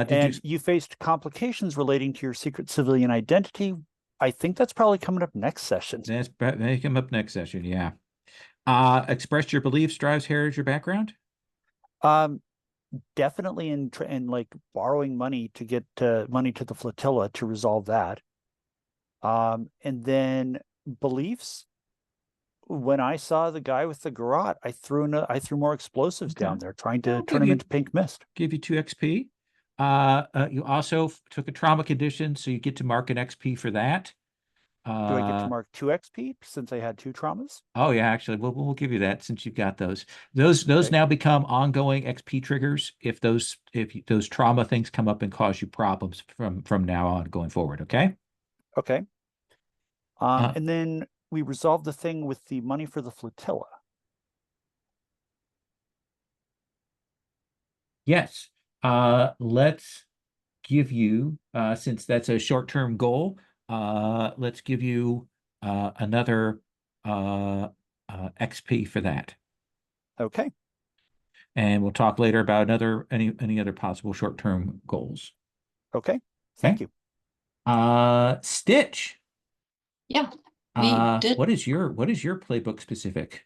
Did you faced complications relating to your secret civilian identity. I think that's probably coming up next session. That's may come up next session, yeah. Express your beliefs, drives, heritage, or background? Definitely in like borrowing money to get money to the flotilla to resolve that. And then beliefs. When I saw the guy with the garrote, I threw more explosives down there, trying to turn him into pink mist. Give you 2 XP. You also took a trauma condition, so you get to mark an XP for that. Do I get to mark 2 XP since I had 2 traumas? Oh yeah, actually, we'll give you that since you've got those. Those now become ongoing XP triggers if those trauma things come up and cause you problems from now on going forward. Okay. Okay. And then we resolved the thing with the money for the flotilla. Yes. Let's give you, since that's a short-term goal, let's give you another XP for that. Okay. And we'll talk later about any other possible short-term goals. Okay. Thank you. Stitch. Yeah, we did. What is your playbook specific?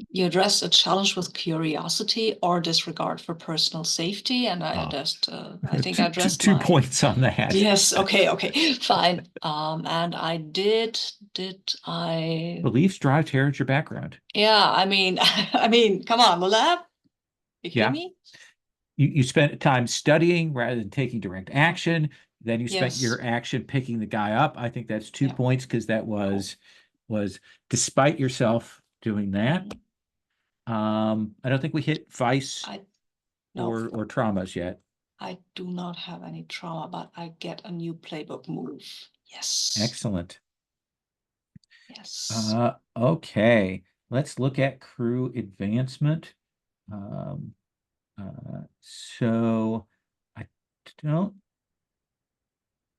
You address a challenge with curiosity or disregard for personal safety, and I addressed. I think I addressed two points on that. Yes. Okay. Fine. And I did. I Beliefs drive character background. Yeah. I mean, come on, will that? You kidding me? You spent time studying rather than taking direct action. Then you spent Yes. your action picking the guy up. I think that's 2 points because that was despite yourself doing that. I don't think we hit vice or traumas yet. I do not have any trauma, but I get a new playbook move. Yes. Excellent. Yes. Okay. Let's look at crew advancement. So I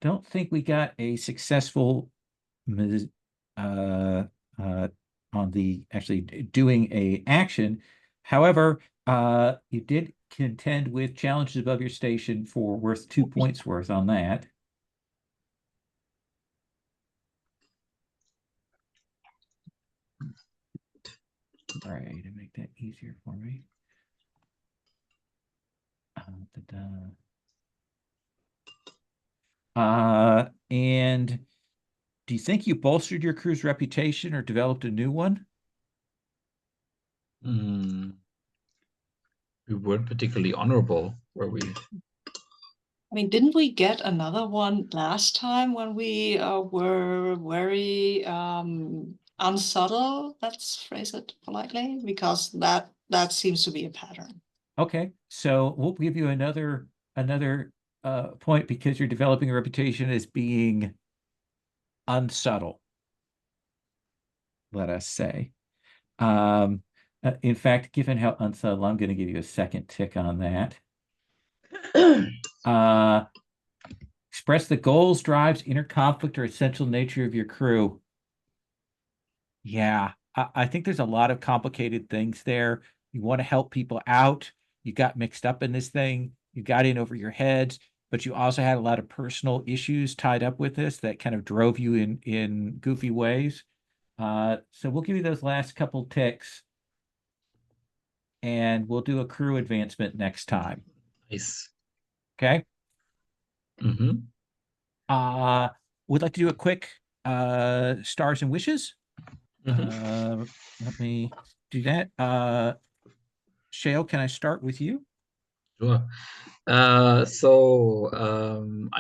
don't think we got a successful on the actually doing a action. However, you did contend with challenges above your station for worth 2 points worth on that. All right, to make that easier for me. And do you think you bolstered your crew's reputation or developed a new one? We weren't particularly honorable, were we? I mean, didn't we get another one last time when we were very unsubtle? Let's phrase it politely, because that seems to be a pattern. Okay, so we'll give you another point because you're developing a reputation as being unsubtle, let us say. In fact, given how unsubtle, I'm going to give you a second tick on that. Express the goals, drives, inner conflict, or essential nature of your crew. Yeah, I think there's a lot of complicated things there. You want to help people out. You got mixed up in this thing. You got in over your heads, but you also had a lot of personal issues tied up with this that kind of drove you in goofy ways. So we'll give you those last couple ticks, and we'll do a crew advancement next time. Nice. Okay. Mm-hmm. Would like to do a quick stars and wishes. Mm-hmm. Let me do that. Shale, can I start with you? Sure. I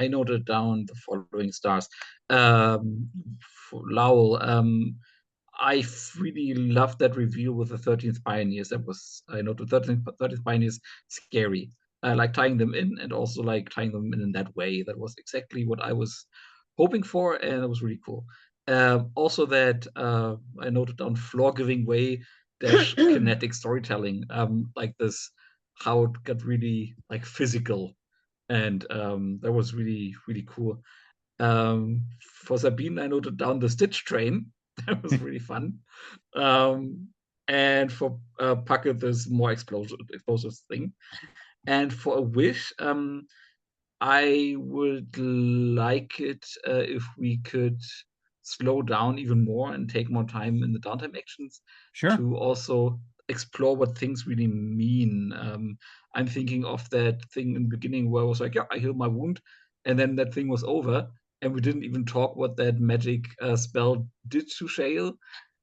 noted down the following stars. For Lowell, I really loved that review with the 13th Pioneers. I noted 13th Pioneers scary. I like tying them in and also like tying them in that way. That was exactly what I was hoping for, and it was really cool. Also that I noted down floor giving way dash kinetic storytelling. Like this, how it got really like physical, and that was really cool. For Sabine, I noted down the Stitch train. That was really fun. And for Puckett, this more explosive thing. And for a wish, I would like it if we could slow down even more and take more time in the downtime actions to also explore what things really mean. I'm thinking of that thing in the beginning where I was like, yeah, I healed my wound, and then that thing was over, and we didn't even talk what that magic spell did to Shale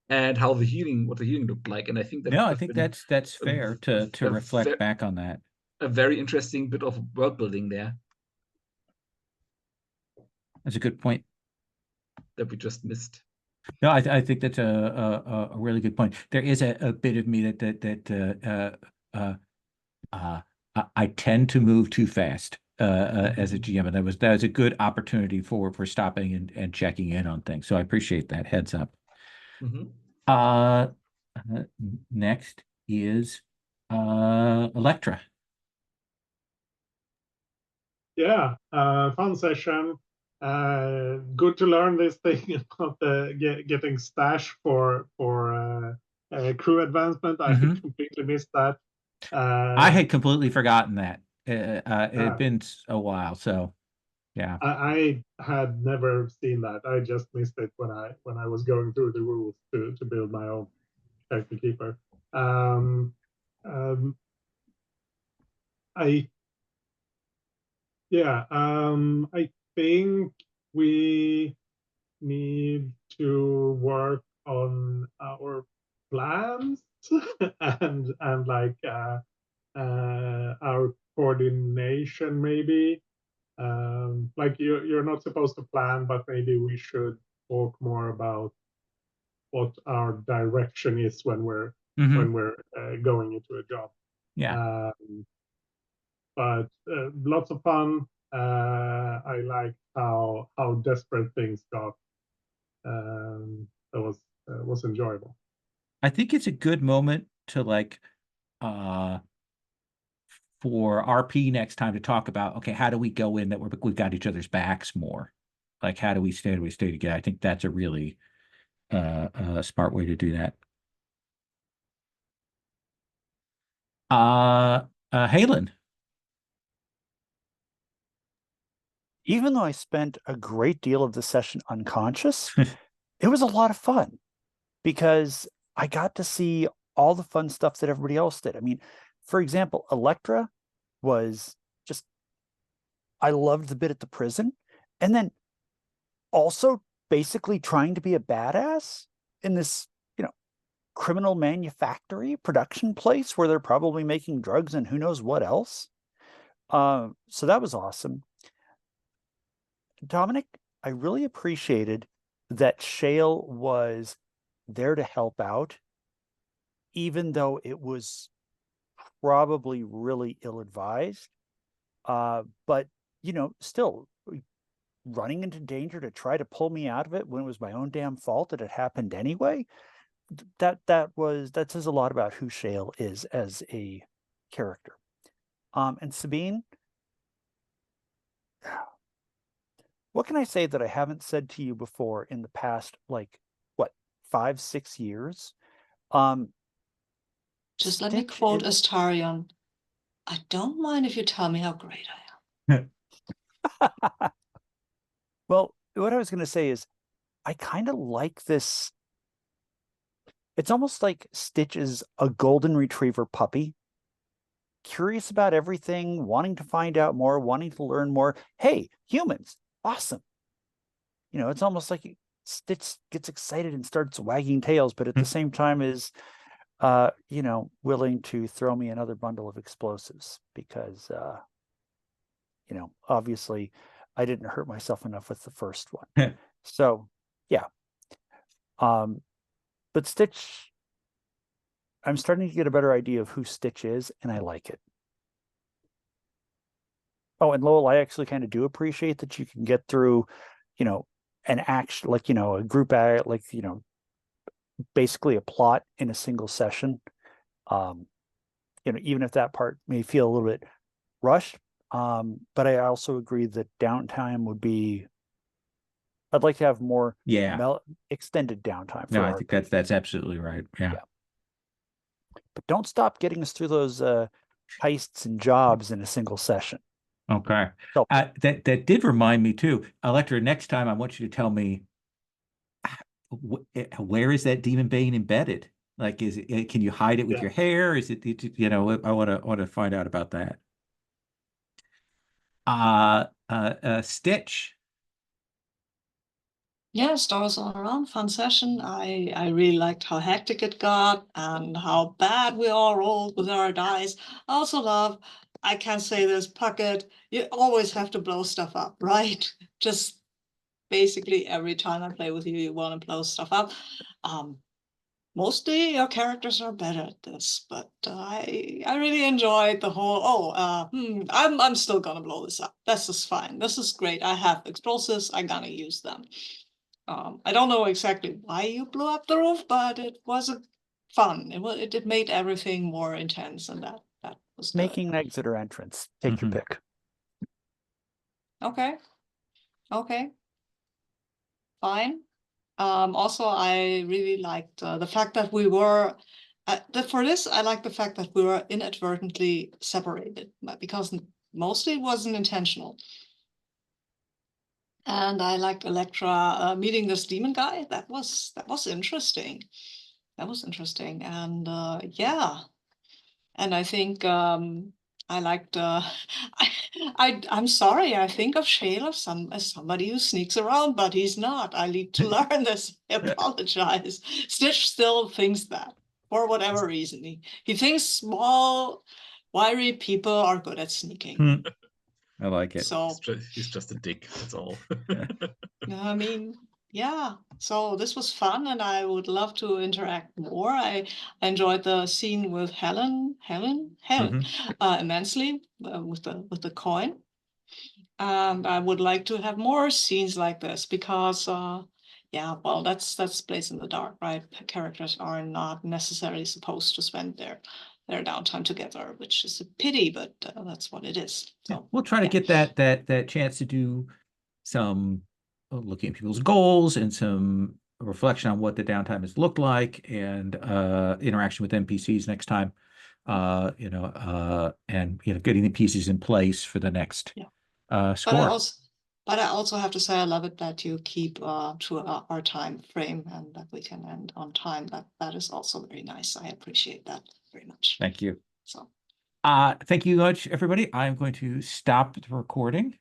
and what the healing looked like. And I think that I think that's fair to reflect back on that. A very interesting bit of world building there. That's a good point that we just missed. No, I think that's a really good point. There is a bit of me that I tend to move too fast as a GM, and that was a good opportunity for stopping and checking in on things. So I appreciate that heads up. Next is Electra. Yeah, fun session. Good to learn this thing about getting stash for crew advancement. I completely missed that. I had completely forgotten that. It had been a while, so yeah. I had never seen that. I just missed it when I was going through the rules to build my own character keeper. I I think we need to work on our plans and like our coordination maybe. Like you're not supposed to plan, but maybe we should talk more about what our direction is when we're going into a job. Yeah. But lots of fun. I like how desperate things got. That was enjoyable. I think it's a good moment to like for RP next time to talk about, okay, how do we go in that we've got each other's backs more? Like how do we stay together? I think that's a really smart way to do that. Halen. Even though I spent a great deal of the session unconscious, it was a lot of fun because I got to see all the fun stuff that everybody else did. I mean, for example, Electra was just, I loved the bit at the prison. And then also basically trying to be a badass in this, criminal manufactory production place where they're probably making drugs and who knows what else. So that was awesome. Dominic, I really appreciated that Shale was there to help out, even though it was probably really ill-advised. But, still running into danger to try to pull me out of it when it was my own damn fault that it happened anyway. That says a lot about who Shale is as a character. And Sabine, what can I say that I haven't said to you before in the past, 5-6 years? Just let me quote Astarion. I don't mind if you tell me how great I am. Well, what I was going to say is I kind of like this. It's almost like Stitch is a golden retriever puppy, curious about everything, wanting to find out more, wanting to learn more. Hey, humans, awesome. It's almost like Stitch gets excited and starts wagging tails, but at the same time is, willing to throw me another bundle of explosives because, obviously I didn't hurt myself enough with the first one. So, yeah. But Stitch, I'm starting to get a better idea of who Stitch is, and I like it. Oh, and Lowell, I actually kind of do appreciate that you can get through, an action, a group act, basically a plot in a single session. Even if that part may feel a little bit rushed. But I also agree that downtime would be, I'd like to have more extended downtime. No, I think that's absolutely right. Yeah. But don't stop getting us through those heists and jobs in a single session. Okay. So, that did remind me too, Electra, next time I want you to tell me where is that demon bane embedded? Like, can you hide it with your hair? Is it, I want to find out about that. Stitch. Yeah, stars all around, fun session. I really liked how hectic it got and how bad we all rolled with our dice. I also love, I can't say this, Puckett, you always have to blow stuff up, right? Just basically every time I play with you, you want to blow stuff up. Mostly your characters are better at this, but I really enjoyed the whole, I'm still gonna blow this up. This is fine. This is great. I have explosives. I'm gonna use them. I don't know exactly why you blew up the roof, but it was fun. It made everything more intense, and that was good. Making an exit or entrance. Take your pick. Okay. Okay. Fine. Also, I really liked the fact that we were, for this, I like the fact that we were inadvertently separated, because mostly it wasn't intentional. And I liked Electra meeting this demon guy. That was interesting. That was interesting. And yeah. And I think I liked I'm sorry, I think of Shale as somebody who sneaks around, but he's not. I need to learn this. I apologize. Stitch still thinks that for whatever reason. He thinks small, wiry people are good at sneaking. I like it. So he's just a dick, that's all. I mean, yeah. So this was fun, and I would love to interact more. I enjoyed the scene with Helen immensely with the coin, and I would like to have more scenes like this because, yeah, well, that's Blaze in the Dark, right? Characters are not necessarily supposed to spend their downtime together, which is a pity, but that's what it is. So we'll try to get that chance to do some looking at people's goals and some reflection on what the downtime has looked like, and interaction with NPCs next time, and getting the pieces in place for the next score. But I also have to say I love it that you keep to our time frame and that we can end on time. That is also very nice. I appreciate that very much. Thank you. So thank you much, everybody. I'm going to stop the recording.